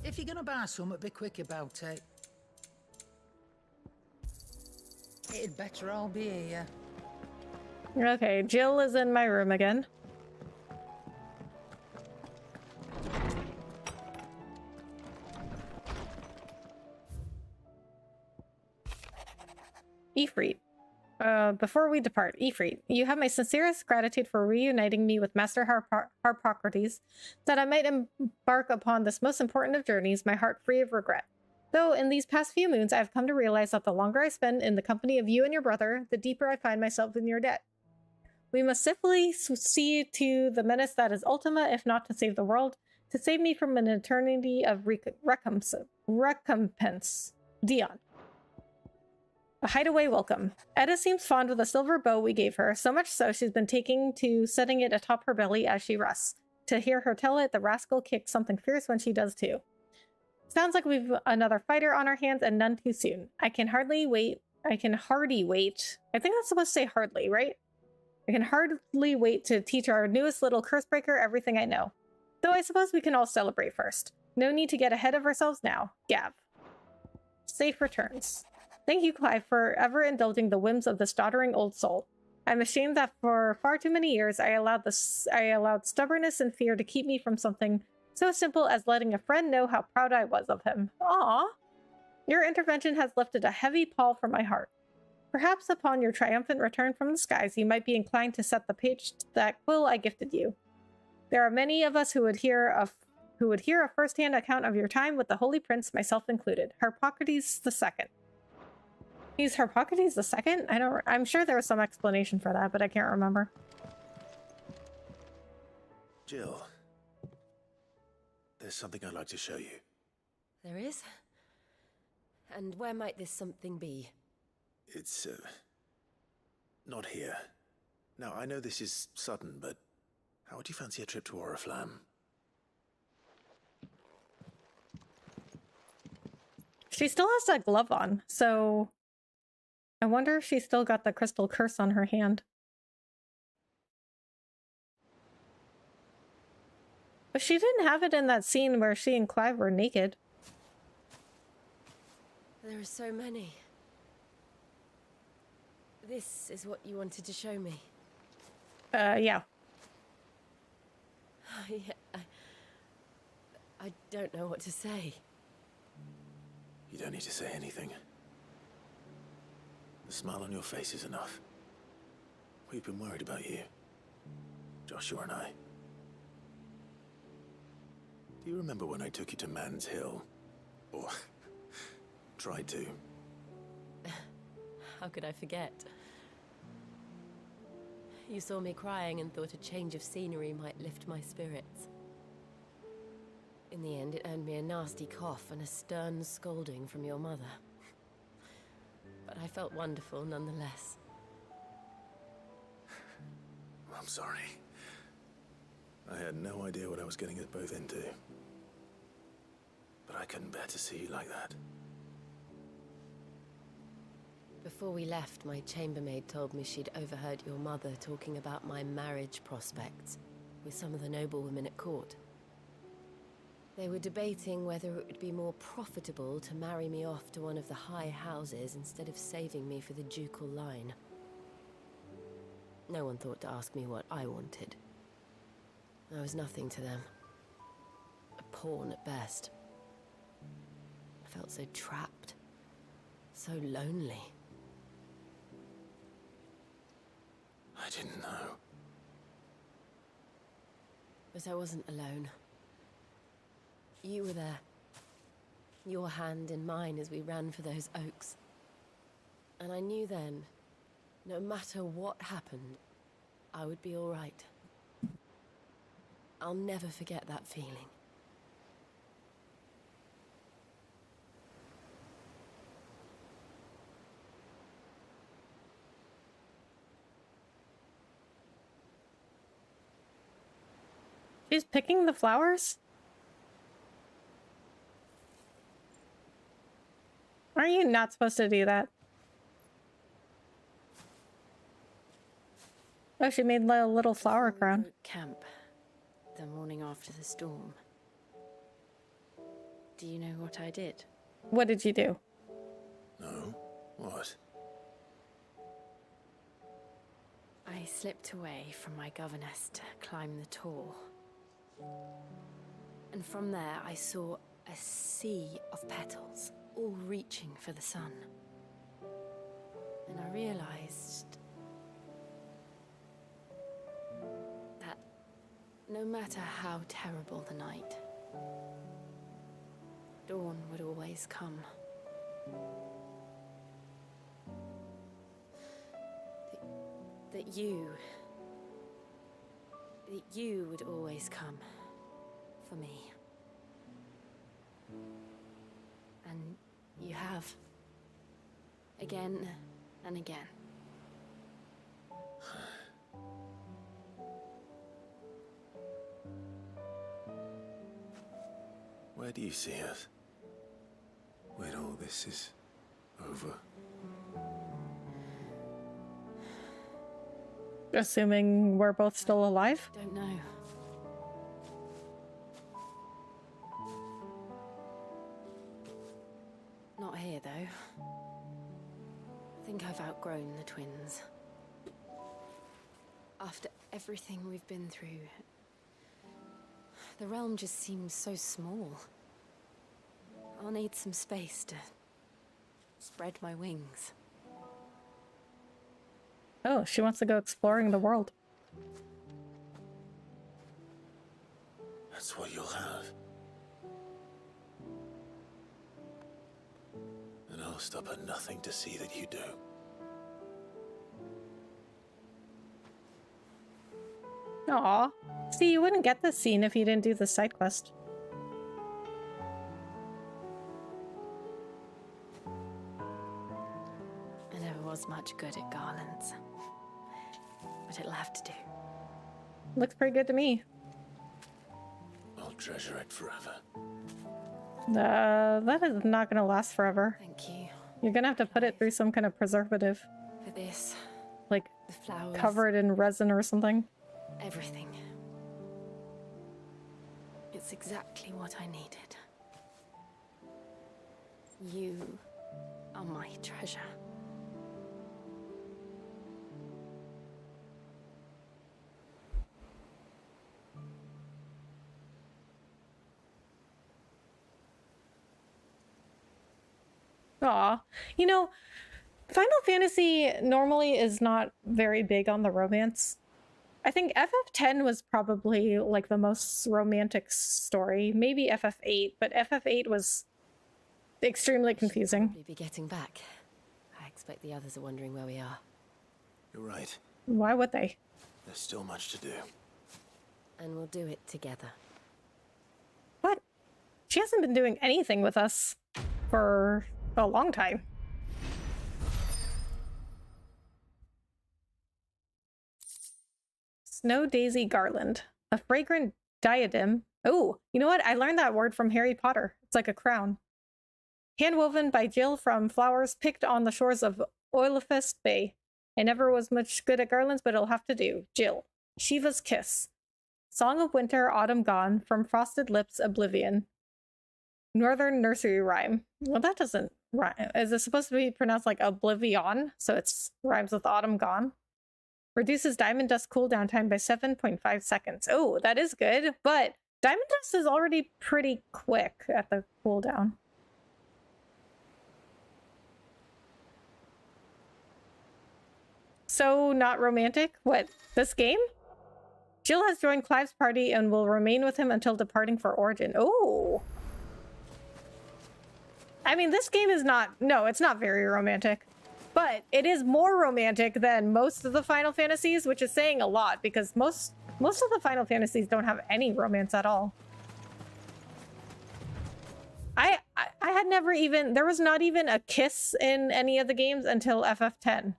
[SPEAKER 12] if you're gonna buy something, be quick about it. It'd better all be here.
[SPEAKER 1] Okay, Jill is in my room again. Ifrit. Before we depart, Ifrit, you have my sincerest gratitude for reuniting me with Master Harpocrates, that I might embark upon this most important of journeys, my heart free of regret. Though in these past few moons, I have come to realize that the longer I spend in the company of you and your brother, the deeper I find myself in your debt. We must simply see to the menace that is Ultima, if not to save the world, to save me from an eternity of recompense. Dion. A hideaway welcome. Edda seems fond of the silver bow we gave her, so much so she's been taking to setting it atop her belly as she rests. To hear her tell it, the rascal kicks something fierce when she does too. Sounds like we've another fighter on our hands, and none too soon. I can hardly wait. I think that's supposed to say hardly, right? I can hardly wait to teach our newest little cursebreaker everything I know. Though I suppose we can all celebrate first. No need to get ahead of ourselves now. Gav. Safe returns. Thank you, Clive, for ever indulging the whims of this doddering old soul. I'm ashamed that for far too many years I allowed stubbornness and fear to keep me from something so simple as letting a friend know how proud I was of him. Aww. Your intervention has lifted a heavy pall from my heart. Perhaps upon your triumphant return from the skies, you might be inclined to set the page to that quill I gifted you. There are many of us who would hear a first-hand account of your time with the Holy Prince, myself included. Harpocrates II. He's Harpocrates II? I'm sure there was some explanation for that, but I can't remember.
[SPEAKER 2] Jill, there's something I'd like to show you.
[SPEAKER 7] There is? And where might this something be?
[SPEAKER 2] It's, not here. Now, I know this is sudden, but how would you fancy a trip to Oriflamme?
[SPEAKER 1] She still has that glove on, so I wonder if she's still got the crystal curse on her hand. But she didn't have it in that scene where she and Clive were naked.
[SPEAKER 7] There are so many. This is what you wanted to show me?
[SPEAKER 1] Yeah.
[SPEAKER 7] I don't know what to say.
[SPEAKER 2] You don't need to say anything. The smile on your face is enough. We've been worried about you. Joshua and I. Do you remember when I took you to Man's Hill? Or tried to?
[SPEAKER 7] How could I forget? You saw me crying and thought a change of scenery might lift my spirits. In the end, it earned me a nasty cough and a stern scolding from your mother. But I felt wonderful nonetheless.
[SPEAKER 2] I'm sorry. I had no idea what I was getting us both into. But I couldn't bear to see you like that.
[SPEAKER 7] Before we left, my chambermaid told me she'd overheard your mother talking about my marriage prospects with some of the noblewomen at court. They were debating whether it would be more profitable to marry me off to one of the high houses instead of saving me for the ducal line. No one thought to ask me what I wanted. I was nothing to them. A pawn at best. I felt so trapped. So lonely.
[SPEAKER 2] I didn't know.
[SPEAKER 7] But I wasn't alone. You were there. Your hand in mine as we ran for those oaks. And I knew then, no matter what happened, I would be all right. I'll never forget that feeling.
[SPEAKER 1] She's picking the flowers? Are you not supposed to do that? Oh, she made a little flower crown.
[SPEAKER 9] Camp, the morning after the storm. Do you know what I did?
[SPEAKER 1] What did you do?
[SPEAKER 2] No? What?
[SPEAKER 9] I slipped away from my governess to climb the tor. And from there I saw a sea of petals, all reaching for the sun. And I realized that no matter how terrible the night, dawn would always come. That you would always come for me. And you have. Again and again.
[SPEAKER 2] Where do you see us? When all this is over?
[SPEAKER 1] Assuming we're both still alive?
[SPEAKER 9] Don't know. Not here, though. I think I've outgrown the twins. After everything we've been through, the realm just seems so small. I'll need some space to spread my wings.
[SPEAKER 1] Oh, she wants to go exploring the world.
[SPEAKER 2] That's what you'll have. And I'll stop at nothing to see that you do.
[SPEAKER 1] Aw. See, you wouldn't get this scene if you didn't do the side quest.
[SPEAKER 9] I never was much good at garlands. But it'll have to do.
[SPEAKER 1] Looks pretty good to me.
[SPEAKER 2] I'll treasure it forever.
[SPEAKER 1] That is not gonna last forever.
[SPEAKER 9] Thank you.
[SPEAKER 1] You're gonna have to put it through some kind of preservative.
[SPEAKER 9] For this.
[SPEAKER 1] Like,
[SPEAKER 9] the flowers.
[SPEAKER 1] cover it in resin or something.
[SPEAKER 9] Everything. It's exactly what I needed. You are my treasure.
[SPEAKER 1] Aw. You know, Final Fantasy normally is not very big on the romance. I think FF10 was probably like the most romantic story. Maybe FF8, but FF8 was extremely confusing.
[SPEAKER 7] Probably be getting back. I expect the others are wondering where we are.
[SPEAKER 2] You're right.
[SPEAKER 1] Why would they?
[SPEAKER 2] There's still much to do.
[SPEAKER 7] And we'll do it together.
[SPEAKER 1] What? She hasn't been doing anything with us for a long time. Snow Daisy Garland. A fragrant diadem. Oh, you know what? I learned that word from Harry Potter. It's like a crown. Handwoven by Jill from flowers picked on the shores of Oilifest Bay. I never was much good at garlands, but it'll have to do. Jill. Shiva's Kiss. Song of Winter, Autumn Gone, from Frosted Lips, Oblivion. Northern Nursery Rhyme. Well, that doesn't rhyme. Is it supposed to be pronounced like Oblivion? So it's rhymes with Autumn Gone. Reduces Diamond Dust cooldown time by 7.5 seconds. Oh, that is good, but Diamond Dust is already pretty quick at the cooldown. So not romantic? What, this game? Jill has joined Clive's party and will remain with him until departing for Origin. Oh! I mean, this game is not... No, it's not very romantic. But it is more romantic than most of the Final Fantasies, which is saying a lot, because most of the Final Fantasies don't have any romance at all. I had never even... There was not even a kiss in any of the games until FF10.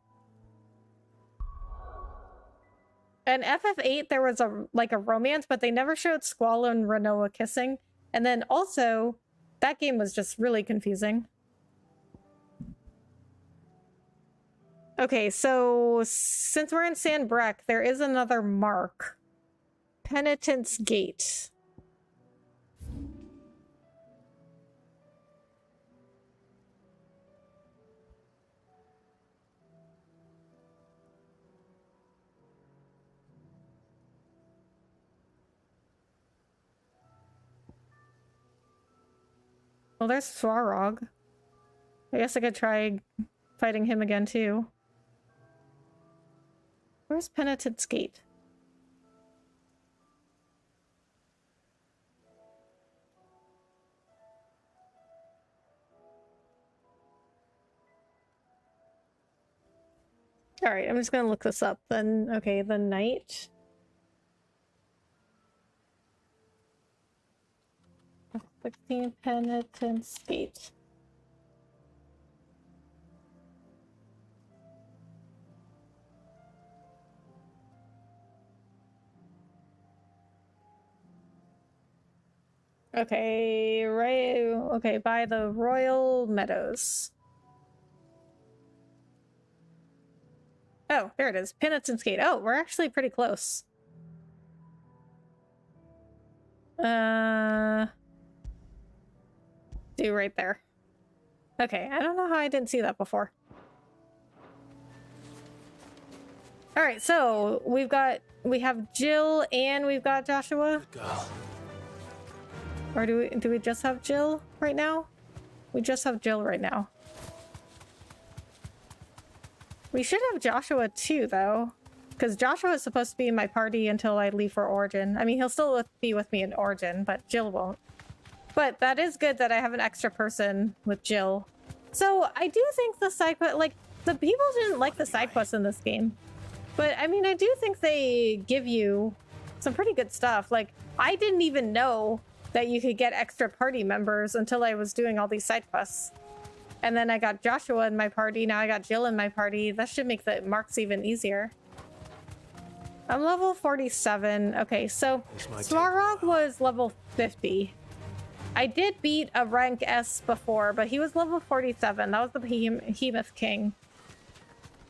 [SPEAKER 1] In FF8, there was a romance, but they never showed Squall and Renoa kissing. And then also, that game was just really confusing. Okay, so since we're in Sandbreck, there is another mark. Penitent's Gate. Well, there's Svarog. I guess I could try fighting him again, too. Where's Penitent's Gate? Alright, I'm just gonna look this up then. Okay, the Knight. Penitent's Gate. Okay, right. Okay, by the Royal Meadows. Oh, there it is. Penitent's Gate. Oh, we're actually pretty close. Right there. Okay, I don't know how I didn't see that before. All right, so we have Jill and we've got Joshua.
[SPEAKER 2] Girl.
[SPEAKER 1] Or do we just have Jill right now? We just have Jill right now. We should have Joshua too, though, because Joshua is supposed to be in my party until I leave for Origin. I mean, he'll still be with me in Origin, but Jill won't. But that is good that I have an extra person with Jill. So I do think the side quest, like, the people didn't like the side quests in this game. But I mean, I do think they give you some pretty good stuff. Like, I didn't even know that you could get extra party members until I was doing all these side quests. And then I got Joshua in my party, now I got Jill in my party. That should make the marks even easier. I'm level 47. Okay, so Svarog was level 50. I did beat a rank S before, but he was level 47. That was the Behemoth King.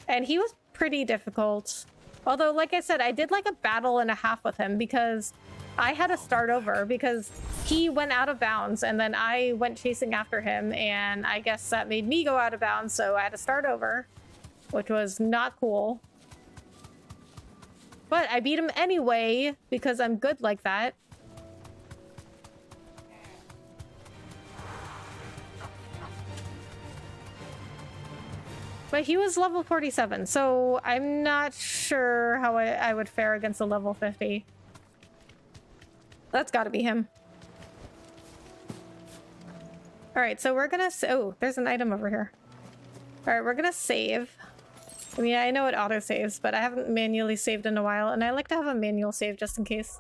[SPEAKER 1] And he was pretty difficult. Although, like I said, I did like a battle and a half with him because I had to start over because he went out of bounds and then I went chasing after him and I guess that made me go out of bounds, so I had to start over, which was not cool. But I beat him anyway because I'm good like that. But he was level 47, so I'm not sure how I would fare against a level 50. That's gotta be him. Alright, so we're gonna... Oh, there's an item over here. Alright, we're gonna save. I mean, I know it auto-saves, but I haven't manually saved in a while, and I like to have a manual save just in case.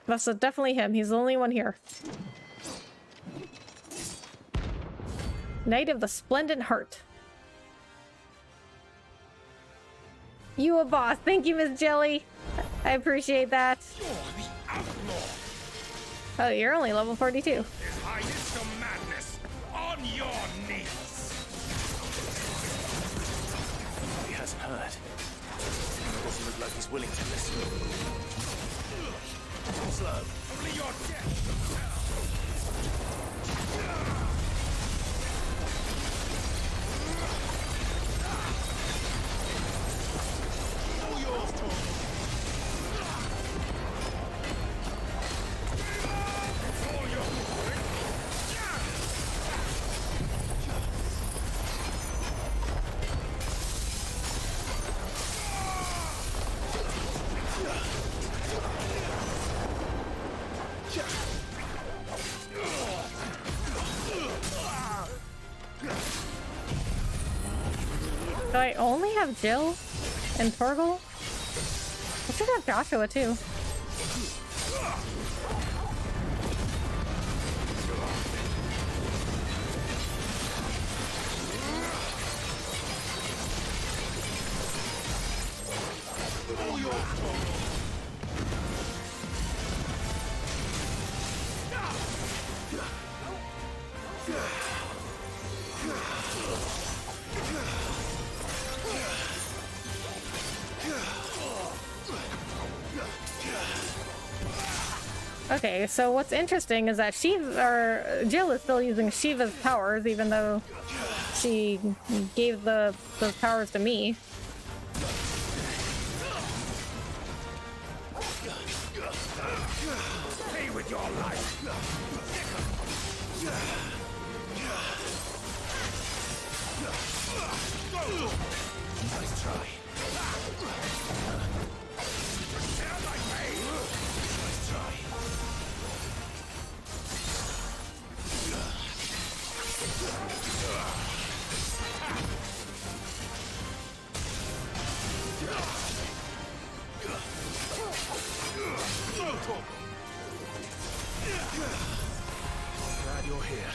[SPEAKER 1] That's definitely him. He's the only one here. Knight of the Splendid Heart. You a boss. Thank you, Miss Jelly. I appreciate that. Oh, you're only level 42.
[SPEAKER 19] Madness on your knees.
[SPEAKER 2] He hasn't heard. Doesn't look like he's willing to listen. Slow.
[SPEAKER 19] Only your death.
[SPEAKER 1] Do I only have Jill and Torgal? I should have Joshua too. Okay, so what's interesting is that Jill is still using Shiva's powers, even though she gave those powers to me.
[SPEAKER 19] Pay with your life.
[SPEAKER 2] Nice try. Glad you're here.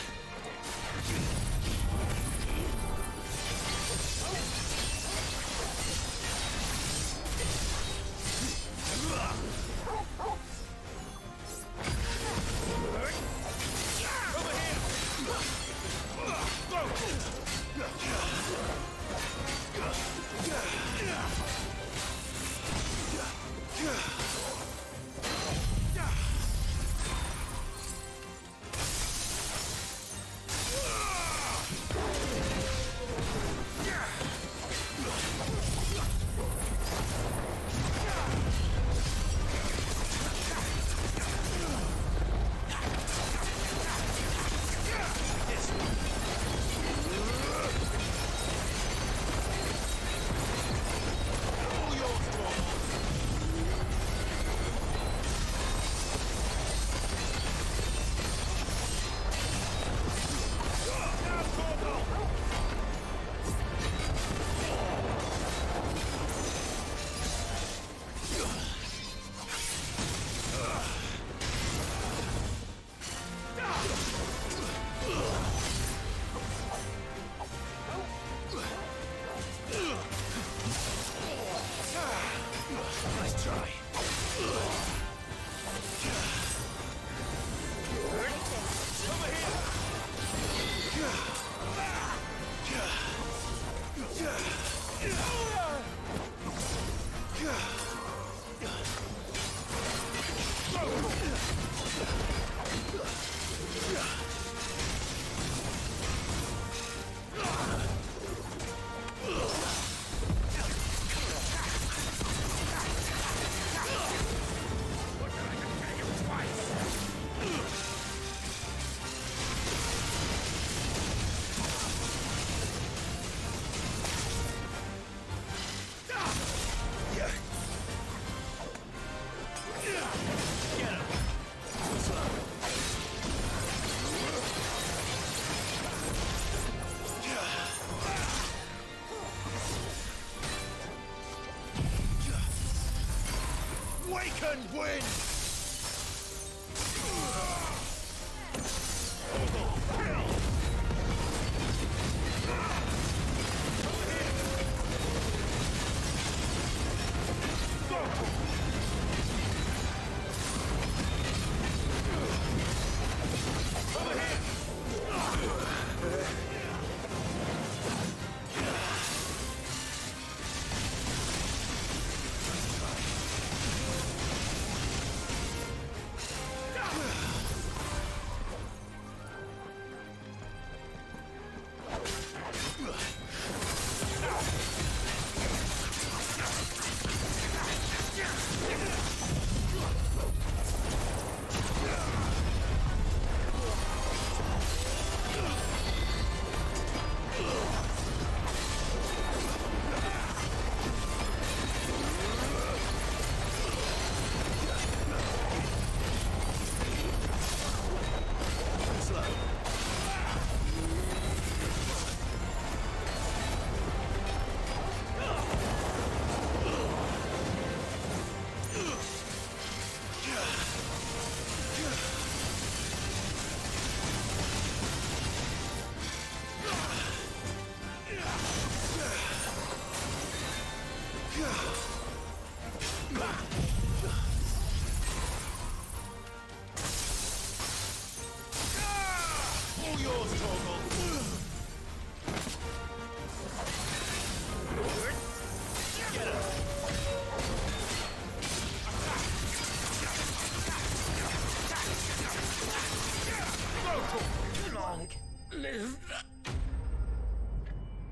[SPEAKER 13] awakened wind!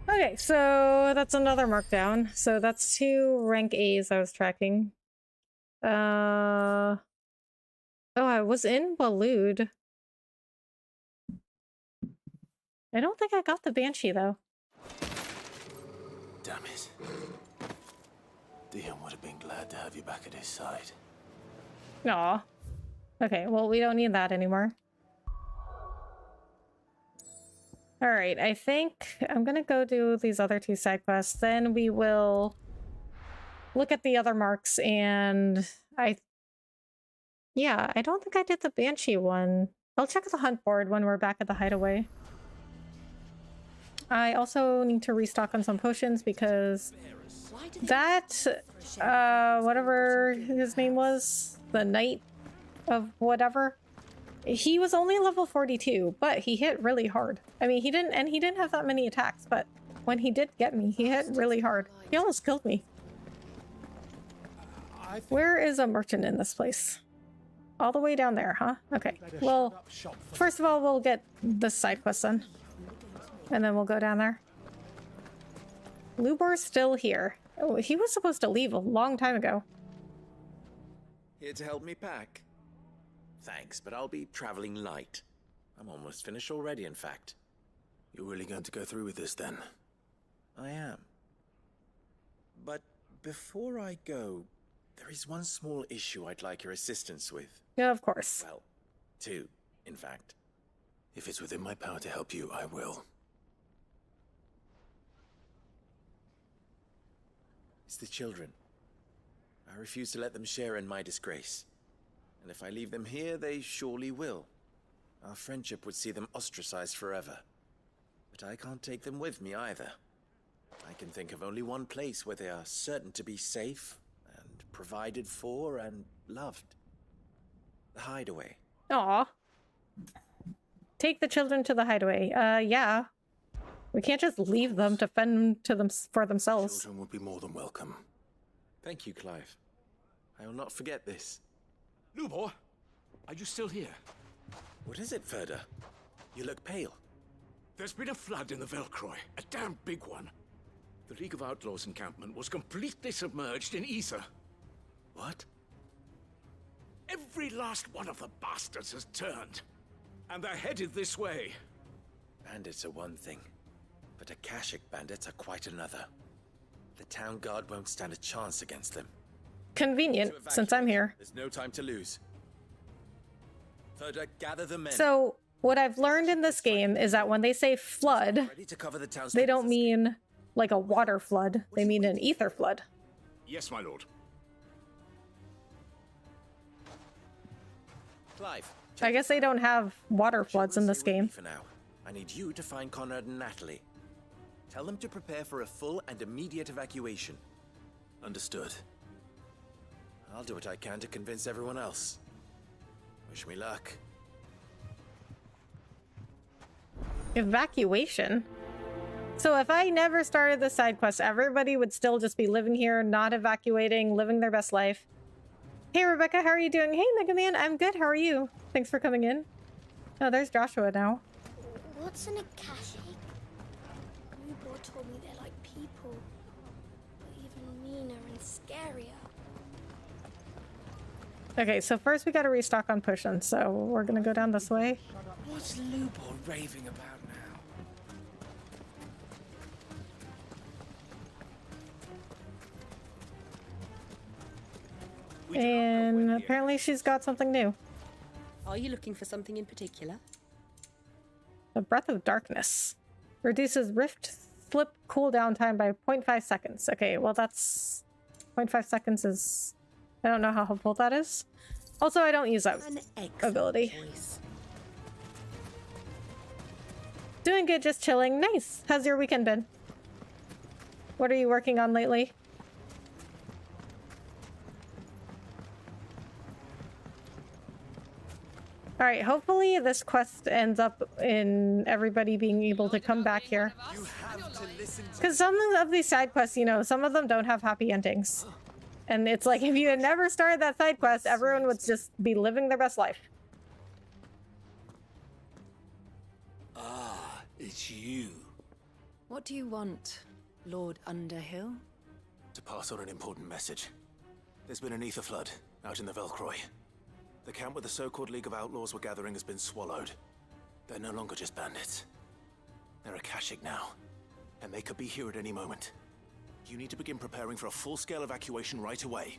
[SPEAKER 1] Okay, so that's another markdown. So that's 2 rank A's I was tracking. Oh, I was in Waloed. I don't think I got the Banshee, though.
[SPEAKER 2] Damn it. Dion would have been glad to have you back at his side.
[SPEAKER 1] Aw. Okay, well, we don't need that anymore. Alright, I think I'm gonna go do these other 2 side quests, then we will look at the other marks, and yeah, I don't think I did the Banshee one. I'll check the hunt board when we're back at the hideaway. I also need to restock on some potions because that, whatever his name was, the Knight of whatever, he was only level 42, but he hit really hard. I mean, he didn't have that many attacks, but when he did get me, he hit really hard. He almost killed me. Where is a merchant in this place? All the way down there, huh? Okay. Well, first of all, we'll get this side quest done. And then we'll go down there. Lubor's still here. Oh, he was supposed to leave a long time ago.
[SPEAKER 10] Here to help me pack? Thanks, but I'll be traveling light. I'm almost finished already, in fact.
[SPEAKER 2] You're really going to go through with this, then?
[SPEAKER 10] I am. But before I go, there is one small issue I'd like your assistance with.
[SPEAKER 1] Yeah, of course.
[SPEAKER 10] Well, 2, in fact.
[SPEAKER 2] If it's within my power to help you, I will.
[SPEAKER 10] It's the children. I refuse to let them share in my disgrace. And if I leave them here, they surely will. Our friendship would see them ostracized forever. But I can't take them with me either. I can think of only one place where they are certain to be safe, and provided for, and loved. The hideaway.
[SPEAKER 1] Aw. Take the children to the hideaway. Yeah. We can't just leave them to fend to them for themselves.
[SPEAKER 2] Children would be more than welcome.
[SPEAKER 10] Thank you, Clive. I will not forget this.
[SPEAKER 22] Lubor, are you still here?
[SPEAKER 10] What is it, Ferda? You look pale.
[SPEAKER 22] There's been a flood in the Velcroy, a damn big one. The League of Outlaws encampment was completely submerged in ether.
[SPEAKER 10] What?
[SPEAKER 22] Every last one of the bastards has turned, and they're headed this way.
[SPEAKER 10] Bandits are one thing, but Akashic bandits are quite another. The town guard won't stand a chance against them.
[SPEAKER 1] Convenient, since I'm here.
[SPEAKER 10] There's no time to lose. Ferda, gather the men.
[SPEAKER 1] So, what I've learned in this game is that when they say flood, they don't mean like a water flood. They mean an ether flood.
[SPEAKER 22] Yes, my lord.
[SPEAKER 10] Clive.
[SPEAKER 1] I guess they don't have water floods in this game.
[SPEAKER 10] For now, I need you to find Conrad and Natalie. Tell them to prepare for a full and immediate evacuation.
[SPEAKER 2] Understood.
[SPEAKER 10] I'll do what I can to convince everyone else. Wish me luck.
[SPEAKER 1] Evacuation? So if I never started the side quest, everybody would still just be living here, not evacuating, living their best life. Hey Rebecca, how are you doing? Hey Mega Man, I'm good, how are you? Thanks for coming in. Oh, there's Joshua now.
[SPEAKER 18] What's an Akashi? Lubor told me they're like people, but even meaner and scarier.
[SPEAKER 1] Okay, so first we gotta restock on potions, so we're gonna go down this way.
[SPEAKER 11] What's Lubor raving about now?
[SPEAKER 1] And apparently she's got something new.
[SPEAKER 6] Are you looking for something in particular?
[SPEAKER 1] The Breath of Darkness. Reduces Rift Slip cooldown time by 0.5 seconds. Okay, well that's... 0.5 seconds is... I don't know how helpful that is. Also, I don't use that ability.
[SPEAKER 6] Choice.
[SPEAKER 1] Doing good, just chilling. Nice. How's your weekend been? What are you working on lately? Alright, hopefully this quest ends up in everybody being able to come back here. Because some of these side quests, you know, some of them don't have happy endings. And it's like, if you had never started that side quest, everyone would just be living their best life.
[SPEAKER 22] Ah, it's you.
[SPEAKER 6] What do you want, Lord Underhill?
[SPEAKER 2] To pass on an important message. There's been an ether flood out in the Velcroy. The camp where the so-called League of Outlaws were gathering has been swallowed. They're no longer just bandits. They're Akashic now, and they could be here at any moment. You need to begin preparing for a full-scale evacuation right away.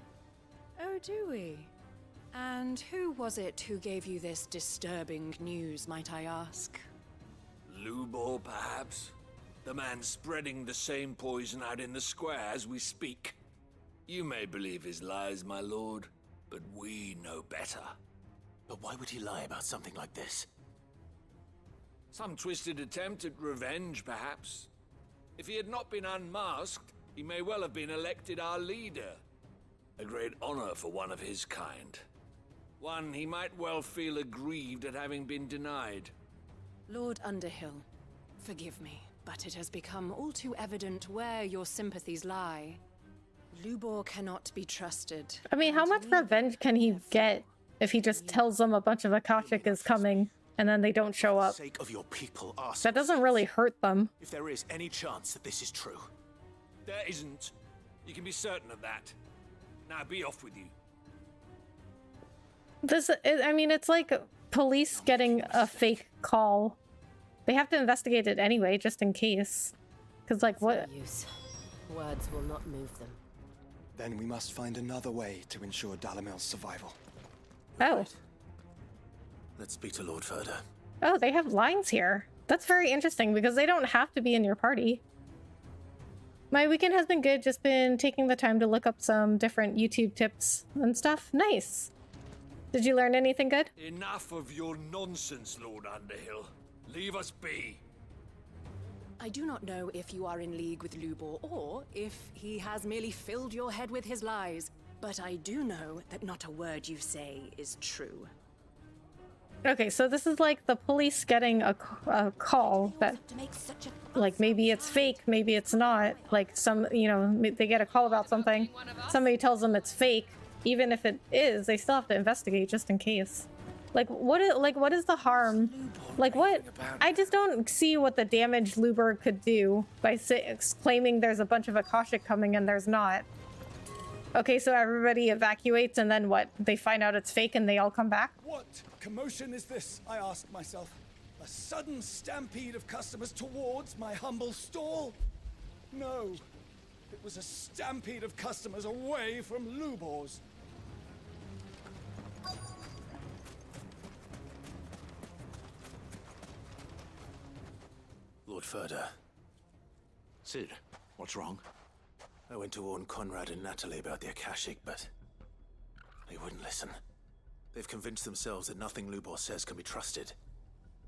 [SPEAKER 6] Oh, do we? And who was it who gave you this disturbing news, might I ask?
[SPEAKER 22] Lubor, perhaps? The man spreading the same poison out in the square as we speak. You may believe his lies, my lord, but we know better.
[SPEAKER 2] But why would he lie about something like this?
[SPEAKER 22] Some twisted attempt at revenge, perhaps. If he had not been unmasked, he may well have been elected our leader. A great honor for one of his kind. One he might well feel aggrieved at having been denied.
[SPEAKER 6] Lord Underhill, forgive me, but it has become all too evident where your sympathies lie. Lubor cannot be trusted.
[SPEAKER 1] I mean, how much revenge can he get if he just tells them a bunch of Akashic is coming and then they don't show up?
[SPEAKER 2] For the sake of your people, ask
[SPEAKER 1] That doesn't really hurt them.
[SPEAKER 2] if there is any chance that this is true.
[SPEAKER 22] There isn't. You can be certain of that. Now be off with you.
[SPEAKER 1] I mean, it's like police getting a fake call. They have to investigate it anyway, just in case. Because, like, what?
[SPEAKER 7] No use. Words will not move them.
[SPEAKER 3] Then we must find another way to ensure Dalamel's survival.
[SPEAKER 1] Oh.
[SPEAKER 2] Let's speak to Lord Ferda.
[SPEAKER 1] Oh, they have lines here. That's very interesting because they don't have to be in your party. My weekend has been good, just been taking the time to look up some different YouTube tips and stuff. Nice. Did you learn anything good?
[SPEAKER 22] Enough of your nonsense, Lord Underhill. Leave us be.
[SPEAKER 6] I do not know if you are in league with Lubor or if he has merely filled your head with his lies, but I do know that not a word you say is true.
[SPEAKER 1] Okay, so this is like the police getting a call that, like, maybe it's fake, maybe it's not. Like, you know, they get a call about something, somebody tells them it's fake. Even if it is, they still have to investigate just in case. Like, what is the harm? Like, what? I just don't see what the damage Lubor could do by claiming there's a bunch of Akashic coming and there's not. Okay, so everybody evacuates and then what? They find out it's fake and they all come back?
[SPEAKER 8] What commotion is this, I asked myself. A sudden stampede of customers towards my humble stall? No, it was a stampede of customers away from Lubor's.
[SPEAKER 2] Lord Ferda.
[SPEAKER 22] Sid, what's wrong?
[SPEAKER 2] I went to warn Conrad and Natalie about the Akashic, but they wouldn't listen. They've convinced themselves that nothing Lubor says can be trusted.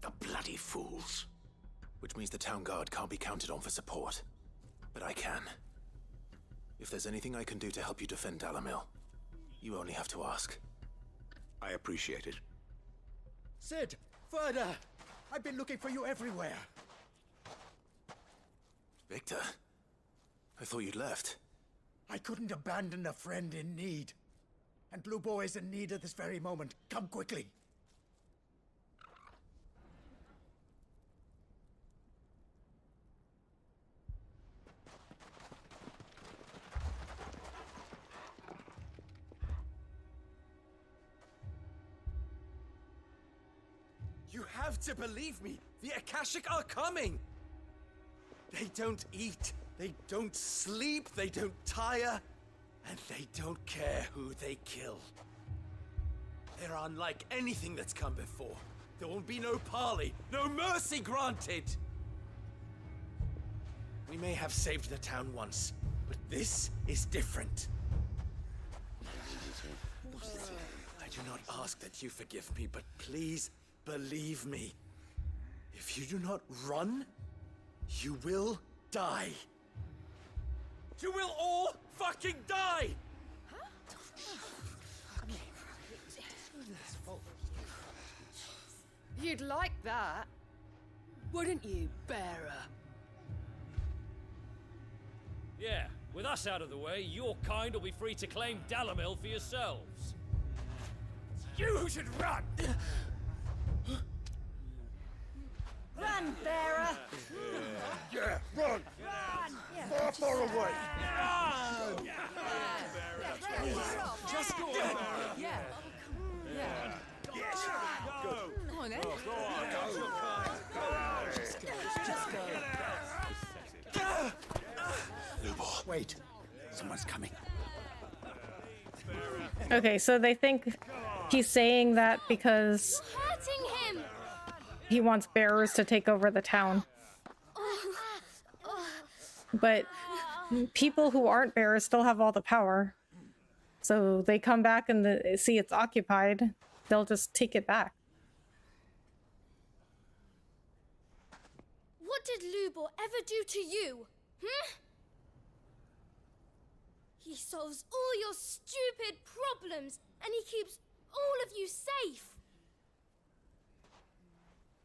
[SPEAKER 2] The bloody fools. Which means the town guard can't be counted on for support. But I can. If there's anything I can do to help you defend Dalamil, you only have to ask.
[SPEAKER 13] I appreciate it.
[SPEAKER 4] Sid! Further! I've been looking for you everywhere.
[SPEAKER 2] Victor? I thought you'd left.
[SPEAKER 4] I couldn't abandon a friend in need. And Lubor is in need at this very moment. Come quickly.
[SPEAKER 10] You have to believe me! The Akashic are coming! They don't eat, they don't sleep, they don't tire, and they don't care who they kill. They're unlike anything that's come before. There will be no parley, no mercy granted! We may have saved the town once, but this is different. I do not ask that you forgive me, but please believe me. If you do not run, you will die. You will all fucking die!
[SPEAKER 6] You'd like that, wouldn't you, bearer?
[SPEAKER 15] Yeah, with us out of the way, your kind will be free to claim Dalamil for yourselves.
[SPEAKER 4] You should run!
[SPEAKER 6] Run, bearer!
[SPEAKER 4] Yeah, run!
[SPEAKER 6] Run!
[SPEAKER 4] Far away!
[SPEAKER 6] Run!
[SPEAKER 4] Just go
[SPEAKER 6] Yeah.
[SPEAKER 4] on.
[SPEAKER 6] Yeah. Yeah.
[SPEAKER 4] Yes! Go!
[SPEAKER 6] Come on, then.
[SPEAKER 4] Go on!
[SPEAKER 6] Just go.
[SPEAKER 4] Lubor. Wait. Someone's coming.
[SPEAKER 1] Okay, so they think he's saying that because
[SPEAKER 18] Hurting him!
[SPEAKER 1] he wants bearers to take over the town. But people who aren't bearers still have all the power. So they come back and see it's occupied, they'll just take it back.
[SPEAKER 18] What did Lubor ever do to you? He solves all your stupid problems, and he keeps all of you safe.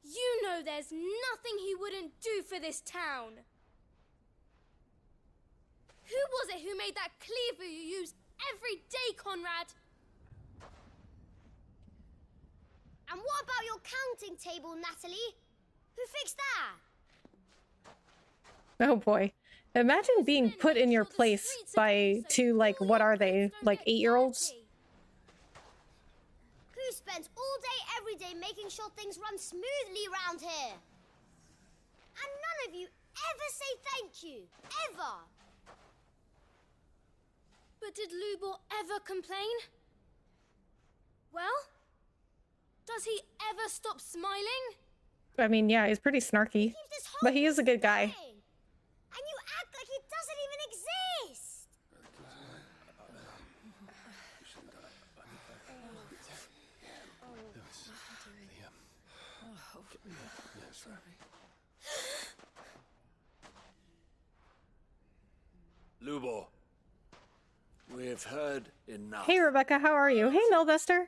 [SPEAKER 18] You know there's nothing he wouldn't do for this town. Who was it who made that cleaver you use every day, Conrad? And what about your counting table, Natalie? Who fixed that?
[SPEAKER 1] Oh boy. Imagine being put in your place by two, like, what are they? Like 8-year-olds?
[SPEAKER 18] Who spends all day, every day making sure things run smoothly around here? And none of you ever say thank you. Ever. But did Lubor ever complain? Well, does he ever stop smiling?
[SPEAKER 1] I mean, yeah, he's pretty snarky. But he is a good guy.
[SPEAKER 18] And you act like it doesn't even exist.
[SPEAKER 22] Lubor, we've heard enough.
[SPEAKER 1] Hey, Rebecca, how are you? Hey, Millbuster.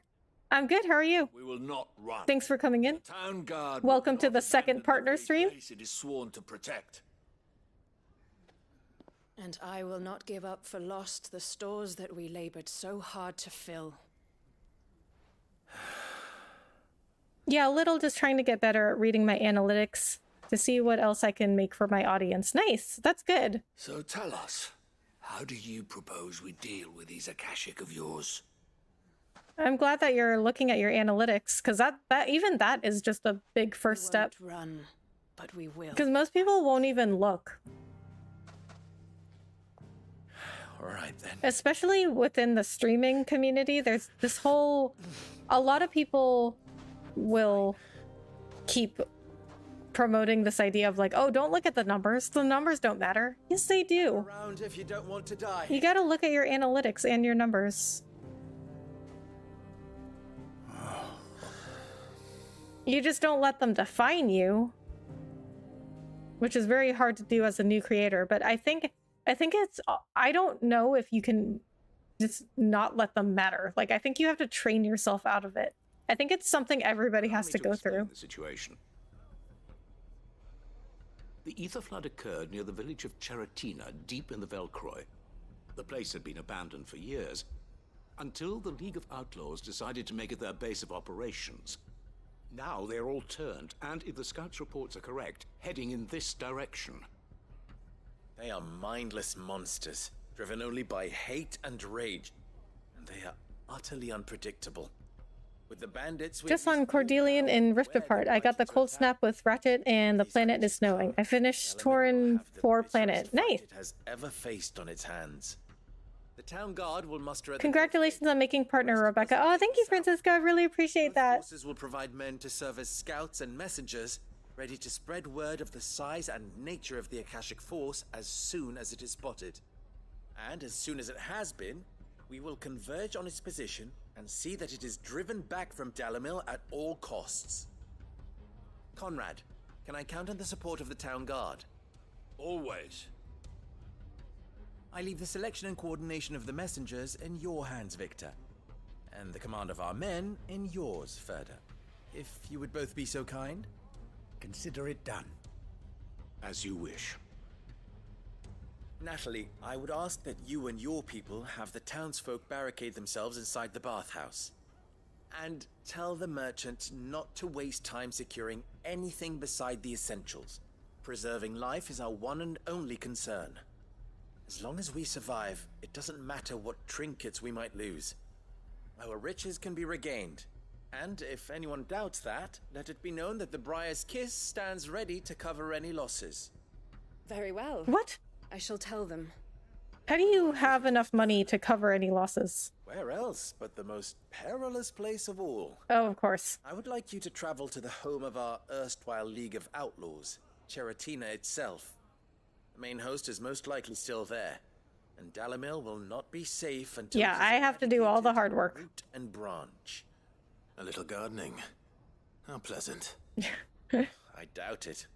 [SPEAKER 1] I'm good, how are you?
[SPEAKER 22] We will not run.
[SPEAKER 1] Thanks for coming in.
[SPEAKER 22] Town guard.
[SPEAKER 1] Welcome to the second partner stream.
[SPEAKER 22] It is sworn to protect.
[SPEAKER 6] And I will not give up for lost the stores that we labored so hard to fill.
[SPEAKER 1] Yeah, a little just trying to get better at reading my analytics to see what else I can make for my audience. Nice, that's good.
[SPEAKER 22] So tell us, how do you propose we deal with these Akashic of yours?
[SPEAKER 1] I'm glad that you're looking at your analytics, because that even that is just a big first step.
[SPEAKER 6] Run, but we will.
[SPEAKER 1] Because most people won't even look.
[SPEAKER 10] All right, then.
[SPEAKER 1] Especially within the streaming community, there's this whole... A lot of people will keep promoting this idea of like, oh, don't look at the numbers. The numbers don't matter. Yes, they do.
[SPEAKER 10] Around if you don't want to die.
[SPEAKER 1] You gotta look at your analytics and your numbers. You just don't let them define you, which is very hard to do as a new creator. But I think it's, I don't know if you can just not let them matter. Like, I think you have to train yourself out of it. I think it's something everybody has to go through.
[SPEAKER 16] The situation. The ether flood occurred near the village of Cheratina, deep in the Velcroy. The place had been abandoned for years, until the League of Outlaws decided to make it their base of operations. Now they're all turned, and if the scouts' reports are correct, heading in this direction.
[SPEAKER 10] They are mindless monsters, driven only by hate and rage, and they are utterly unpredictable. With the bandits,
[SPEAKER 1] Just on Cordelian in Rift Apart, I got the cold snap with Ratchet and the planet is snowing. I finished Torin 4 planet. Nice.
[SPEAKER 10] It has ever faced on its hands. The town guard will muster at
[SPEAKER 1] Congratulations on making partner, Rebecca. Oh, thank you, Francisco. I really appreciate that.
[SPEAKER 10] Forces will provide men to serve as scouts and messengers, ready to spread word of the size and nature of the Akashic Force as soon as it is spotted. And as soon as it has been, we will converge on its position and see that it is driven back from Dalamil at all costs. Conrad, can I count on the support of the town guard?
[SPEAKER 22] Always.
[SPEAKER 10] I leave the selection and coordination of the messengers in your hands, Victor. And the command of our men in yours, Ferda. If you would both be so kind.
[SPEAKER 4] Consider it done.
[SPEAKER 16] As you wish.
[SPEAKER 10] Natalie, I would ask that you and your people have the townsfolk barricade themselves inside the bathhouse. And tell the merchant not to waste time securing anything beside the essentials. Preserving life is our one and only concern. As long as we survive, it doesn't matter what trinkets we might lose. Our riches can be regained. And if anyone doubts that, let it be known that the Briar's Kiss stands ready to cover any losses.
[SPEAKER 6] Very well.
[SPEAKER 1] What?
[SPEAKER 6] I shall tell them.
[SPEAKER 1] How do you have enough money to cover any losses?
[SPEAKER 10] Where else but the most perilous place of all?
[SPEAKER 1] Oh, of course.
[SPEAKER 10] I would like you to travel to the home of our erstwhile League of Outlaws, Cheratina itself. The main host is most likely still there, and Dalamil will not be safe until...
[SPEAKER 1] Yeah, I have to do all the hard work.
[SPEAKER 10] Root and branch.
[SPEAKER 2] A little gardening. How pleasant.
[SPEAKER 10] I doubt it.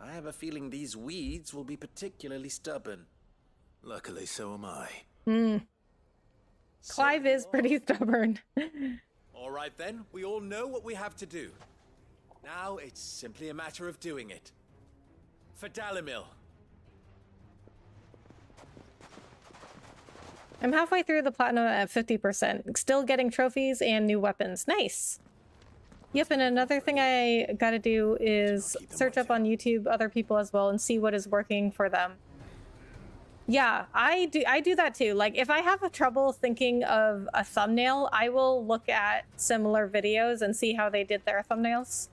[SPEAKER 10] I have a feeling these weeds will be particularly stubborn.
[SPEAKER 2] Luckily, so am I.
[SPEAKER 1] Clive is pretty stubborn.
[SPEAKER 10] All right then, we all know what we have to do. Now it's simply a matter of doing it. For Dalamil.
[SPEAKER 1] I'm halfway through the platinum at 50%. Still getting trophies and new weapons. Nice. Yep, and another thing I gotta do is search up on YouTube other people as well and see what is working for them. Yeah, I do that too. Like, if I have a trouble thinking of a thumbnail, I will look at similar videos and see how they did their thumbnails.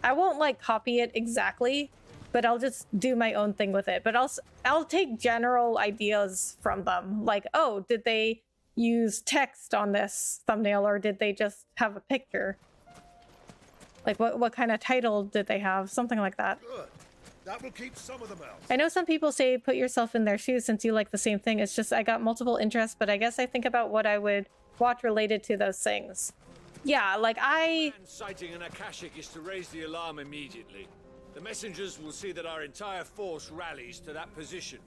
[SPEAKER 1] I won't like copy it exactly, but I'll just do my own thing with it. But I'll take general ideas from them. Like, oh, did they use text on this thumbnail or did they just have a picture? Like, what kind of title did they have? Something like that.
[SPEAKER 13] Good. That will keep some of them out.
[SPEAKER 1] I know some people say put yourself in their shoes since you like the same thing. It's just I got multiple interests, but I guess I think about what I would watch related to those things. Yeah, like
[SPEAKER 22] Sighting an Akashic is to raise the alarm immediately. The messengers will see that our entire force rallies to that position.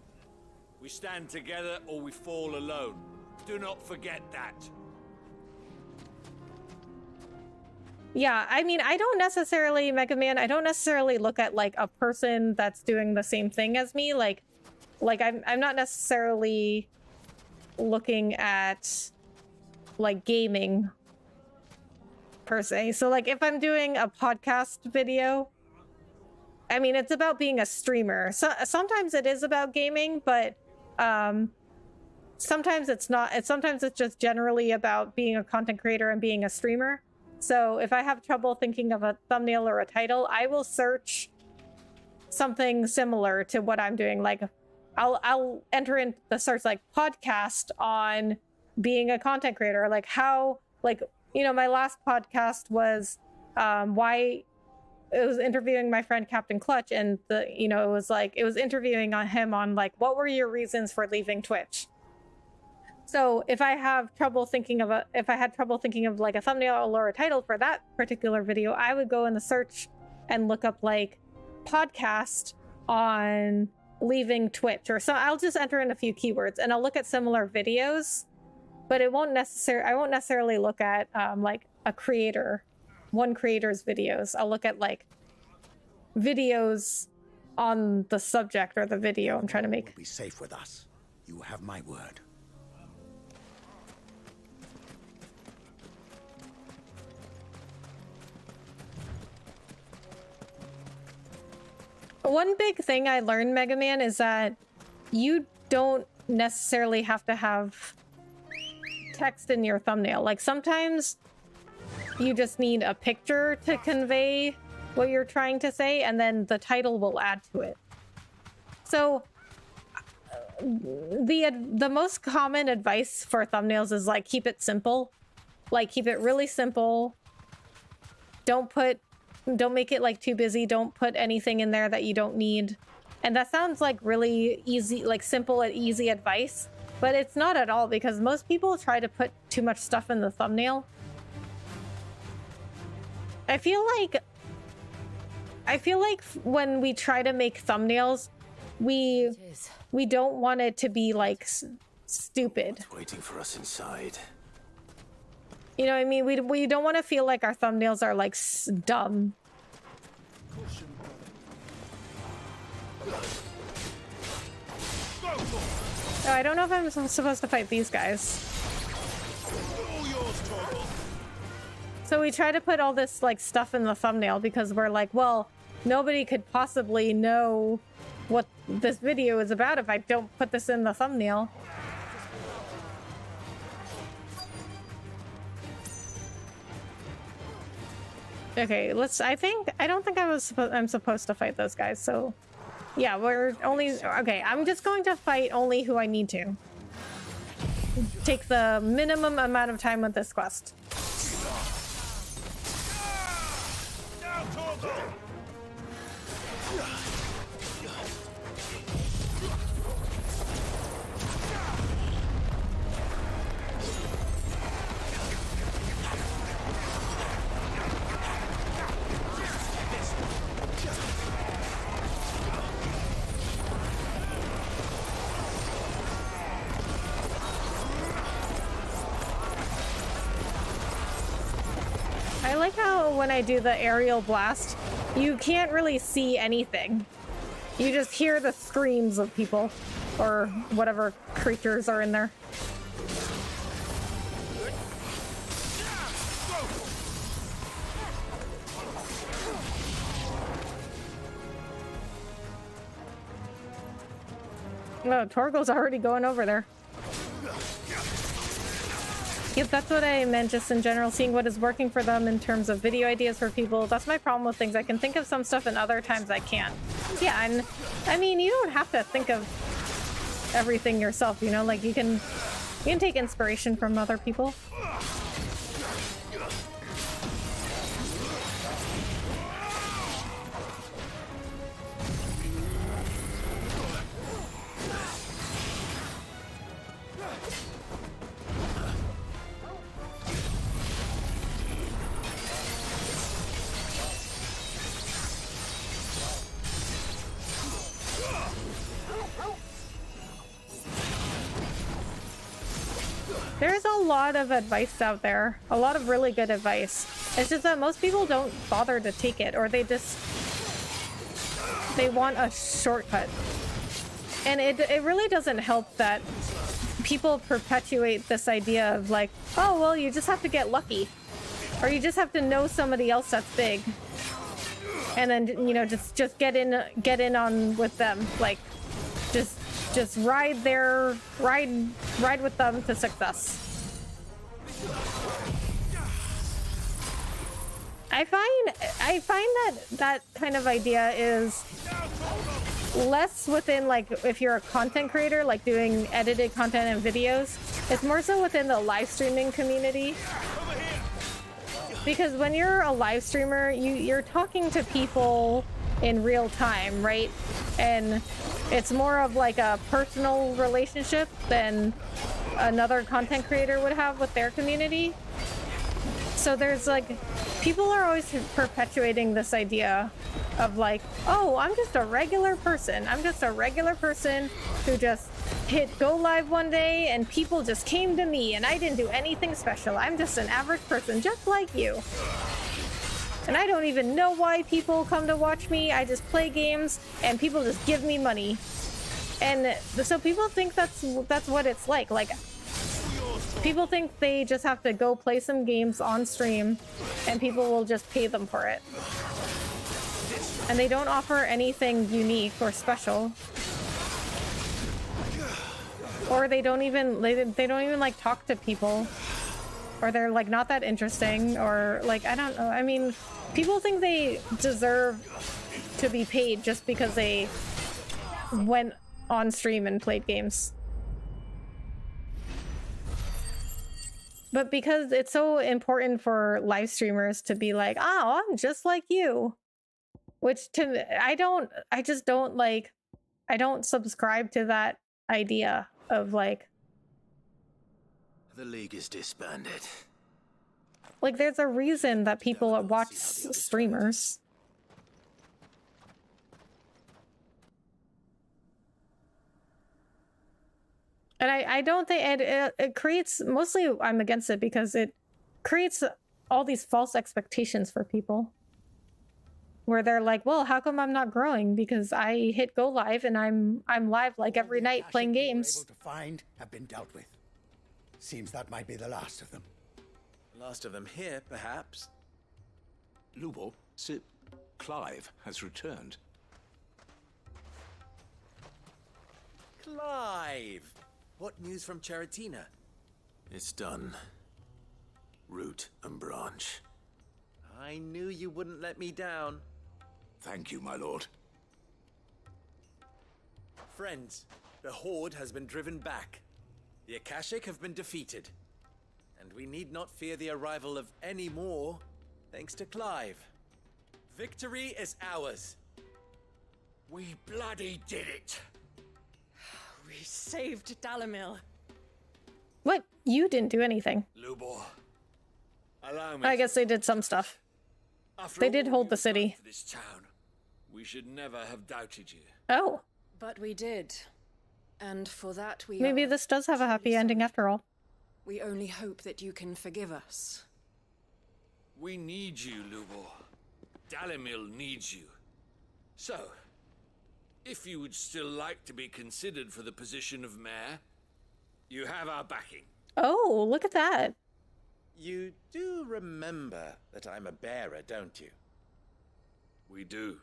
[SPEAKER 22] We stand together or we fall alone. Do not forget that.
[SPEAKER 1] Yeah, I mean, I don't necessarily, Mega Man, I don't necessarily look at like a person that's doing the same thing as me. Like I'm not necessarily looking at like gaming per se. So like if I'm doing a podcast video, I mean, it's about being a streamer. So sometimes it is about gaming, but sometimes it's not. Sometimes it's just generally about being a content creator and being a streamer. So if I have trouble thinking of a thumbnail or a title, I will search something similar to what I'm doing. Like I'll enter in the search like podcast on being a content creator. Like how, like, you know, my last podcast was why it was interviewing my friend Captain Clutch, and it was interviewing on him on like, what were your reasons for leaving Twitch? So if I have trouble thinking of if I had trouble thinking of like a thumbnail or a title for that particular video, I would go in the search and look up like podcast on leaving Twitch, or so I'll just enter in a few keywords and I'll look at similar videos, but I won't necessarily look at like one creator's videos. I'll look at like videos on the subject or the video I'm trying to make.
[SPEAKER 4] Be safe with us. You have my word.
[SPEAKER 1] One big thing I learned, Mega Man, is that you don't necessarily have to have text in your thumbnail. Like sometimes you just need a picture to convey what you're trying to say, and then the title will add to it. So the most common advice for thumbnails is like keep it simple. Like keep it really simple. Don't make it like too busy. Don't put anything in there that you don't need. And that sounds like really easy, like simple and easy advice, but it's not at all, because most people try to put too much stuff in the thumbnail. I feel like when we try to make thumbnails, we don't want it to be like stupid.
[SPEAKER 2] What's waiting for us inside?
[SPEAKER 1] You know what I mean? We don't want to feel like our thumbnails are like dumb. Oh, I don't know if I'm supposed to fight these guys. So we try to put all this like stuff in the thumbnail because we're like, well, nobody could possibly know what this video is about if I don't put this in the thumbnail. Okay, I don't think I'm supposed to fight those guys, so yeah, okay, I'm just going to fight only who I need to. Take the minimum amount of time with this quest. I like how when I do the aerial blast, you can't really see anything. You just hear the screams of people or whatever creatures are in there. Oh, Torgo's already going over there. Yep, that's what I meant, just in general, seeing what is working for them in terms of video ideas for people. That's my problem with things. I can think of some stuff and other times I can't. Yeah, and I mean, you don't have to think of everything yourself, you know? Like, you can take inspiration from other people. There's a lot of advice out there, a lot of really good advice. It's just that most people don't bother to take it, or they want a shortcut. And it really doesn't help that people perpetuate this idea of like, oh, well, you just have to get lucky, or you just have to know somebody else that's big, and then, you know, just get in on with them, like just ride with them to success. I find that kind of idea is less within, like, if you're a content creator, like doing edited content and videos. It's more so within the live streaming community. Because when you're a live streamer, you're talking to people in real time, right? And it's more of like a personal relationship than another content creator would have with their community. So there's like, people are always perpetuating this idea of like, oh, I'm just a regular person. I'm just a regular person who just hit go live one day and people just came to me and I didn't do anything special. I'm just an average person just like you. And I don't even know why people come to watch me. I just play games and people just give me money. And so people think that's what it's like. Like, people think they just have to go play some games on stream and people will just pay them for it. And they don't offer anything unique or special. Or they don't even like talk to people. Or they're like not that interesting, or like, I don't know. I mean, people think they deserve to be paid just because they went on stream and played games. But because it's so important for live streamers to be like, oh, I'm just like you. Which I don't subscribe to that idea of like,
[SPEAKER 2] The League is disbanded.
[SPEAKER 1] like there's a reason that people watch streamers. And I don't think it creates, mostly I'm against it because it creates all these false expectations for people. Where they're like, well, how come I'm not growing? Because I hit go live and I'm live like every night playing games.
[SPEAKER 4] Able to find have been dealt with. Seems that might be the last of them.
[SPEAKER 10] Last of them here, perhaps.
[SPEAKER 16] Lubor, Sir Clive has returned.
[SPEAKER 10] Clive! What news from Charatina?
[SPEAKER 2] It's done. Root and branch.
[SPEAKER 10] I knew you wouldn't let me down.
[SPEAKER 16] Thank you, my lord.
[SPEAKER 10] Friends, the Horde has been driven back. The Akashic have been defeated. And we need not fear the arrival of any more, thanks to Clive. Victory is ours.
[SPEAKER 22] We bloody did it!
[SPEAKER 6] We saved Dalamil.
[SPEAKER 1] What? You didn't do anything.
[SPEAKER 22] Lubor, allow me.
[SPEAKER 1] I guess they did some stuff. They did hold the city.
[SPEAKER 22] This town, we should never have doubted you.
[SPEAKER 1] Oh.
[SPEAKER 6] But we did. And for that we
[SPEAKER 1] Maybe this does have a happy ending after all.
[SPEAKER 6] We only hope that you can forgive us.
[SPEAKER 22] We need you, Lubor. Dalamil needs you. So, if you would still like to be considered for the position of mayor, you have our backing.
[SPEAKER 1] Oh, look at that.
[SPEAKER 10] You do remember that I'm a bearer, don't you?
[SPEAKER 22] We do.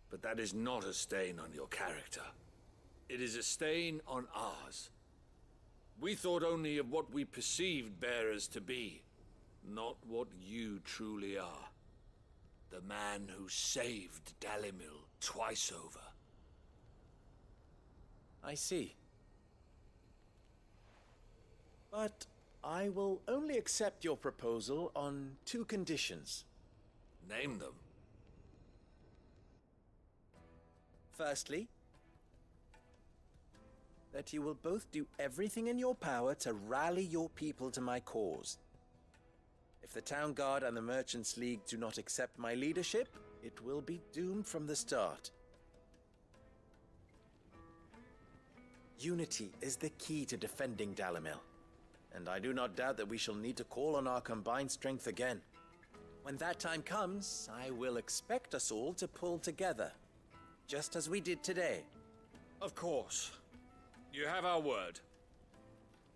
[SPEAKER 22] But that is not a stain on your character. It is a stain on ours. We thought only of what we perceived bearers to be, not what you truly are. The man who saved Dalamil twice over.
[SPEAKER 10] I see. But I will only accept your proposal on 2 conditions.
[SPEAKER 22] Name them.
[SPEAKER 10] Firstly, that you will both do everything in your power to rally your people to my cause. If the Town Guard and the Merchants League do not accept my leadership, it will be doomed from the start. Unity is the key to defending Dalamil, and I do not doubt that we shall need to call on our combined strength again. When that time comes, I will expect us all to pull together, just as we did today.
[SPEAKER 22] Of course. You have our word.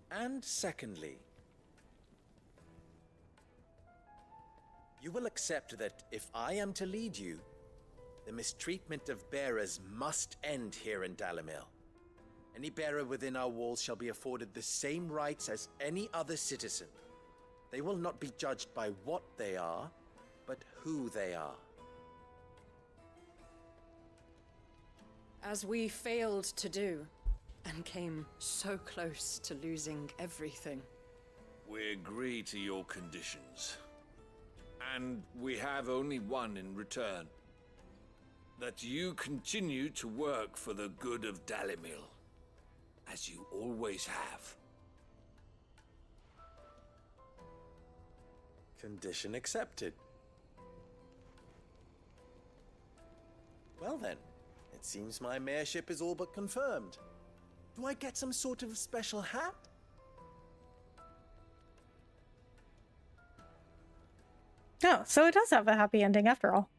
[SPEAKER 10] And secondly, you will accept that if I am to lead you, the mistreatment of bearers must end here in Dalamil. Any bearer within our walls shall be afforded the same rights as any other citizen. They will not be judged by what they are, but who they are.
[SPEAKER 6] As we failed to do, and came so close to losing everything.
[SPEAKER 22] We agree to your conditions. And we have only one in return. That you continue to work for the good of Dalamil, as you always have.
[SPEAKER 10] Condition accepted. Well then, it seems my mayorship is all but confirmed. Do I get some sort of special hat?
[SPEAKER 1] Oh, so it does have a happy ending after all.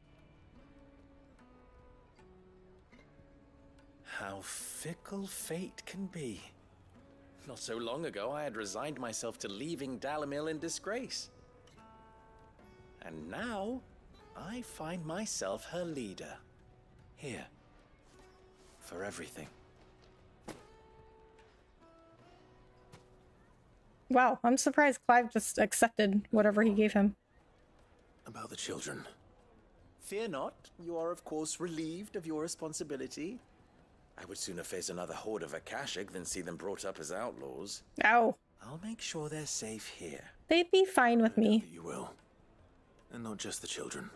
[SPEAKER 10] How fickle fate can be. Not so long ago, I had resigned myself to leaving Dalamil in disgrace. And now, I find myself her leader. Here. For everything.
[SPEAKER 1] Wow, I'm surprised Clive just accepted whatever he gave him.
[SPEAKER 2] About the children.
[SPEAKER 10] Fear not, you are of course relieved of your responsibility. I would sooner face another horde of Akashic than see them brought up as outlaws.
[SPEAKER 1] Ow.
[SPEAKER 10] I'll make sure they're safe here.
[SPEAKER 1] They'd be fine with me.
[SPEAKER 2] You will. And not just the children,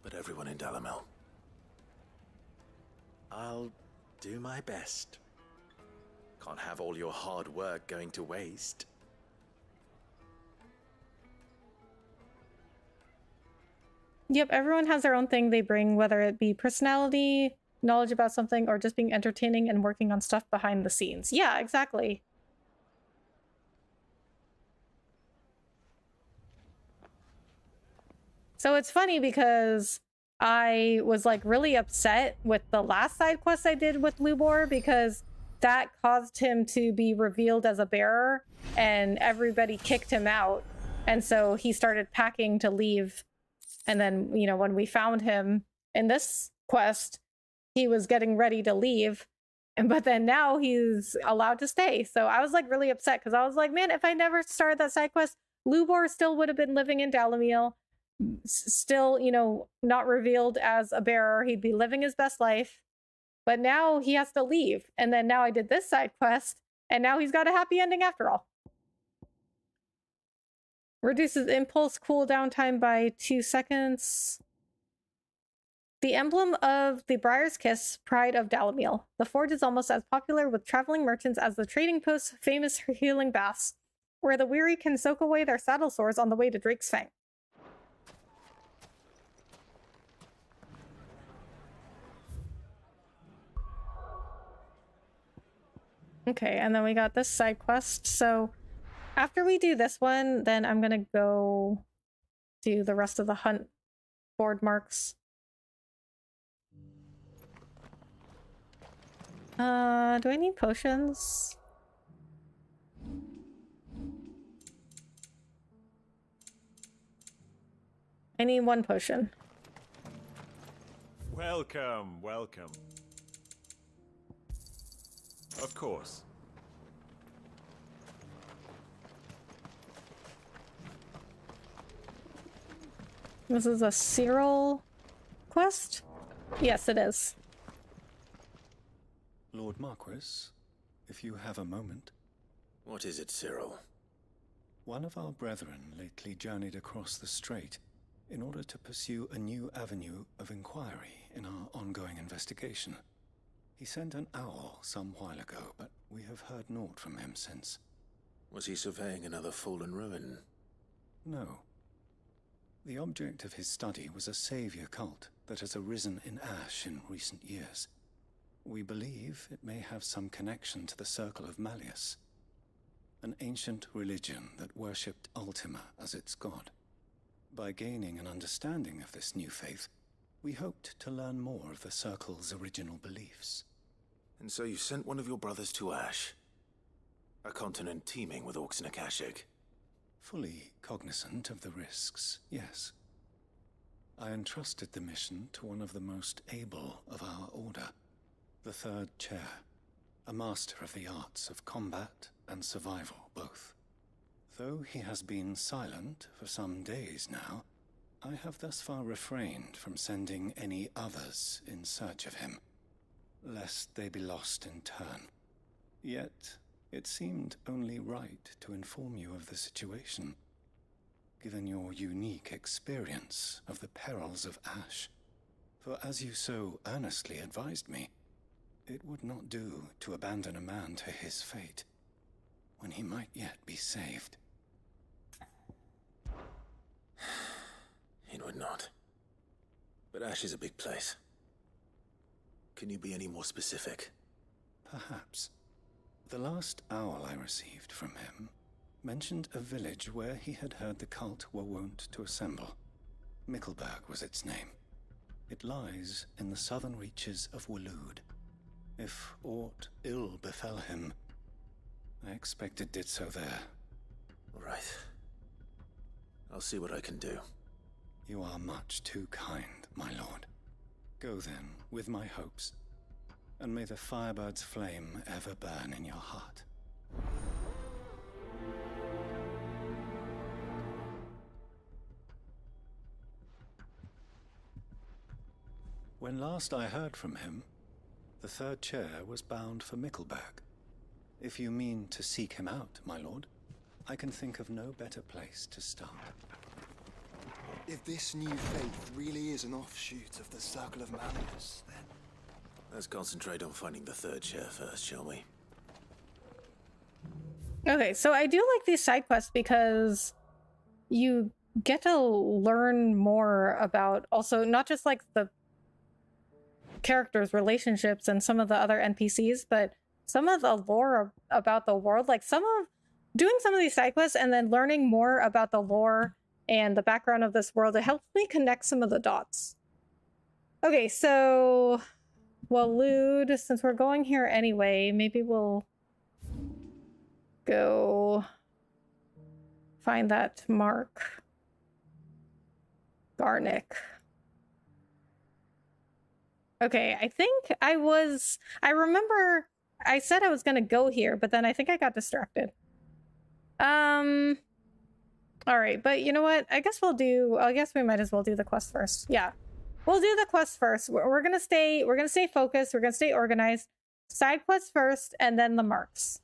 [SPEAKER 2] but everyone in Dalamel.
[SPEAKER 10] I'll do my best. Can't have all your hard work going to waste.
[SPEAKER 1] Yep, everyone has their own thing they bring, whether it be personality, knowledge about something, or just being entertaining and working on stuff behind the scenes. Yeah, exactly. So it's funny because I was like really upset with the last side quest I did with Lubor because that caused him to be revealed as a bearer and everybody kicked him out. And so he started packing to leave. And then, you know, when we found him in this quest, he was getting ready to leave. But then now he's allowed to stay. So I was like really upset because I was like, man, if I never started that side quest, Lubor still would have been living in Dalamil. Still, you know, not revealed as a bearer. He'd be living his best life. But now he has to leave. And then now I did this side quest. And now he's got a happy ending after all. Reduces impulse cooldown time by 2 seconds. The emblem of the Briar's Kiss, pride of Dalamil. The forge is almost as popular with traveling merchants as the trading post's famous healing baths, where the weary can soak away their saddle sores on the way to Drake's Fang. Okay, and then we got this side quest. So after we do this one, then I'm gonna go do the rest of the hunt board marks. Do I need potions? I need 1 potion.
[SPEAKER 5] Welcome, welcome. Of course.
[SPEAKER 1] This is a Cyril quest? Yes, it is.
[SPEAKER 3] Lord Marquis, if you have a moment.
[SPEAKER 2] What is it, Cyril?
[SPEAKER 3] One of our brethren lately journeyed across the strait in order to pursue a new avenue of inquiry in our ongoing investigation. He sent an owl some while ago, but we have heard naught from him since.
[SPEAKER 2] Was he surveying another fallen ruin?
[SPEAKER 3] No. The object of his study was a savior cult that has arisen in Ash in recent years. We believe it may have some connection to the Circle of Malleus, an ancient religion that worshipped Ultima as its god. By gaining an understanding of this new faith, we hoped to learn more of the Circle's original beliefs.
[SPEAKER 2] And so you sent one of your brothers to Ash, a continent teeming with orcs and Akashic.
[SPEAKER 3] Fully cognizant of the risks, yes. I entrusted the mission to one of the most able of our order, the Third Chair, a master of the arts of combat and survival both. Though he has been silent for some days now, I have thus far refrained from sending any others in search of him, lest they be lost in turn. Yet, it seemed only right to inform you of the situation, given your unique experience of the perils of Ash. For as you so earnestly advised me, it would not do to abandon a man to his fate, when he might yet be saved.
[SPEAKER 2] It would not. But Ash is a big place. Can you be any more specific?
[SPEAKER 3] Perhaps. The last owl I received from him mentioned a village where he had heard the cult were wont to assemble. Mickleburg was its name. It lies in the southern reaches of Waloed. If aught ill befell him, I expect it did so there.
[SPEAKER 2] Right. I'll see what I can do.
[SPEAKER 3] You are much too kind, my lord. Go then, with my hopes, and may the Firebird's flame ever burn in your heart. When last I heard from him, the third chair was bound for Mickleburg. If you mean to seek him out, my lord, I can think of no better place to start. If this new faith really is an offshoot of the Circle of Malleus, then...
[SPEAKER 2] Let's concentrate on finding the third chair first, shall we?
[SPEAKER 1] Okay, so I do like these side quests because you get to learn more about also not just like the characters' relationships and some of the other NPCs, but some of the lore about the world. Like doing some of these side quests and then learning more about the lore and the background of this world, it helps me connect some of the dots. Okay, so Waloed, since we're going here anyway, maybe we'll go find that mark. Garnick. Okay, I think I remember I said I was gonna go here, but then I think I got distracted. All right, but you know what? I guess we might as well do the quest first. Yeah. We'll do the quest first. We're gonna stay focused, we're gonna stay organized. Side quests first, and then the marks.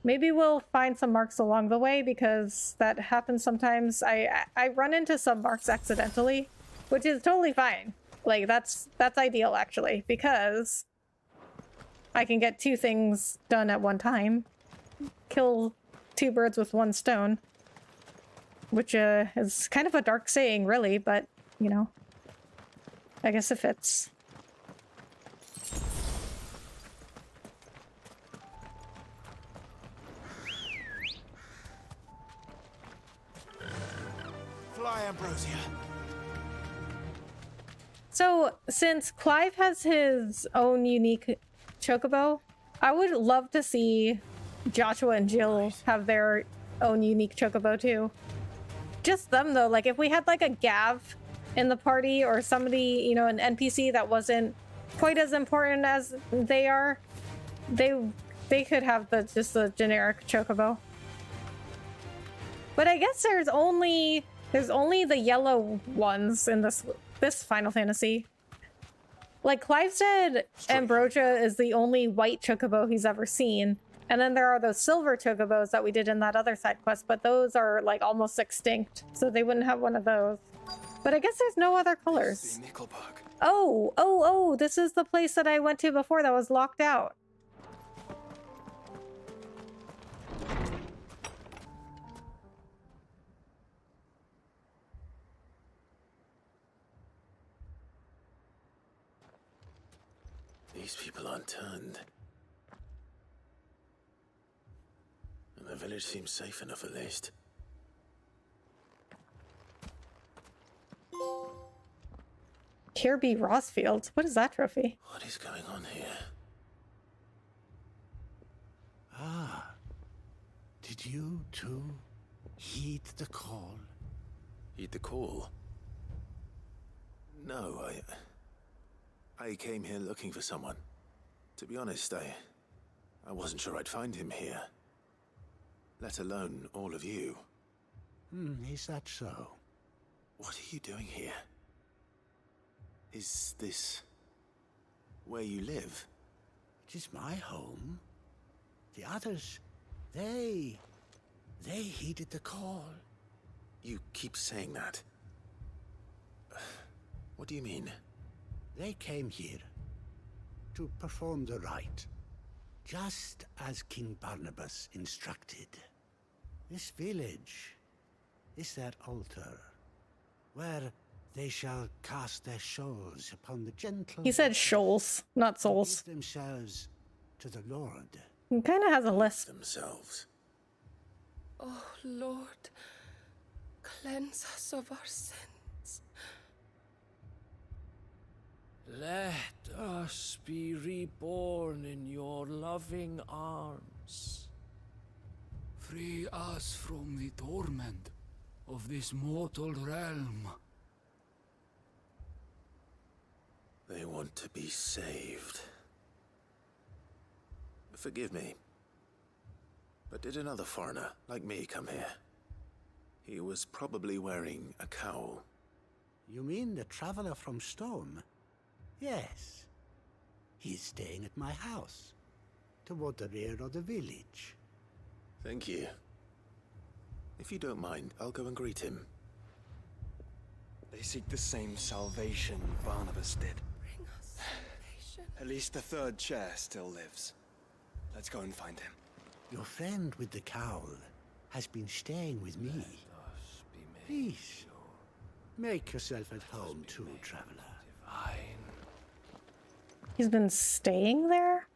[SPEAKER 1] Maybe we'll find some marks along the way because that happens sometimes. I run into some marks accidentally, which is totally fine. Like that's ideal actually, because I can get two things done at one time. Kill two birds with one stone. Which is kind of a dark saying, really, but, you know, I guess it fits.
[SPEAKER 2] Fly, Ambrosia.
[SPEAKER 1] So, since Clive has his own unique chocobo, I would love to see Joshua and Jill have their own unique chocobo, too. Just them though, like if we had like a Gav in the party or somebody, you know, an NPC that wasn't quite as important as they are, they could have just the generic chocobo. But I guess there's only the yellow ones in this Final Fantasy. Like Clive said, Ambrosia is the only white chocobo he's ever seen. And then there are those silver chocobos that we did in that other side quest, but those are like almost extinct, so they wouldn't have one of those. But I guess there's no other colors. Oh, this is the place that I went to before that was locked out.
[SPEAKER 2] These people aren't turned. And the village seems safe enough at least.
[SPEAKER 1] Kirby Rossfield? What is that trophy?
[SPEAKER 2] What is going on here?
[SPEAKER 17] Ah, did you too heed the call?
[SPEAKER 2] Heed the call? No, I came here looking for someone. To be honest, I wasn't sure I'd find him here. Let alone all of you.
[SPEAKER 17] Is that so?
[SPEAKER 2] What are you doing here? Is this where you live?
[SPEAKER 17] It is my home. The others, they heeded the call.
[SPEAKER 2] You keep saying that. What do you mean?
[SPEAKER 17] They came here to perform the rite, just as King Barnabas instructed. This village is their altar, where they shall cast their shoals upon the gentle...
[SPEAKER 1] He said shoals, not souls.
[SPEAKER 17] Give themselves to the Lord.
[SPEAKER 1] He kind of has a lisp.
[SPEAKER 2] Themselves.
[SPEAKER 9] Oh, Lord, cleanse us of our sins.
[SPEAKER 15] Let us be reborn in your loving arms.
[SPEAKER 14] Free us from the torment of this mortal realm.
[SPEAKER 2] They want to be saved. Forgive me, but did another foreigner like me come here? He was probably wearing a cowl.
[SPEAKER 17] You mean the traveler from Stone? Yes. He's staying at my house, toward the rear of the village.
[SPEAKER 2] Thank you. If you don't mind, I'll go and greet him.
[SPEAKER 3] They seek the same salvation Barnabas did.
[SPEAKER 9] Bring us salvation.
[SPEAKER 3] At least the third chair still lives. Let's go and find him.
[SPEAKER 17] Your friend with the cowl has been staying with me. Please, make yourself at home too, traveler.
[SPEAKER 1] He's been staying there?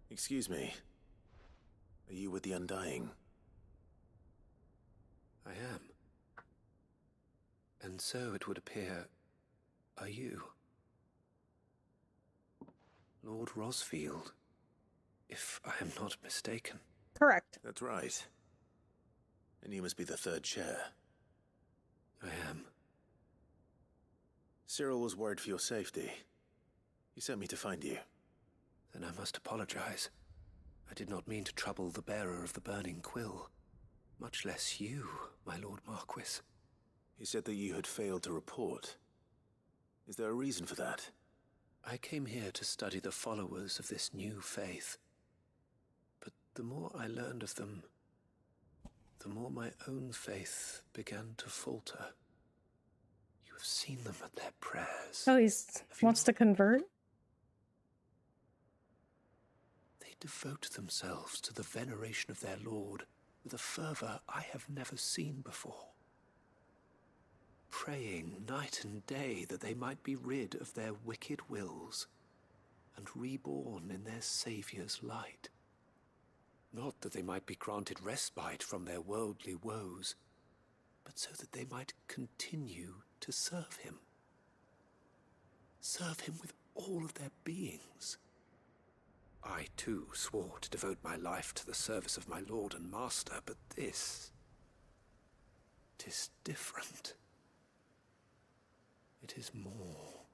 [SPEAKER 2] Excuse me. Are you with the Undying?
[SPEAKER 21] I am. And so it would appear, are you? Lord Rosfield, if I am not mistaken.
[SPEAKER 1] Correct.
[SPEAKER 2] That's right. And you must be the third chair.
[SPEAKER 21] I am.
[SPEAKER 2] Cyril was worried for your safety. He sent me to find you.
[SPEAKER 21] Then I must apologize. I did not mean to trouble the bearer of the burning quill. Much less you, my Lord Marquis.
[SPEAKER 2] He said that you had failed to report. Is there a reason for that?
[SPEAKER 21] I came here to study the followers of this new faith. But the more I learned of them, the more my own faith began to falter. You have seen them at their prayers.
[SPEAKER 1] Oh, he wants to convert?
[SPEAKER 21] They devote themselves to the veneration of their Lord with a fervor I have never seen before. Praying night and day that they might be rid of their wicked wills and reborn in their Saviour's light. Not that they might be granted respite from their worldly woes, but so that they might continue to serve him. Serve him with all of their beings. I, too, swore to devote my life to the service of my Lord and Master, but this... 'tis different. It is more.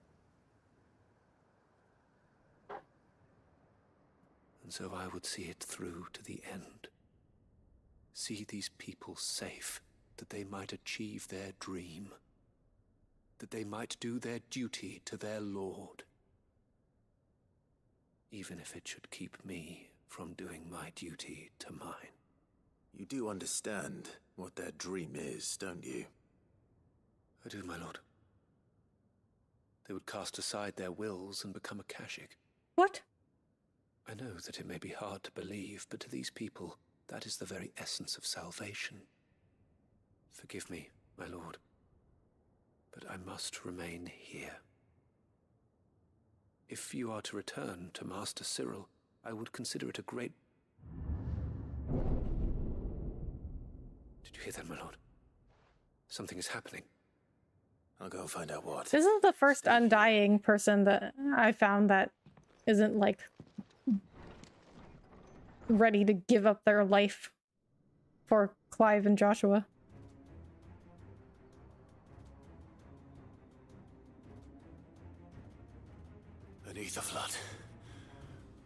[SPEAKER 21] And so I would see it through to the end. See these people safe, that they might achieve their dream. That they might do their duty to their Lord. Even if it should keep me from doing my duty to mine.
[SPEAKER 2] You do understand what their dream is, don't you?
[SPEAKER 21] I do, my lord. They would cast aside their wills and become a Kashik.
[SPEAKER 1] What?
[SPEAKER 21] I know that it may be hard to believe, but to these people, that is the very essence of salvation. Forgive me, my lord, but I must remain here. If you are to return to Master Cyril, I would consider it a great... Did Did you hear that, my lord? Something is happening.
[SPEAKER 2] I'll go and find out what.
[SPEAKER 1] This is the first undying person that I found that isn't like ready to give up their life for Clive and Joshua.
[SPEAKER 2] Beneath the flood.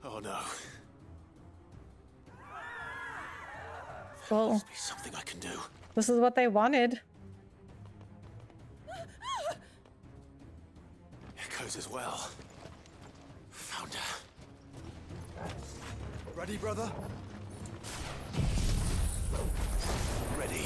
[SPEAKER 2] Oh no.
[SPEAKER 1] Well,
[SPEAKER 2] Must be something I can do.
[SPEAKER 1] this is what they wanted.
[SPEAKER 2] Echoes as well. Found her.
[SPEAKER 8] Ready, brother?
[SPEAKER 2] Ready.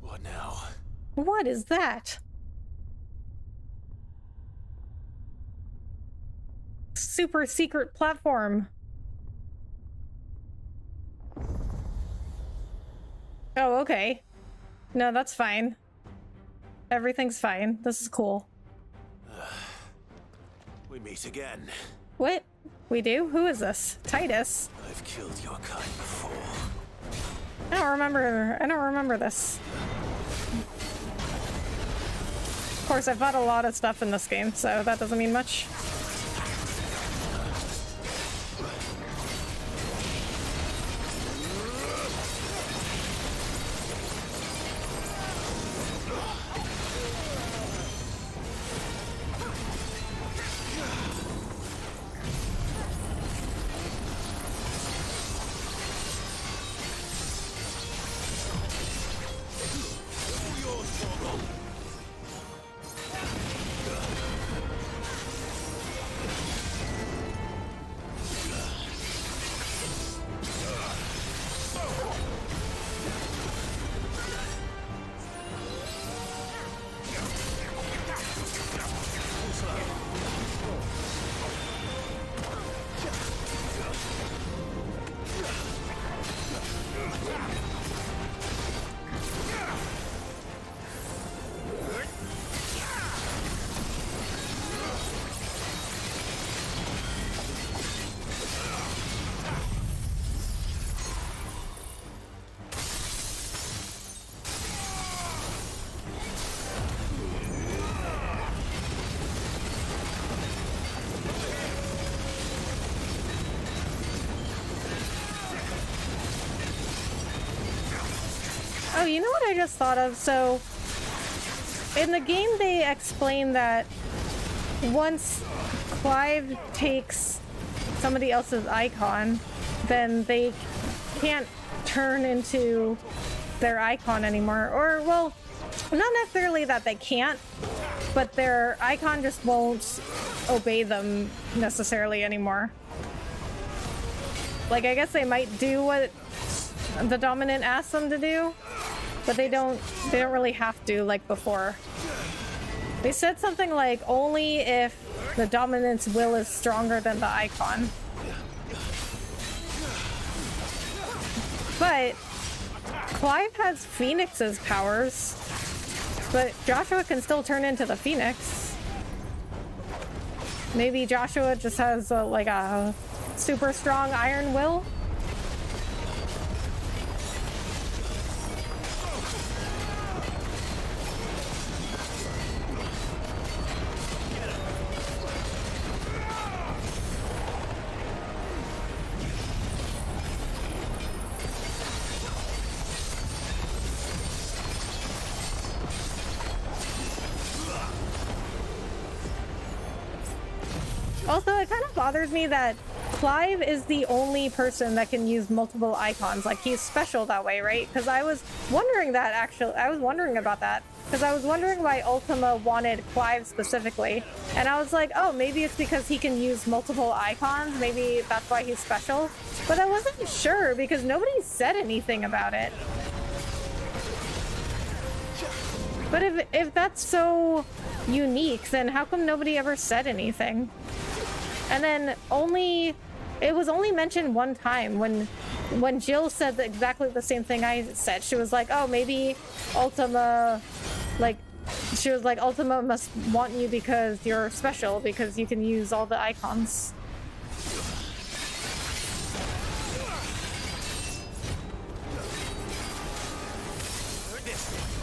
[SPEAKER 2] What now?
[SPEAKER 1] What is that? Super secret platform. Oh, okay. No, that's fine. Everything's fine. This is cool.
[SPEAKER 2] We meet again.
[SPEAKER 1] What? We do? Who is this? Titus?
[SPEAKER 2] I've killed your kind before.
[SPEAKER 1] I don't remember this. Of course, I've bought a lot of stuff in this game, so that doesn't mean much. Oh, you know what I just thought of? So, in the game they explain that once Clive takes somebody else's icon, then they can't turn into their icon anymore. Or, well, not necessarily that they can't, but their icon just won't obey them necessarily anymore. Like, I guess they might do what the dominant asks them to do, but they don't really have to like before. They said something like only if the dominant's will is stronger than the icon. But Clive has Phoenix's powers, but Joshua can still turn into the Phoenix. Maybe Joshua just has like a super strong iron will. Also, it kind of bothers me that Clive is the only person that can use multiple icons. Like, he's special that way, right? Because I was wondering that, actually. I was wondering about that. Because I was wondering why Ultima wanted Clive specifically. And I was like, oh, maybe it's because he can use multiple icons. Maybe that's why he's special. But I wasn't sure because nobody said anything about it. But if that's so unique, then how come nobody ever said anything? And then it was only mentioned one time when Jill said exactly the same thing I said. She was like, oh, maybe Ultima, like, she was like, Ultima must want you because you're special, because you can use all the icons.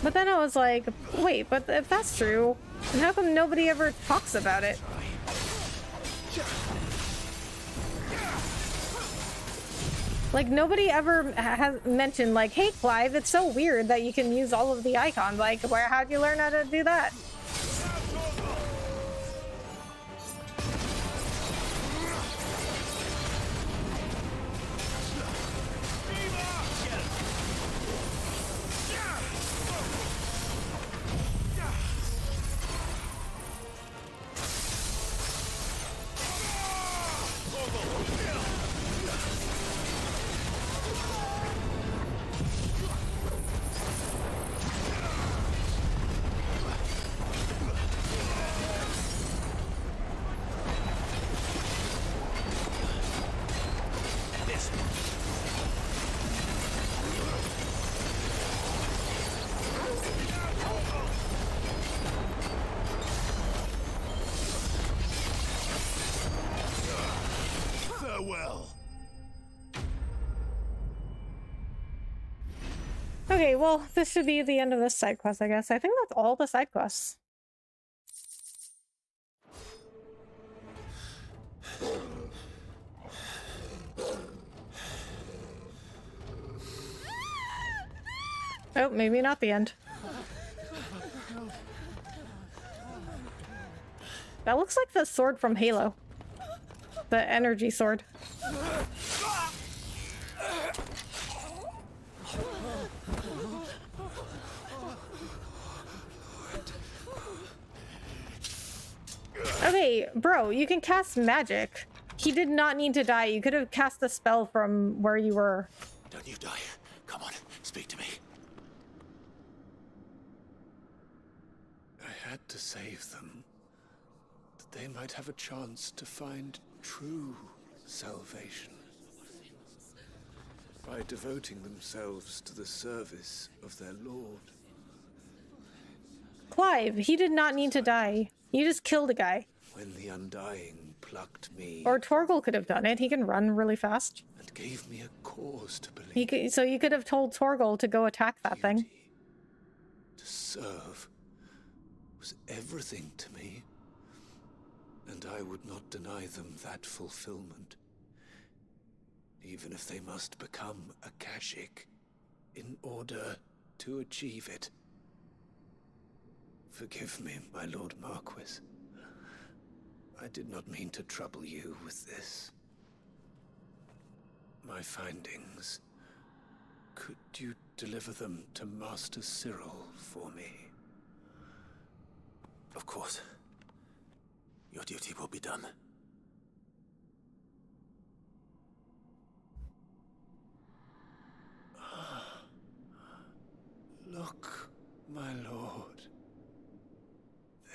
[SPEAKER 1] But then I was like, wait, but if that's true, then how come nobody ever talks about it? Like, nobody ever has mentioned, like, hey, Clive, it's so weird that you can use all of the icons. Like, how'd you learn how to do that? Okay, well, this should be the end of this side quest, I guess. I think that's all the side quests. Oh, maybe not the end. That looks like the sword from Halo. The energy sword. Okay, bro, you can cast magic. He did not need to die. You could have cast the spell from where you were.
[SPEAKER 2] Don't you die. Come on, speak to me.
[SPEAKER 21] I had to save them, that they might have a chance to find true salvation by devoting themselves to the service of their lord.
[SPEAKER 1] Clive, he did not need to die. You just killed a guy.
[SPEAKER 21] When the Undying plucked me...
[SPEAKER 1] Or Torgal could have done it. He can run really fast.
[SPEAKER 21] And gave me a cause to believe.
[SPEAKER 1] So you could have told Torgal to go attack that thing.
[SPEAKER 21] To serve was everything to me. And I would not deny them that fulfillment. Even if they must become a Kashik in order to achieve it. Forgive me, my Lord Marquis. I did not mean to trouble you with this. My findings. Could you deliver them to Master Cyril for me?
[SPEAKER 2] Of course. Your duty will be done.
[SPEAKER 21] Look, my lord.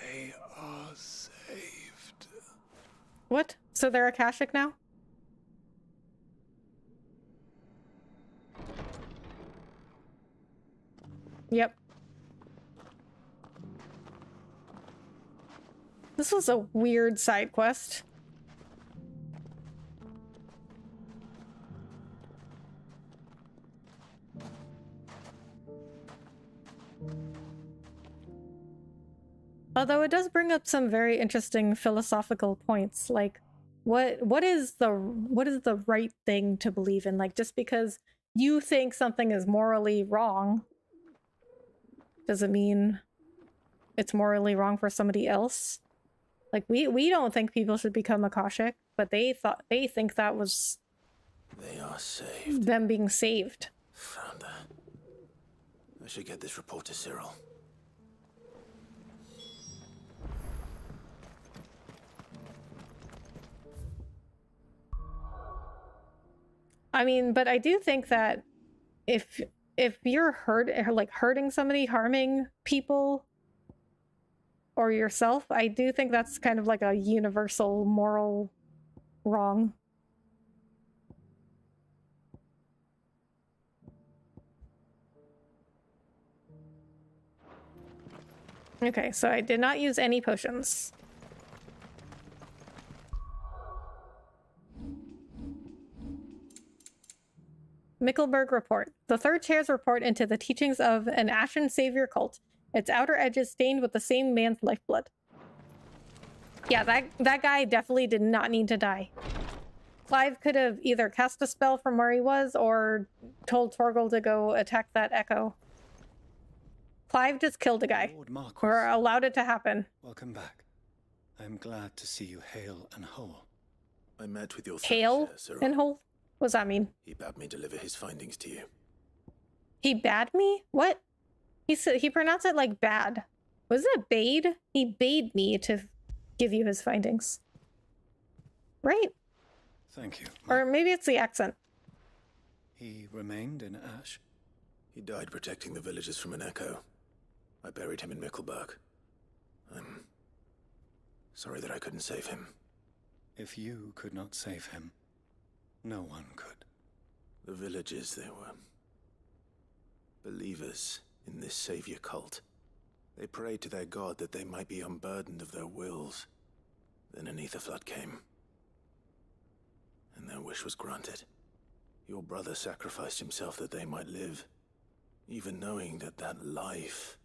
[SPEAKER 21] They are saved.
[SPEAKER 1] What? So they're Akashic now? Yep. This was a weird side quest. Although it does bring up some very interesting philosophical points, like what is the right thing to believe in? Like, just because you think something is morally wrong, does it mean it's morally wrong for somebody else? Like, we don't think people should become Akashic, but they think that was
[SPEAKER 2] They are saved.
[SPEAKER 1] them being saved.
[SPEAKER 2] Found her. I should get this report to Cyril.
[SPEAKER 1] I mean, but I do think that if you're hurting somebody, harming people or yourself, I do think that's kind of like a universal moral wrong. Okay, so I did not use any potions. Mickelberg Report. The third chair's report into the teachings of an Ashen Savior cult. Its outer edges stained with the same man's lifeblood. Yeah, that guy definitely did not need to die. Clive could have either cast a spell from where he was or told Torgal to go attack that echo. Clive just killed a guy. Or allowed it to happen.
[SPEAKER 3] Welcome back. I am glad to see you hale and whole.
[SPEAKER 2] I met with your
[SPEAKER 1] Hale and whole? What does that mean?
[SPEAKER 2] He bade me deliver his findings to you.
[SPEAKER 1] He bade me? What? He said he pronounced it like bad. Was it bade? He bade me to give you his findings. Right?
[SPEAKER 3] Thank you.
[SPEAKER 1] Or maybe it's the accent.
[SPEAKER 3] He remained in Ash?
[SPEAKER 2] He died protecting the villagers from an echo. I buried him in Mickelberg. I'm sorry that I couldn't save him.
[SPEAKER 3] If you could not save him, no one could.
[SPEAKER 2] The villagers, they were believers in this savior cult. They prayed to their god that they might be unburdened of their wills. Then an ether flood came, and their wish was granted. Your brother sacrificed himself that they might live, even knowing that that life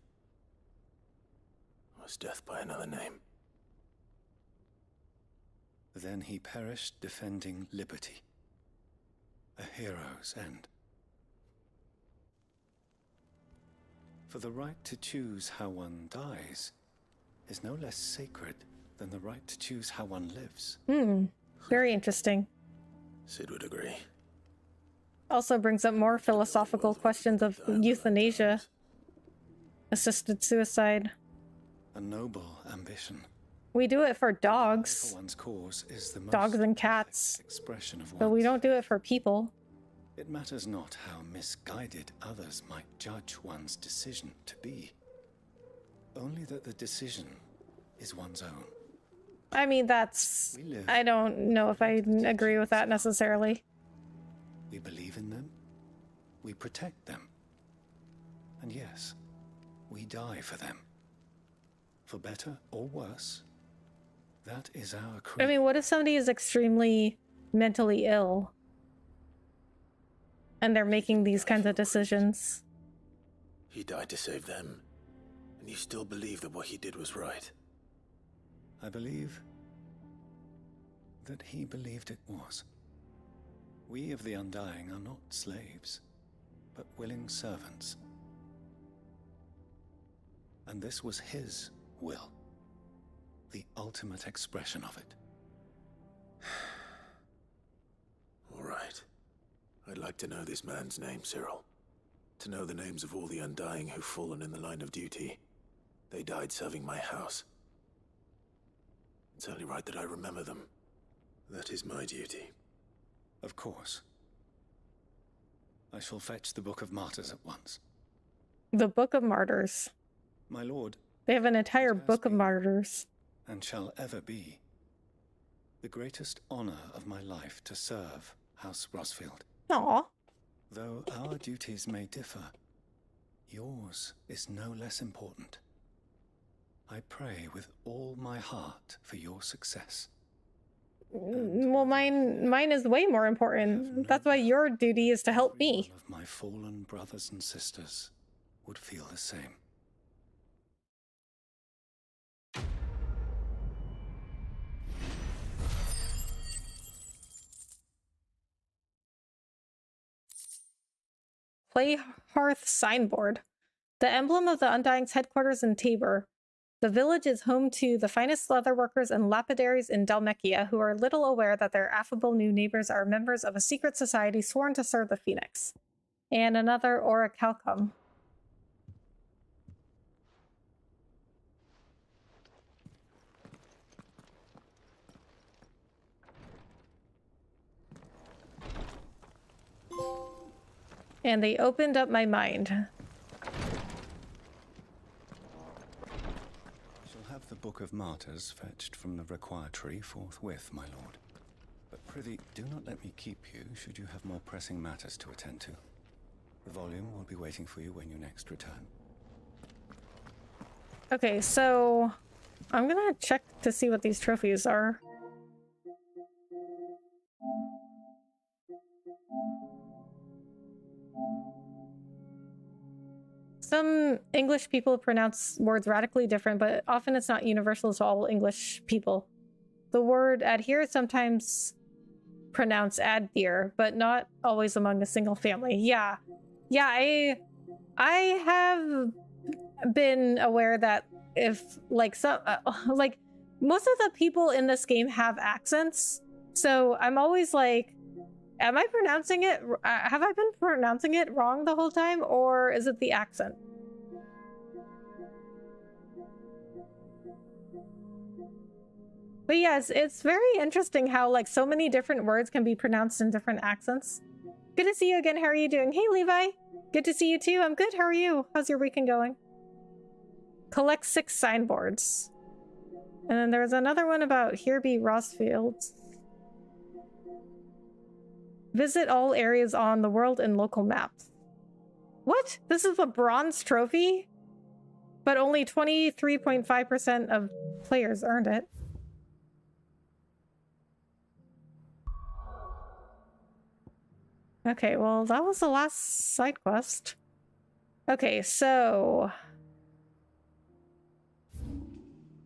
[SPEAKER 2] was death by another name.
[SPEAKER 3] Then he perished defending liberty. A hero's end. For the right to choose how one dies is no less sacred than the right to choose how one lives.
[SPEAKER 1] Very interesting.
[SPEAKER 2] Sid would agree.
[SPEAKER 1] Also brings up more philosophical questions of euthanasia, assisted suicide.
[SPEAKER 3] A noble ambition.
[SPEAKER 1] We do it for dogs.
[SPEAKER 3] For one's cause is the most
[SPEAKER 1] dogs and cats.
[SPEAKER 3] Expression of
[SPEAKER 1] but we don't do it for people.
[SPEAKER 3] It matters not how misguided others might judge one's decision to be. Only that the decision is one's own.
[SPEAKER 1] I mean, that's... I don't know if I agree with that necessarily.
[SPEAKER 3] We believe in them. We protect them. And yes, we die for them. For better or worse, that is our creed.
[SPEAKER 1] I mean, what if somebody is extremely mentally ill and they're making these kinds of decisions?
[SPEAKER 2] He died to save them, and you still believe that what he did was right?
[SPEAKER 3] I believe that he believed it was. We of the Undying are not slaves, but willing servants. And this was his will. The ultimate expression of it.
[SPEAKER 2] All right. I'd like to know this man's name, Cyril. To know the names of all the Undying who've fallen in the line of duty. They died serving my house. It's only right that I remember them. That is my duty.
[SPEAKER 3] Of course. I shall fetch the Book of Martyrs at once.
[SPEAKER 1] The Book of Martyrs.
[SPEAKER 3] My lord.
[SPEAKER 1] They have an entire Book of Martyrs.
[SPEAKER 3] And shall ever be the greatest honor of my life to serve House Rosfield.
[SPEAKER 1] Aww.
[SPEAKER 3] Though our duties may differ, yours is no less important. I pray with all my heart for your success.
[SPEAKER 1] Well, mine is way more important. That's why your duty is to help me.
[SPEAKER 3] All of my fallen brothers and sisters would feel the same.
[SPEAKER 1] Play Hearth signboard. The emblem of the Undying's headquarters in Tabor. The village is home to the finest leatherworkers and lapidaries in Dalmekia, who are little aware that their affable new neighbors are members of a secret society sworn to serve the Phoenix. And another orichalcum. And they opened up my mind.
[SPEAKER 12] Shall have the Book of Martyrs fetched from the requiratory forthwith, my lord. But prithee, do not let me keep you should you have more pressing matters to attend to. The volume will be waiting for you when you next return.
[SPEAKER 1] Okay, so I'm gonna check to see what these trophies are. Some English people pronounce words radically different, but often it's not universal to all English people. The word adhere is sometimes pronounced adhere, but not always among a single family. Yeah, I have been aware that if like some like most of the people in this game have accents, so I'm always like, am I pronouncing it? Have I been pronouncing it wrong the whole time, or is it the accent? But yes, it's very interesting how like so many different words can be pronounced in different accents. Good to see you again. How are you doing? Hey, Levi. Good to see you too. I'm good. How are you? How's your weekend going? Collect 6 signboards. And then there's another one about here be Rossfields. Visit all areas on the world and local maps. What? This is a bronze trophy? But only 23.5% of players earned it. Okay, well, that was the last side quest. Okay, so...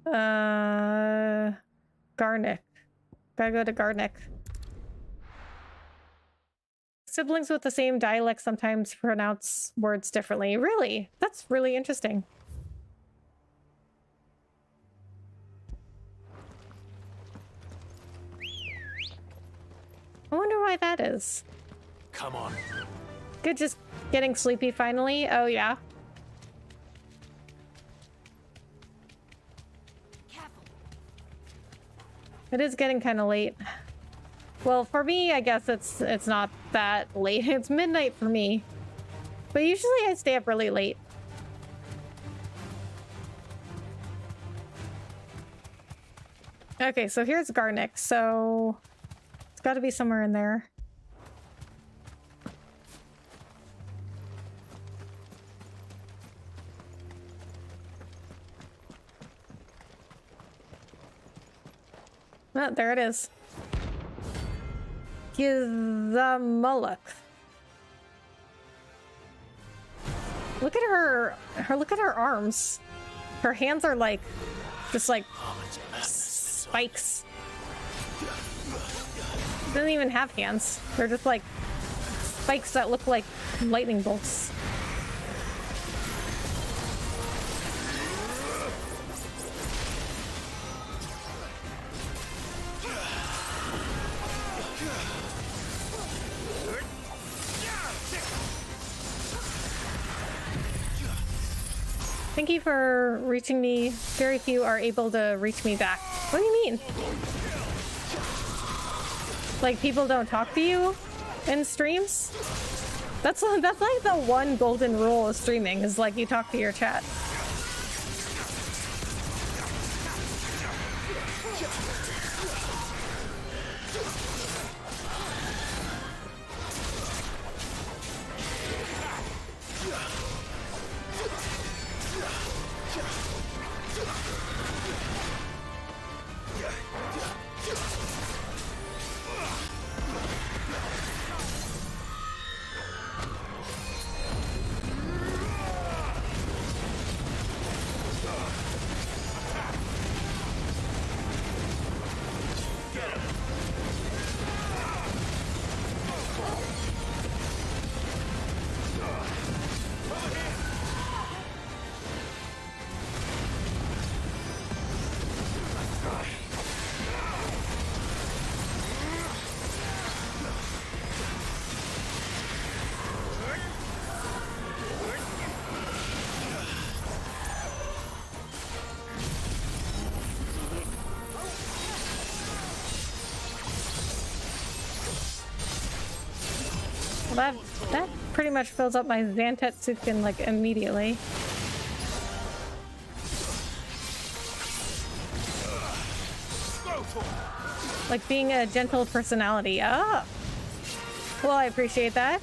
[SPEAKER 1] Garnick. Gotta go to Garnick. Siblings with the same dialect sometimes pronounce words differently. Really? That's really interesting. I wonder why that is.
[SPEAKER 2] Come on.
[SPEAKER 1] Good, just getting sleepy finally. Oh, yeah.
[SPEAKER 18] Careful.
[SPEAKER 1] It is getting kind of late. Well, for me, I guess it's not that late. It's midnight for me. But usually I stay up really late. Okay, so here's Garnick. So it's got to be somewhere in there. Oh, there it is. Gizamuluk. Look at her. Look at her arms. Her hands are like, just like spikes. Doesn't even have hands. They're just like spikes that look like lightning bolts. Thank you for reaching me. Very few are able to reach me back. What do you mean? Like people don't talk to you in streams? That's like the one golden rule of streaming is like you talk to your chat. That pretty much fills up my Zantetsuken like immediately. Like being a gentle personality. Ah! Well, I appreciate that.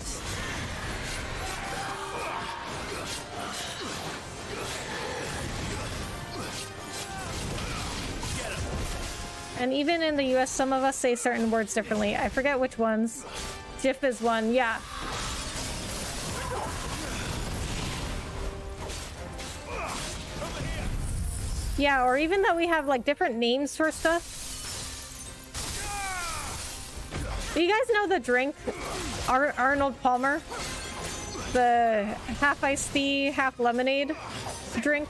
[SPEAKER 1] And even in the US, some of us say certain words differently. I forget which ones. GIF is one, yeah. Yeah, or even that we have like different names for stuff. Do you guys know the drink Arnold Palmer? The half iced tea, half lemonade drink?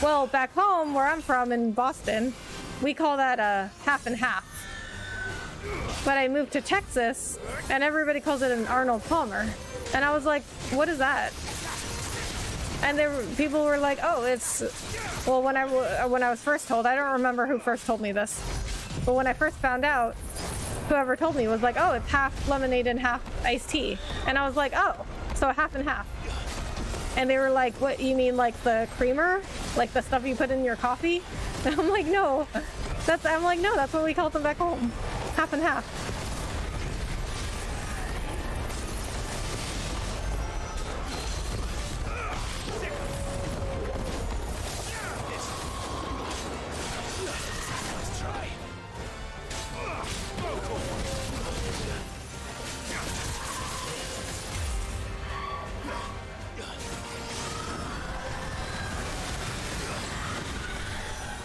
[SPEAKER 1] Well, back home where I'm from in Boston, we call that a half and half. But I moved to Texas and everybody calls it an Arnold Palmer. And I was like, what is that? And people were like, oh, it's... Well, when I was first told, I don't remember who first told me this. But when I first found out, whoever told me was like, oh, it's half lemonade and half iced tea. And I was like, oh, so half and half. And they were like, what, you mean like the creamer? Like the stuff you put in your coffee? And I'm like, no. I'm like, no, that's what we call them back home. Half and half.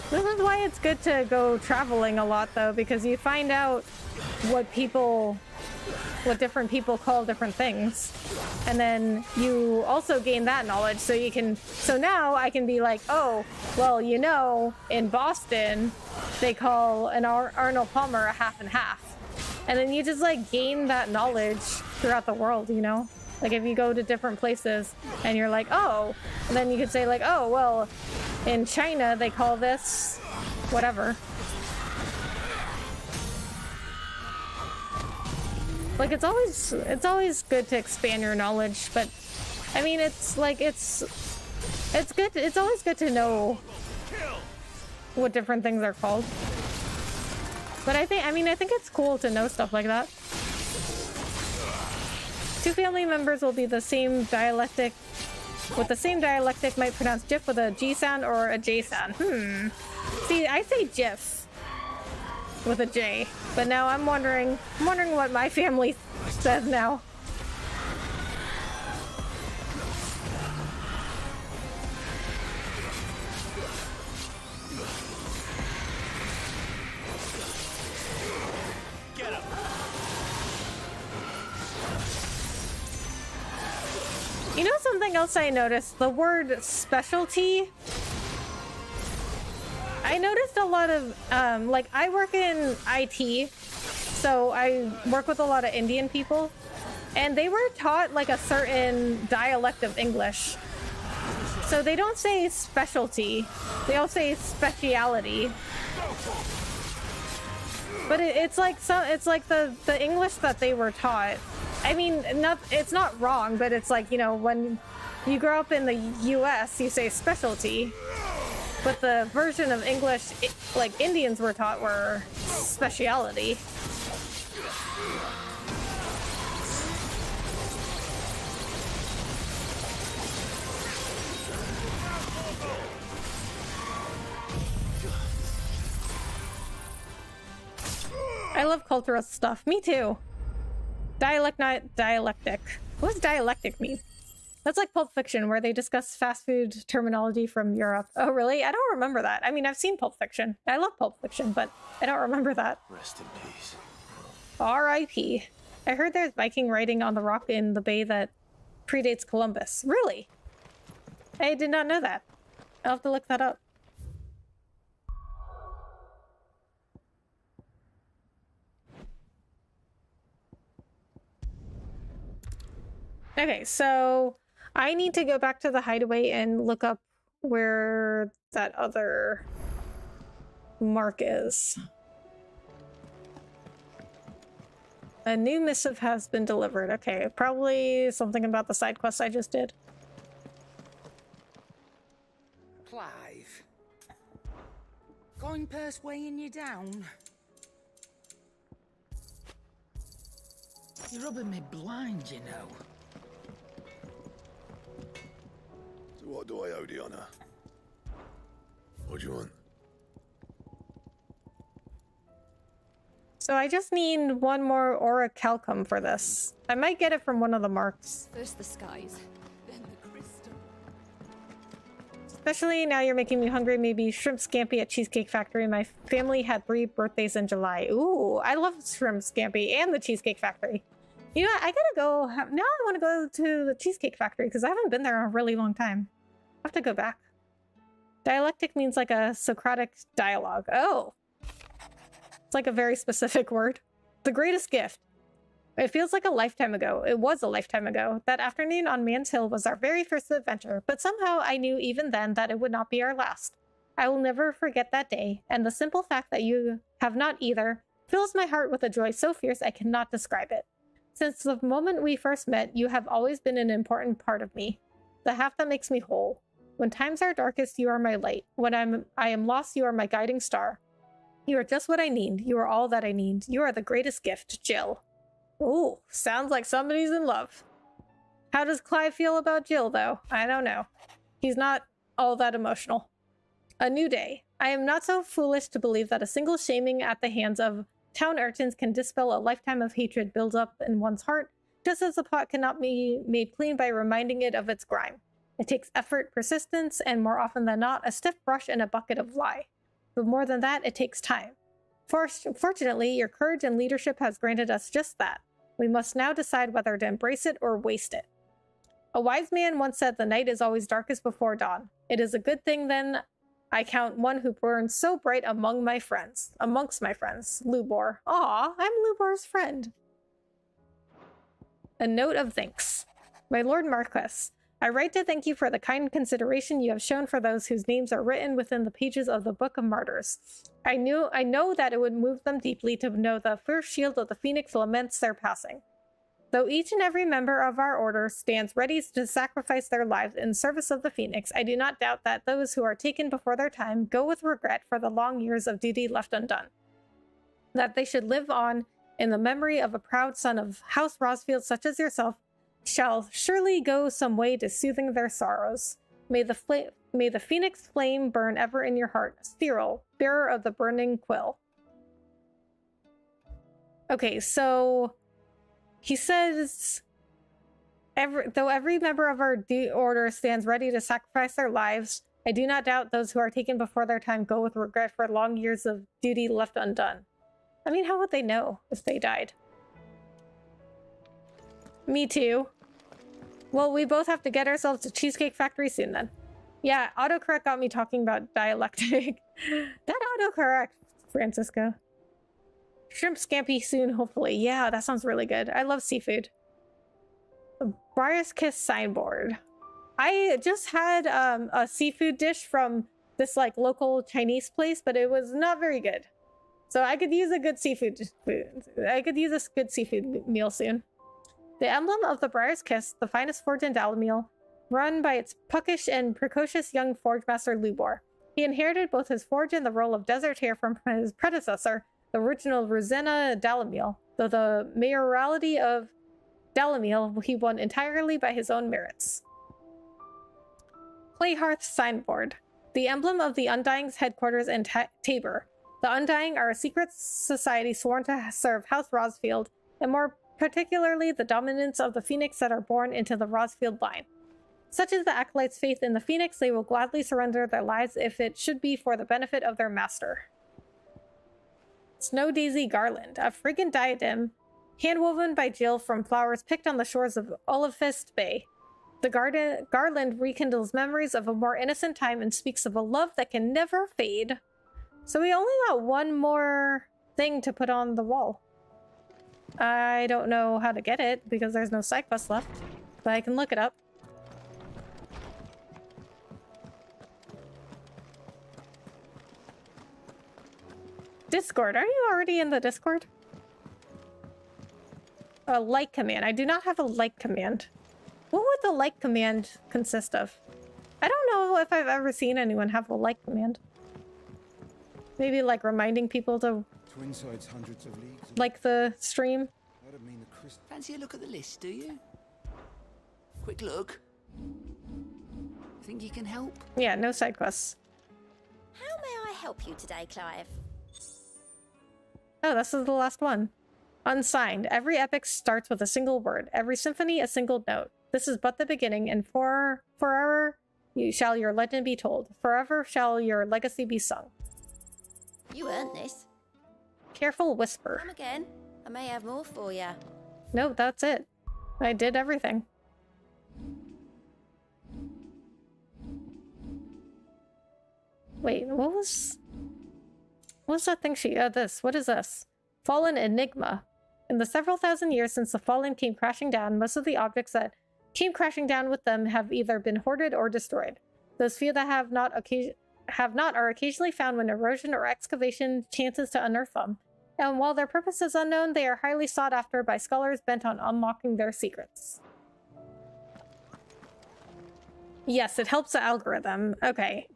[SPEAKER 1] This is why it's good to go traveling a lot, though, because you find out what different people call different things. And then you also gain that knowledge, so now I can be like, oh, well, you know, in Boston, they call an Arnold Palmer a half and half. And then you just, like, gain that knowledge throughout the world, you know? Like, if you go to different places and you're like, oh, and then you could say, like, oh, well, in China, they call this whatever. Like, it's always good to expand your knowledge, but I mean, it's good. It's always good to know what different things are called. But I think it's cool to know stuff like that. Two family members will be the same dialectic. With the same dialectic, might pronounce GIF with a G sound or a J sound. See, I say GIF with a J, but now I'm wondering what my family says now. You know something else I noticed? The word specialty. I noticed a lot of, like, I work in IT, so I work with a lot of Indian people, and they were taught, like, a certain dialect of English. So they don't say specialty, they all say speciality. But it's like the English that they were taught. I mean, it's not wrong, but it's like, you know, when you grow up in the US, you say specialty. But the version of English, like Indians were taught, were speciality. I love cultural stuff. Me too. Dialect, not dialectic. What does dialectic mean? That's like Pulp Fiction, where they discuss fast food terminology from Europe. Oh, really? I don't remember that. I mean, I've seen Pulp Fiction. I love Pulp Fiction, but I don't remember that.
[SPEAKER 2] Rest in peace.
[SPEAKER 1] R.I.P. I heard there's Viking writing on the rock in the bay that predates Columbus. Really? I did not know that. I'll have to look that up. Okay, so I need to go back to the hideaway and look up where that other mark is. A new missive has been delivered. Okay, probably something about the side quest I just did.
[SPEAKER 19] Clive. Coin purse weighing you down. You're rubbing me blind, you know.
[SPEAKER 13] So what do I owe the honor? What do you want?
[SPEAKER 1] So I just need one more orichalcum for this. I might get it from one of the marks.
[SPEAKER 9] First the skies, then the crystal.
[SPEAKER 1] Especially now you're making me hungry. Maybe shrimp scampi at Cheesecake Factory. My family had 3 birthdays in July. Ooh, I love shrimp scampi and the Cheesecake Factory. You know what? I gotta go. Now I want to go to the Cheesecake Factory because I haven't been there in a really long time. I have to go back. Dialectic means like a Socratic dialogue. Oh. It's like a very specific word. The greatest gift. It feels like a lifetime ago. It was a lifetime ago. That afternoon on Man's Hill was our very first adventure, but somehow I knew even then that it would not be our last. I will never forget that day, and the simple fact that you have not either fills my heart with a joy so fierce I cannot describe it. Since the moment we first met, you have always been an important part of me. The half that makes me whole. When times are darkest, you are my light. When I am lost, you are my guiding star. You are just what I need. You are all that I need. You are the greatest gift, Jill. Ooh, sounds like somebody's in love. How does Clive feel about Jill, though? I don't know. He's not all that emotional. A new day. I am not so foolish to believe that a single shaming at the hands of town urchins can dispel a lifetime of hatred built up in one's heart, just as the pot cannot be made clean by reminding it of its grime. It takes effort, persistence, and more often than not, a stiff brush and a bucket of lye. But more than that, it takes time. Fortunately, your courage and leadership has granted us just that. We must now decide whether to embrace it or waste it. A wise man once said the night is always darkest before dawn. It is a good thing, then, I count one who burns so bright amongst my friends. Lubor. Aw, I'm Lubor's friend. A note of thanks. My Lord Marquess, I write to thank you for the kind consideration you have shown for those whose names are written within the pages of the Book of Martyrs. I know that it would move them deeply to know the first shield of the Phoenix laments their passing. Though each and every member of our order stands ready to sacrifice their lives in service of the Phoenix, I do not doubt that those who are taken before their time go with regret for the long years of duty left undone. That they should live on in the memory of a proud son of House Rosfield such as yourself shall surely go some way to soothing their sorrows. May the Phoenix flame burn ever in your heart. Cyril, bearer of the burning quill. Okay, so he says, though every member of our order stands ready to sacrifice their lives, I do not doubt those who are taken before their time go with regret for long years of duty left undone. I mean, how would they know if they died? Me too. Well, we both have to get ourselves to Cheesecake Factory soon then. Yeah, autocorrect got me talking about dialectic. That autocorrect, Francisco. Shrimp scampi soon, hopefully. Yeah, that sounds really good. I love seafood. The Briar's Kiss signboard. I just had a seafood dish from this like local Chinese place, but it was not very good. So I could use a good seafood meal soon. The emblem of the Briar's Kiss, the finest forge in Dalamil, run by its puckish and precocious young forge master Lubor. He inherited both his forge and the role of deserteur from his predecessor, the original Rosanna Dalamil, though the mayoralty of Dalamil he won entirely by his own merits. Clayhearth signboard. The emblem of the Undying's headquarters in Tabor. The Undying are a secret society sworn to serve House Rosfield, and more particularly the dominance of the Phoenix that are born into the Rosfield line. Such is the Acolytes' faith in the Phoenix, they will gladly surrender their lives if it should be for the benefit of their master. Snow Daisy Garland, a friggin' diadem, handwoven by Jill from flowers picked on the shores of Olivefist Bay. The garland rekindles memories of a more innocent time and speaks of a love that can never fade. So we only got one more thing to put on the wall. I don't know how to get it because there's no side quest left, but I can look it up. Discord. Are you already in the Discord? A like command. I do not have a like command. What would the like command consist of? I don't know if I've ever seen anyone have a like command. Maybe like reminding people to
[SPEAKER 8] Twin sides hundreds of leagues.
[SPEAKER 1] like the stream.
[SPEAKER 19] Fancy a look at the list, do you? Quick look. Think you can help?
[SPEAKER 1] Yeah, no side quests.
[SPEAKER 18] How may I help you today, Clive?
[SPEAKER 1] Oh, this is the last one. Unsigned. Every epic starts with a single word. Every symphony a single note. This is but the beginning, and forever shall your legend be told. Forever shall your legacy be sung.
[SPEAKER 18] You earned this.
[SPEAKER 1] Careful whisper.
[SPEAKER 18] Come again. I may have more for you.
[SPEAKER 1] No, that's it. I did everything. Wait, what was that thing she... Oh, this. What is this? Fallen Enigma. In the several thousand years since the Fallen came crashing down, most of the objects that came crashing down with them have either been hoarded or destroyed. Those few that have not are occasionally found when erosion or excavation chances to unearth them. And while their purpose is unknown, they are highly sought after by scholars bent on unlocking their secrets. Yes, it helps the algorithm. Okay.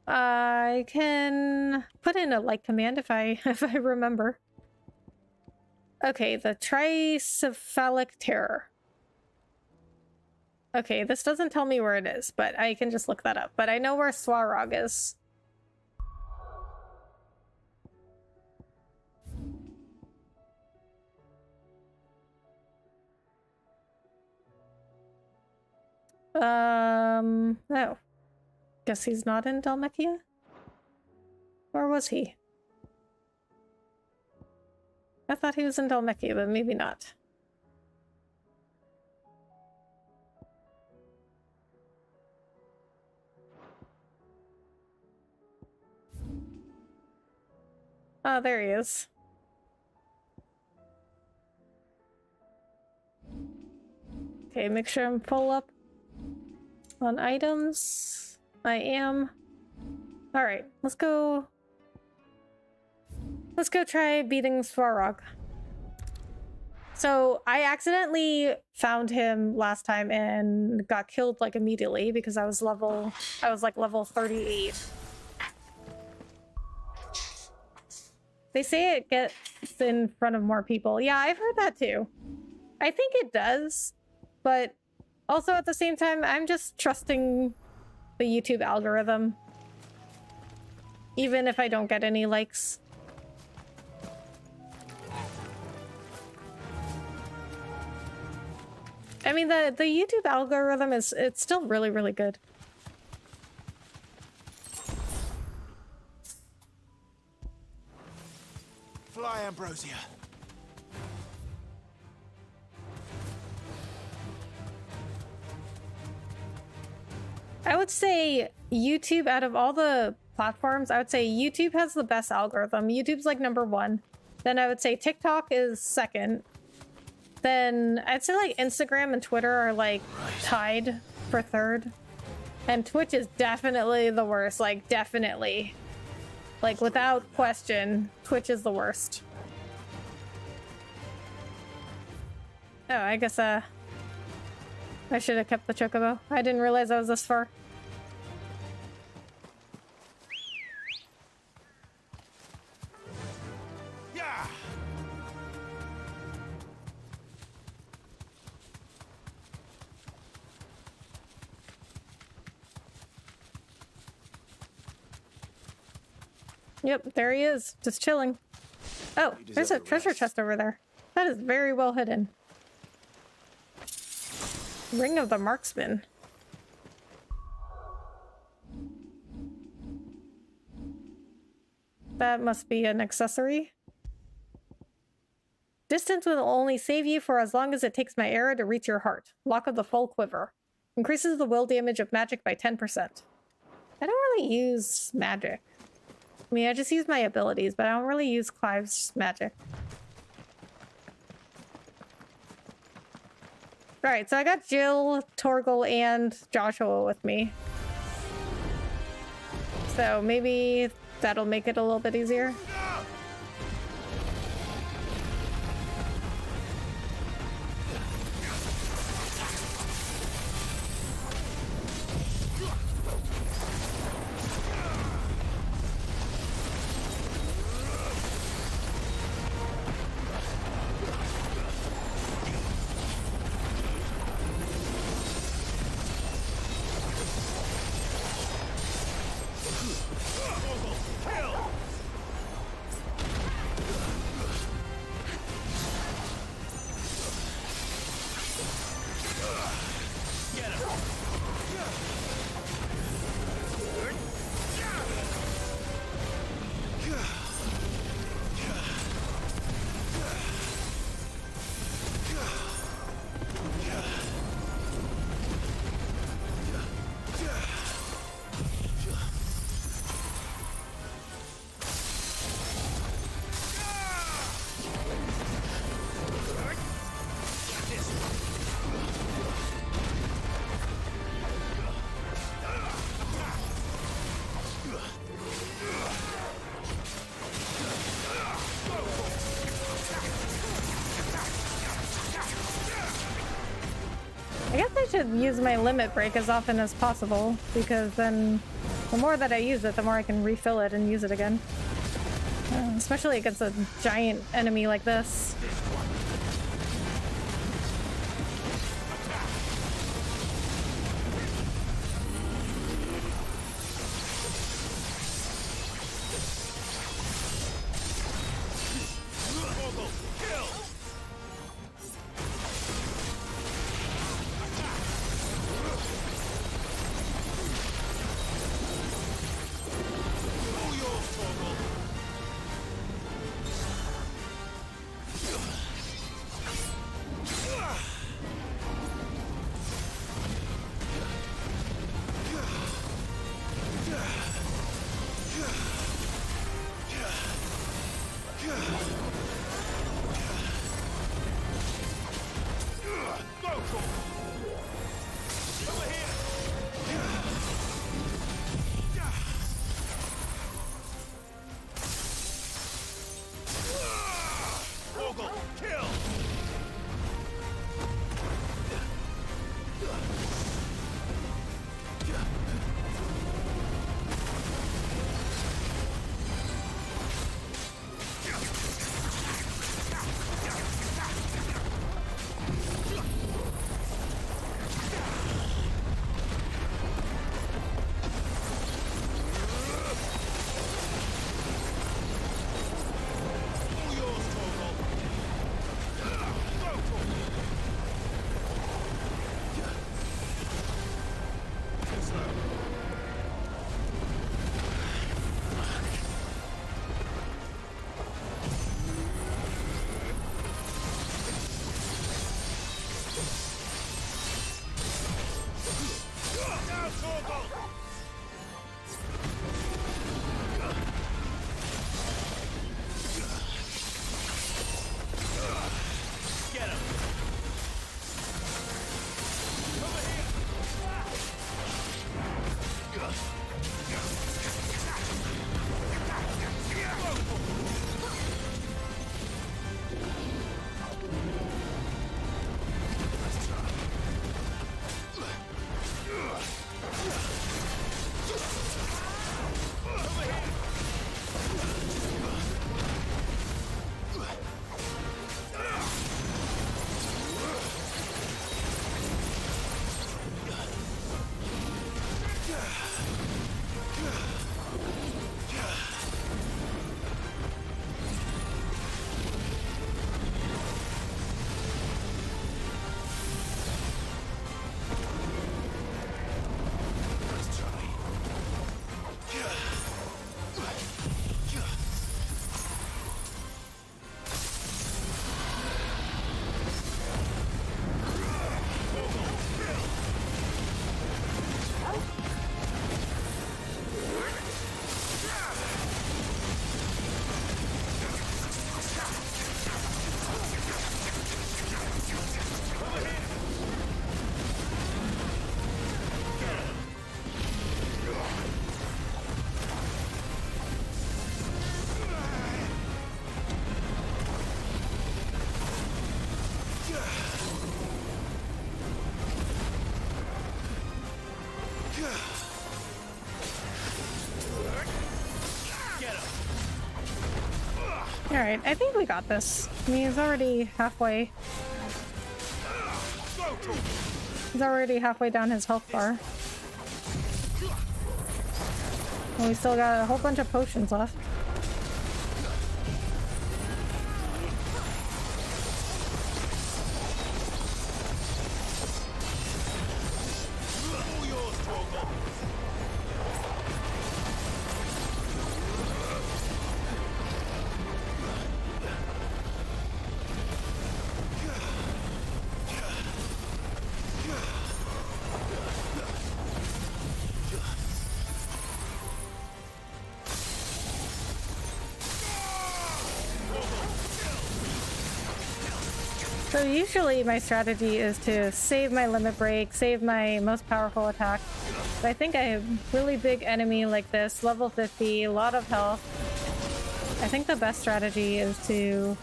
[SPEAKER 1] I can put in a like command if I remember. Okay, the tricephalic terror. Okay, this doesn't tell me where it is, but I can just look that up. But I know where Swarog is. Oh. Guess he's not in Dhalmekia? Or was he? I thought he was in Dhalmekia, but maybe not. Oh, there he is. Okay, make sure I'm full up on items. I am. Alright, let's go try beating Swarog. So I accidentally found him last time and got killed like immediately because I was like level 38. They say it gets in front of more people. Yeah, I've heard that too. I think it does, but also at the same time, I'm just trusting the YouTube algorithm. Even if I don't get any likes. I mean, the YouTube algorithm it's still really, really good.
[SPEAKER 2] Fly, Ambrosia.
[SPEAKER 1] I would say YouTube, out of all the platforms, I would say YouTube has the best algorithm. YouTube's like #1. Then I would say TikTok is second. Then I'd say like Instagram and Twitter are like tied for third. And Twitch is definitely the worst. Like definitely. Like without question, Twitch is the worst. Oh, I guess I should have kept the chocobo. I didn't realize I was this far.
[SPEAKER 2] Yeah.
[SPEAKER 1] Yep, there he is, just chilling. Oh, there's a treasure chest over there. That is very well hidden. Ring of the Marksman. That must be an accessory. Distance will only save you for as long as it takes my arrow to reach your heart. Lock of the Full Quiver. Increases the will damage of magic by 10%. I don't really use magic. I mean, I just use my abilities, but I don't really use Clive's magic. Alright, so I got Jill, Torgal, and Joshua with me. So maybe that'll make it a little bit easier. should use my limit break as often as possible, because then the more that I use it, the more I can refill it and use it again. Especially against a giant enemy like this. Alright, I think we got this. I mean, he's already halfway. He's already halfway down his health bar. And we still got a whole bunch of potions left. So usually my strategy is to save my limit break, save my most powerful attack. But I think I have a really big enemy like this, level 50, a lot of health. I think the best strategy is to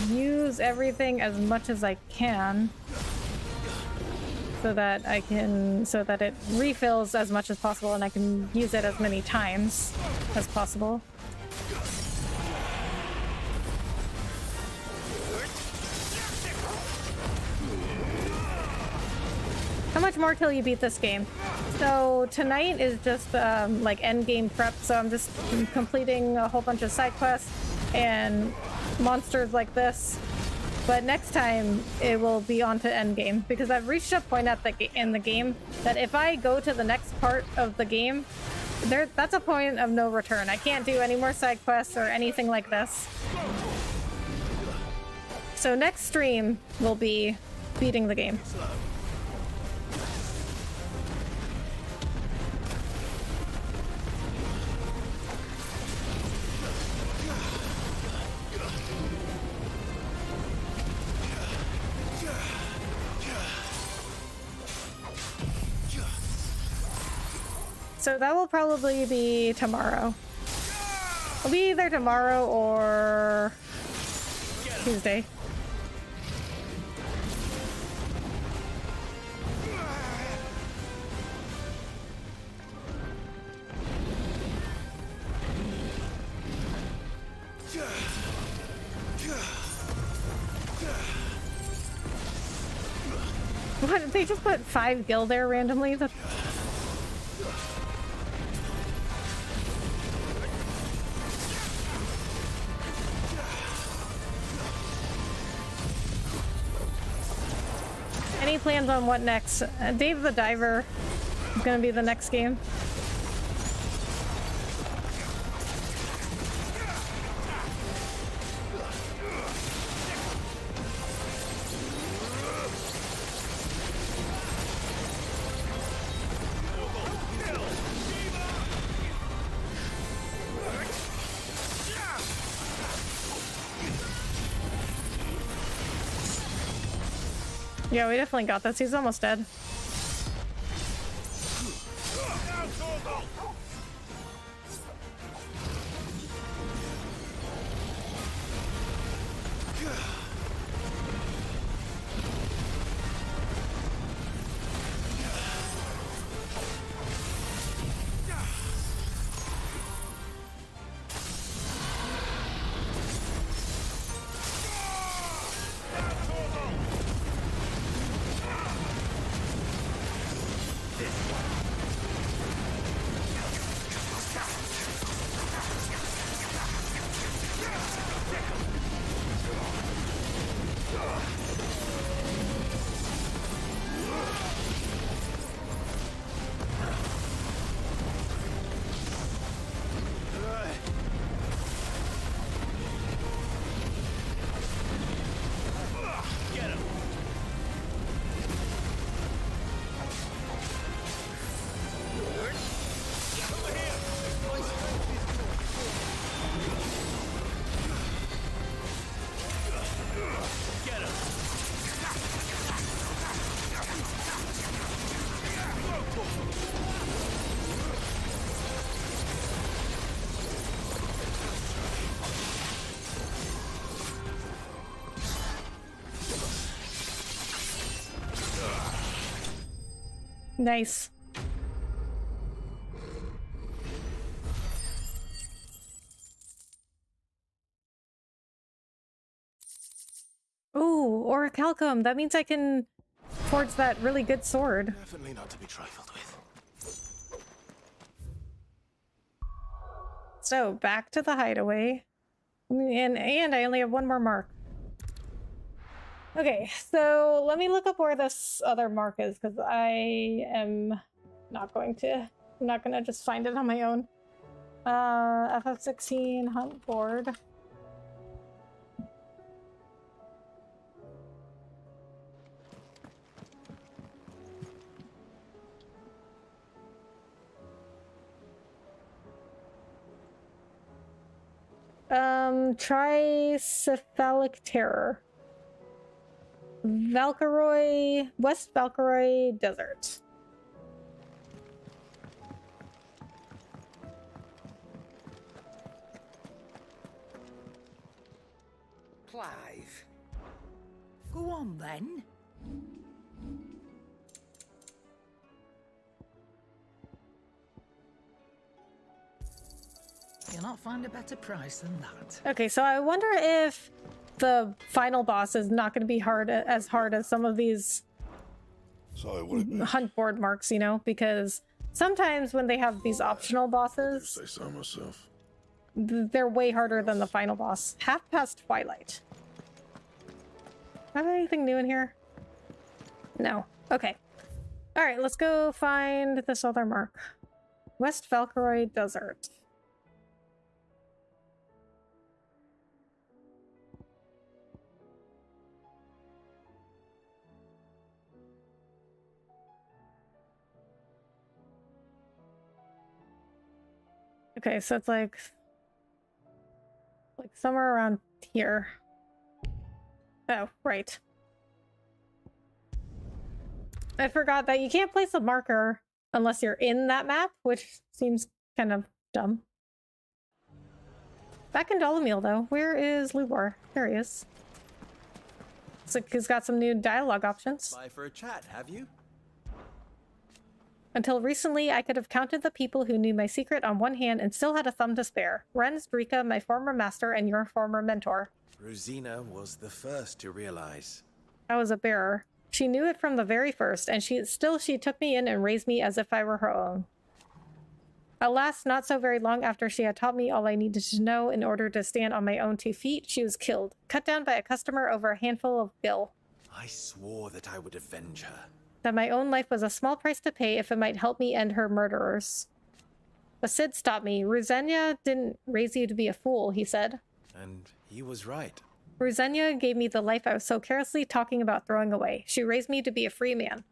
[SPEAKER 1] use everything as much as I can. so that it refills as much as possible and I can use it as many times as possible. How much more till you beat this game? So tonight is just like end game prep, so I'm just completing a whole bunch of side quests and monsters like this. But next time it will be on to end game because I've reached a point in the game that if I go to the next part of the game, that's a point of no return. I can't do any more side quests or anything like this. So next stream will be beating the game. So that will probably be tomorrow. It'll be either tomorrow or Tuesday. What, did they just put 5 gil there randomly? Any plans on what next? Dave the Diver is gonna be the next game. Yeah, we definitely got this. He's almost dead. Nice. Ooh, orichalcum. That means I can forge that really good sword.
[SPEAKER 2] Definitely not to be trifled with.
[SPEAKER 1] So, back to the hideaway. And I only have one more mark. Okay, so let me look up where this other mark is, because I am not going to. I'm not going to just find it on my own. FF16 hunt board. Tricephalic Terror. Valkyroy, West Valkyroy Desert.
[SPEAKER 11] Clive. Go on then. can't find a better price than that.
[SPEAKER 1] Okay, so I wonder if the final boss is not going to be as hard as some of these hunt board marks, you know, because sometimes when they have these optional bosses,
[SPEAKER 13] Say so myself.
[SPEAKER 1] they're way harder than the final boss. Half past twilight. Have anything new in here? No. Okay. All right, let's go find this other mark. West Valkyrie Desert. Okay, so it's like somewhere around here. Oh, right. I forgot that you can't place a marker unless you're in that map, which seems kind of dumb. Back in Dolomil, though. Where is Lubor? There he is. Looks like he's got some new dialogue options.
[SPEAKER 10] Bye for a chat, have you?
[SPEAKER 1] Until recently, I could have counted the people who knew my secret on one hand and still had a thumb to spare. Renz, Drika, my former master, and your former mentor.
[SPEAKER 10] Rosina was the first to realize.
[SPEAKER 1] I was a bearer. She knew it from the very first, and she took me in and raised me as if I were her own. Alas, not so very long after she had taught me all I needed to know in order to stand on my own 2 feet, she was killed, cut down by a customer over a handful of gil.
[SPEAKER 10] I swore that I would avenge her.
[SPEAKER 1] That my own life was a small price to pay if it might help me end her murderers. The Cid stopped me. Ruzenia didn't raise you to be a fool, he said.
[SPEAKER 10] And he was right.
[SPEAKER 1] Ruzenia gave me the life I was so carelessly talking about throwing away. She raised me to be a free man.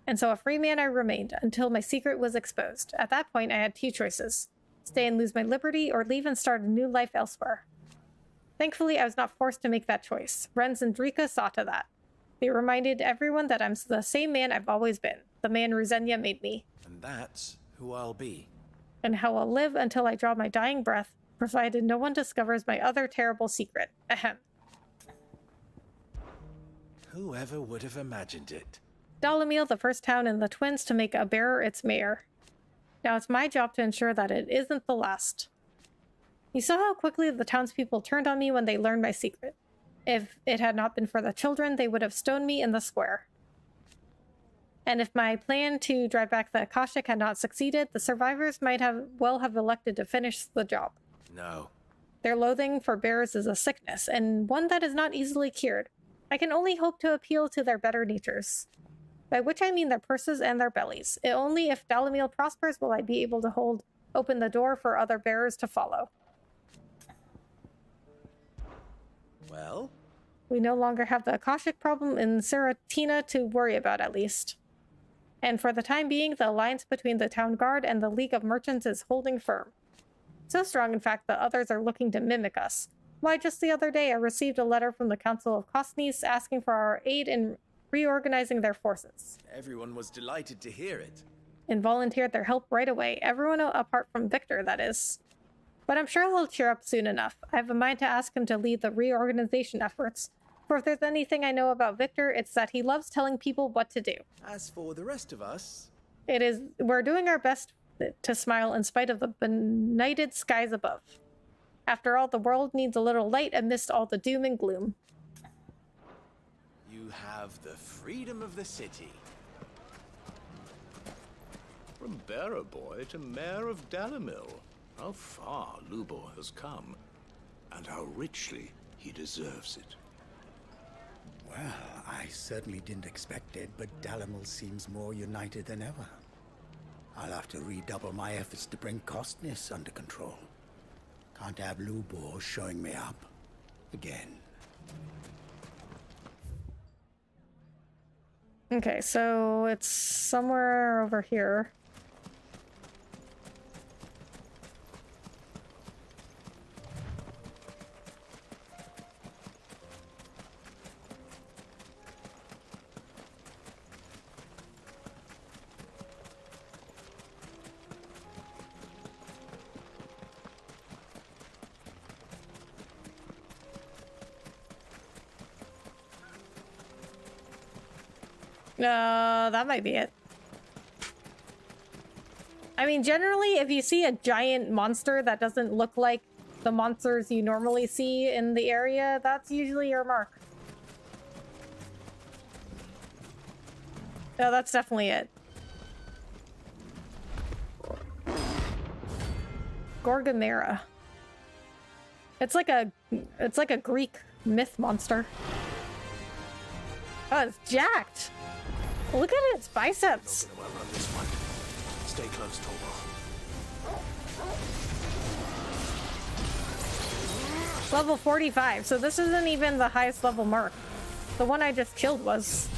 [SPEAKER 1] And so a free man I remained, until my secret was exposed. At that point, I had 2 choices. Stay and lose my liberty, or leave and start a new life elsewhere. Thankfully, I was not forced to make that choice. Renz and Drika saw to that. They reminded everyone that I'm the same man I've always been. The man Ruzenia made me.
[SPEAKER 10] And that's who I'll be.
[SPEAKER 1] And how I'll live until I draw my dying breath, provided no one discovers my other terrible secret. Ahem.
[SPEAKER 10] Whoever would have imagined it?
[SPEAKER 1] Dolomil, the first town in the Twins to make a bearer its mayor. Now it's my job to ensure that it isn't the last. You saw how quickly the townspeople turned on me when they learned my secret. If it had not been for the children, they would have stoned me in the square. And if my plan to drive back the Akashic had not succeeded, the survivors might have elected to finish the job.
[SPEAKER 10] No.
[SPEAKER 1] Their loathing for bears is a sickness, and one that is not easily cured. I can only hope to appeal to their better natures. By which I mean their purses and their bellies. Only if Dolomil prospers will I be able to open the door for other bearers to follow.
[SPEAKER 10] Well?
[SPEAKER 1] We no longer have the Akashic problem in Seratina to worry about, at least. And for the time being, the alliance between the Town Guard and the League of Merchants is holding firm. So strong, in fact, that others are looking to mimic us. Why, just the other day I received a letter from the Council of Kosnis asking for our aid in reorganizing their forces.
[SPEAKER 10] Everyone was delighted to hear it.
[SPEAKER 1] And volunteered their help right away. Everyone apart from Victor, that is. But I'm sure he'll cheer up soon enough. I have a mind to ask him to lead the reorganization efforts. For if there's anything I know about Victor, it's that he loves telling people what to do.
[SPEAKER 10] As for the rest of us...
[SPEAKER 1] We're doing our best to smile in spite of the benighted skies above. After all, the world needs a little light amidst all the doom and gloom.
[SPEAKER 10] You have the freedom of the city.
[SPEAKER 16] From bearer boy to mayor of Dolomil. How far Lubor has come, and how richly he deserves it.
[SPEAKER 4] Well, I certainly didn't expect it, but Dolomil seems more united than ever. I'll have to redouble my efforts to bring Kostnis under control. Can't have Lubor showing me up again.
[SPEAKER 1] Okay, so it's somewhere over here. That might be it. I mean, generally, if you see a giant monster that doesn't look like the monsters you normally see in the area, that's usually your mark. No, that's definitely it. Gorgonera. It's like a Greek myth monster. Oh, it's jacked. Look at its biceps.
[SPEAKER 2] Well on this one. Stay close, Torvald.
[SPEAKER 1] Level 45, so this isn't even the highest level mark. The one I just killed was.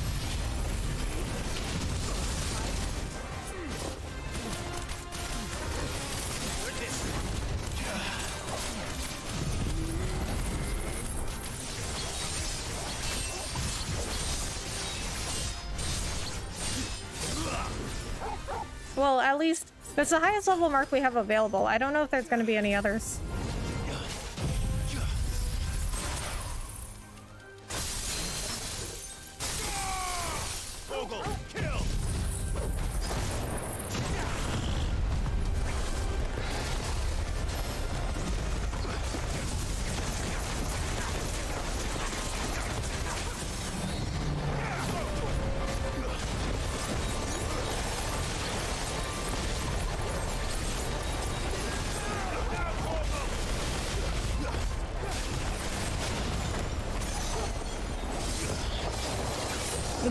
[SPEAKER 1] Well, at least it's the highest level mark we have available. I don't know if there's going to be any others.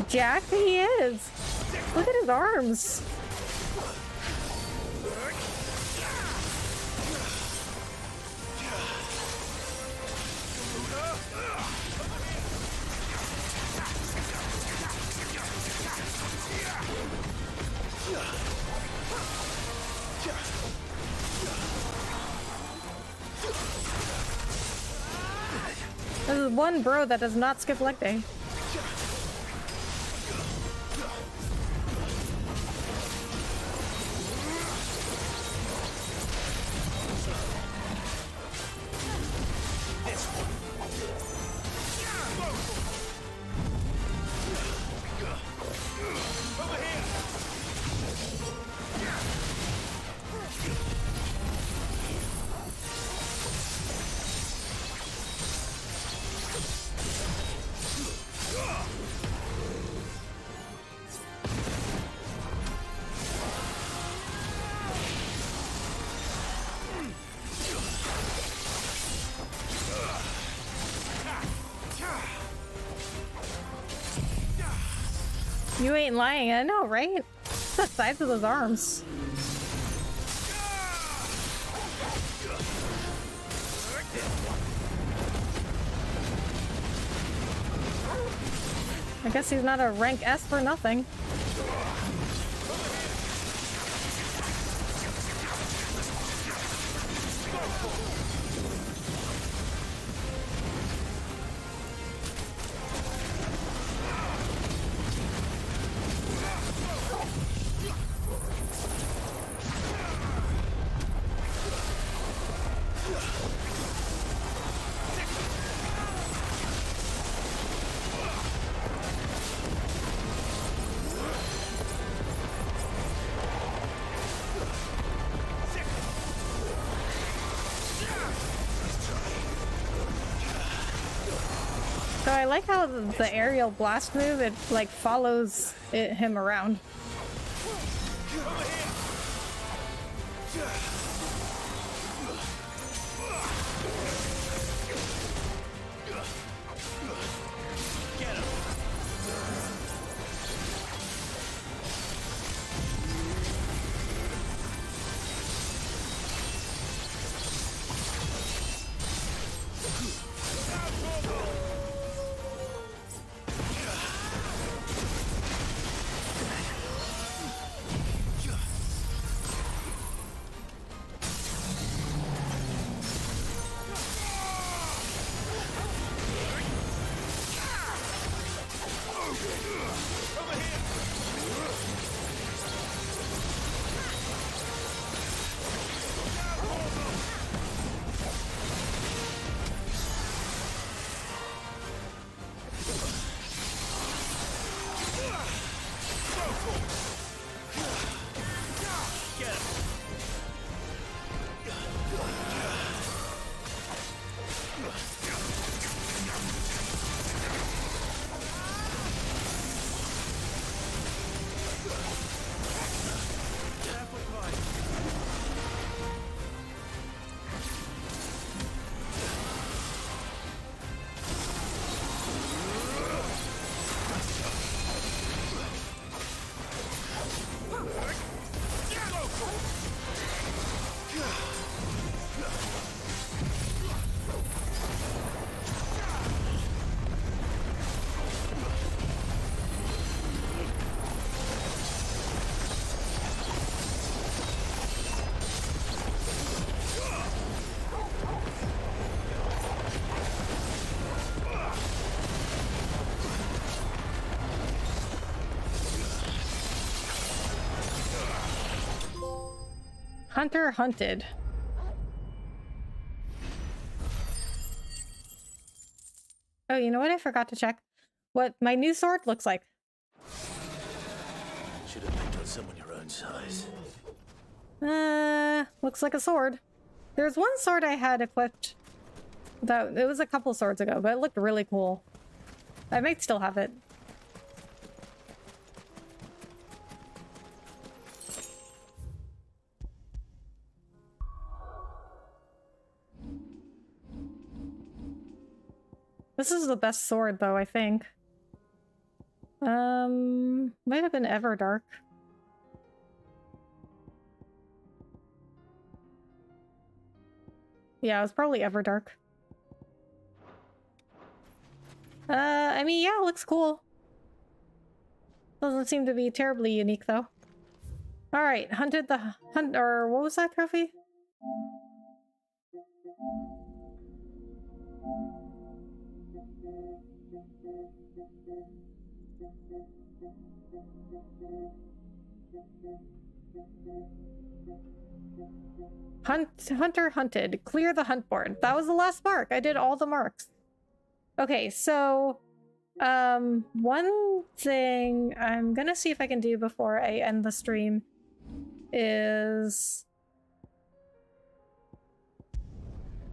[SPEAKER 1] Jack, he is. Look at his arms. There's one bro that does not skip leg day. You ain't lying, I know, right? The size of those arms. I guess he's not a rank S for nothing. So I like how the aerial blast move, it like follows him around. Hunter hunted. Oh, you know what? I forgot to check what my new sword looks like.
[SPEAKER 2] Should have picked on someone your own size.
[SPEAKER 1] Looks like a sword. There's one sword I had equipped that it was a couple swords ago, but it looked really cool. I might still have it. This is the best sword though, I think. Might have been Everdark. Yeah, it was probably Everdark. I mean, yeah, it looks cool. Doesn't seem to be terribly unique, though. Alright, hunted the hunt, or what was that trophy? Hunter hunted. Clear the hunt board. That was the last mark. I did all the marks. Okay, so one thing I'm gonna see if I can do before I end the stream is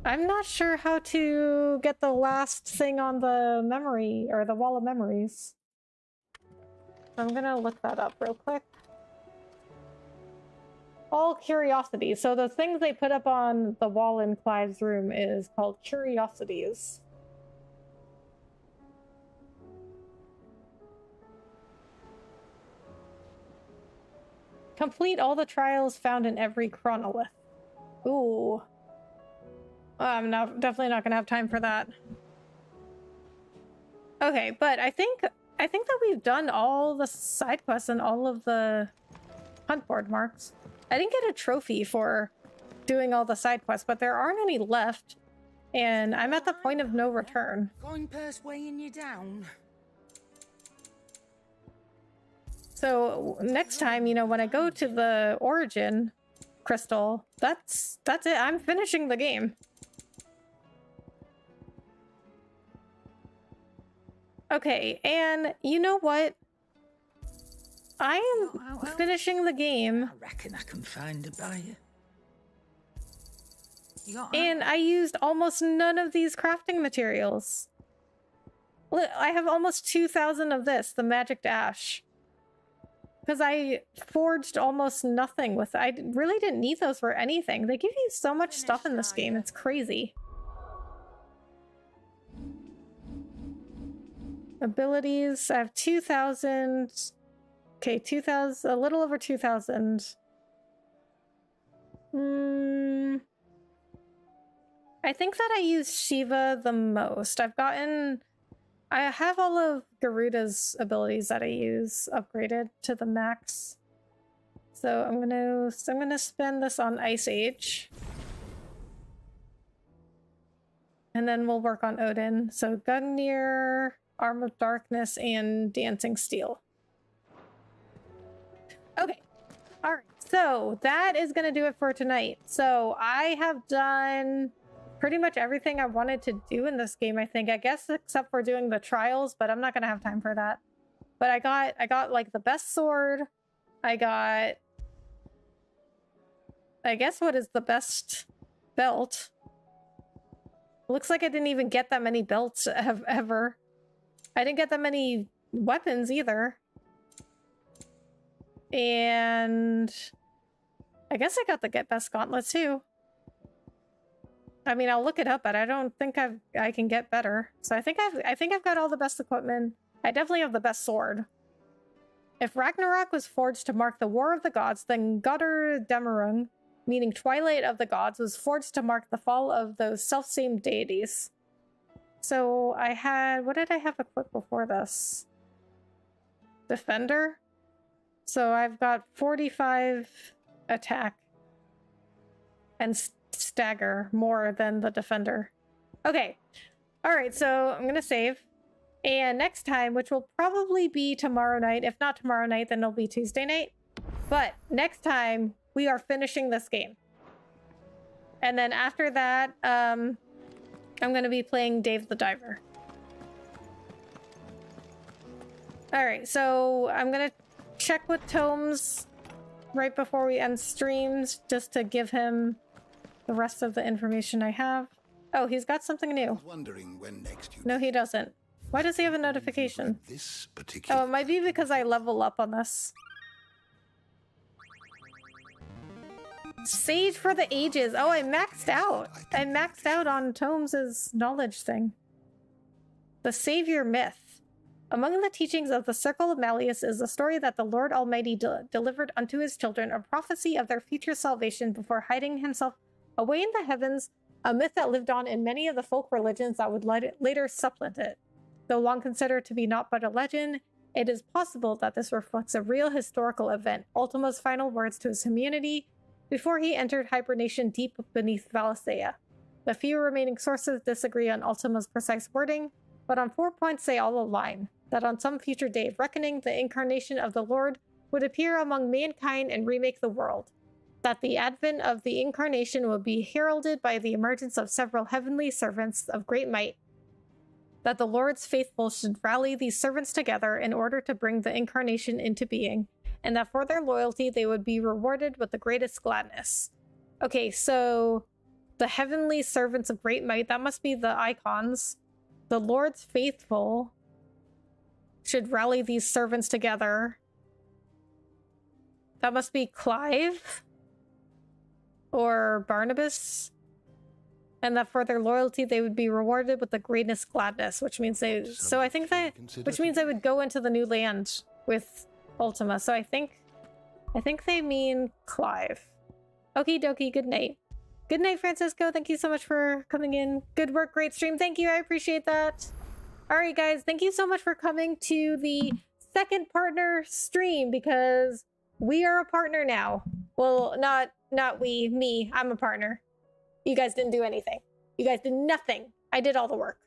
[SPEAKER 1] I'm not sure how to get the last thing on the memory or the wall of memories. I'm gonna look that up real quick. All curiosities. So the things they put up on the wall in Clive's room is called curiosities. Complete all the trials found in every chronolith. Ooh. I'm definitely not gonna have time for that. Okay, but I think that we've done all the side quests and all of the hunt board marks. I didn't get a trophy for doing all the side quests, but there aren't any left, and I'm at the point of no return.
[SPEAKER 11] Going purse weighing you down.
[SPEAKER 1] So next time, you know, when I go to the origin crystal, that's it. I'm finishing the game. Okay, and you know what? I am finishing the game.
[SPEAKER 11] I reckon I can find a buyer.
[SPEAKER 1] And I used almost none of these crafting materials. Look, I have almost 2,000 of this, the magic ash. Because I forged almost nothing with it. I really didn't need those for anything. They give you so much stuff in this game, it's crazy. Abilities, I have 2,000. Okay, 2,000, a little over 2,000. I think that I use Shiva the most. I have all of Garuda's abilities that I use upgraded to the max. So I'm gonna spend this on Ice Age. And then we'll work on Odin. So Gungnir, Arm of Darkness, and Dancing Steel. Okay. Alright, so that is gonna do it for tonight. So I have done pretty much everything I wanted to do in this game, I think. I guess except for doing the trials, but I'm not gonna have time for that. But I got like the best sword. I got, I guess, what is the best belt? Looks like I didn't even get that many belts ever. I didn't get that many weapons either. And I guess I got the best gauntlet too. I mean, I'll look it up, but I don't think I can get better. So I think I've got all the best equipment. I definitely have the best sword. If Ragnarok was forged to mark the War of the Gods, then Götterdämmerung, meaning Twilight of the Gods, was forged to mark the fall of those self-same deities. So I had, what did I have equipped before this? Defender? So I've got 45 attack and stagger more than the defender. Okay. Alright, so I'm gonna save. And next time, which will probably be tomorrow night, if not tomorrow night, then it'll be Tuesday night. But next time, we are finishing this game. And then after that, I'm going to be playing Dave the Diver. All right, so I'm going to check with Tomes right before we end streams, just to give him the rest of the information I have. Oh, he's got something new.
[SPEAKER 13] Wondering when next you...
[SPEAKER 1] No, he doesn't. Why does he have a notification?
[SPEAKER 13] This particular...
[SPEAKER 1] Oh, it might be because I level up on this. Sage for the ages. Oh, I maxed out. I maxed out on Tomes' knowledge thing. The Savior myth. Among the teachings of the Circle of Malleus is the story that the Lord Almighty delivered unto his children a prophecy of their future salvation before hiding himself away in the heavens, a myth that lived on in many of the folk religions that would later supplant it. Though long considered to be not but a legend, it is possible that this reflects a real historical event, Ultima's final words to his community before he entered hibernation deep beneath Valisthea. The few remaining sources disagree on Ultima's precise wording, but on 4 points they all align. That on some future day of reckoning, the incarnation of the Lord would appear among mankind and remake the world. That the advent of the incarnation would be heralded by the emergence of several heavenly servants of great might. That the Lord's faithful should rally these servants together in order to bring the incarnation into being, and that for their loyalty they would be rewarded with the greatest gladness. Okay, so the heavenly servants of great might, that must be the icons. The Lord's faithful should rally these servants together. That must be Clive or Barnabas. And that for their loyalty they would be rewarded with the greatest gladness, which means they... So I think that... Which means they would go into the new land with Ultima. So I think they mean Clive. Okie dokie, good night. Good night, Francisco. Thank you so much for coming in. Good work, great stream. Thank you, I appreciate that. Alright guys, thank you so much for coming to the second partner stream, because we are a partner now. Well, not we, me. I'm a partner. You guys didn't do anything. You guys did nothing. I did all the work.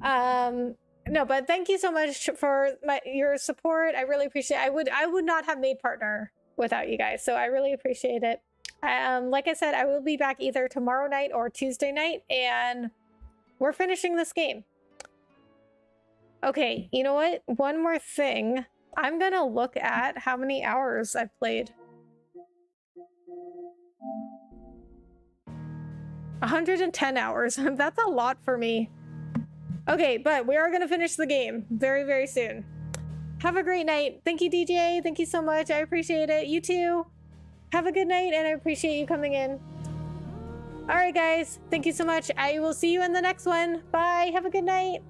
[SPEAKER 1] No, but thank you so much for your support. I really appreciate it. I would not have made partner without you guys, so I really appreciate it. Like I said, I will be back either tomorrow night or Tuesday night, and we're finishing this game. Okay, you know what? One more thing. I'm gonna look at how many hours I've played. 110 hours. That's a lot for me. Okay, but we are gonna finish the game very, very soon. Have a great night. Thank you, DJ. Thank you so much. I appreciate it. You too. Have a good night, and I appreciate you coming in. All right, guys. Thank you so much. I will see you in the next one. Bye. Have a good night.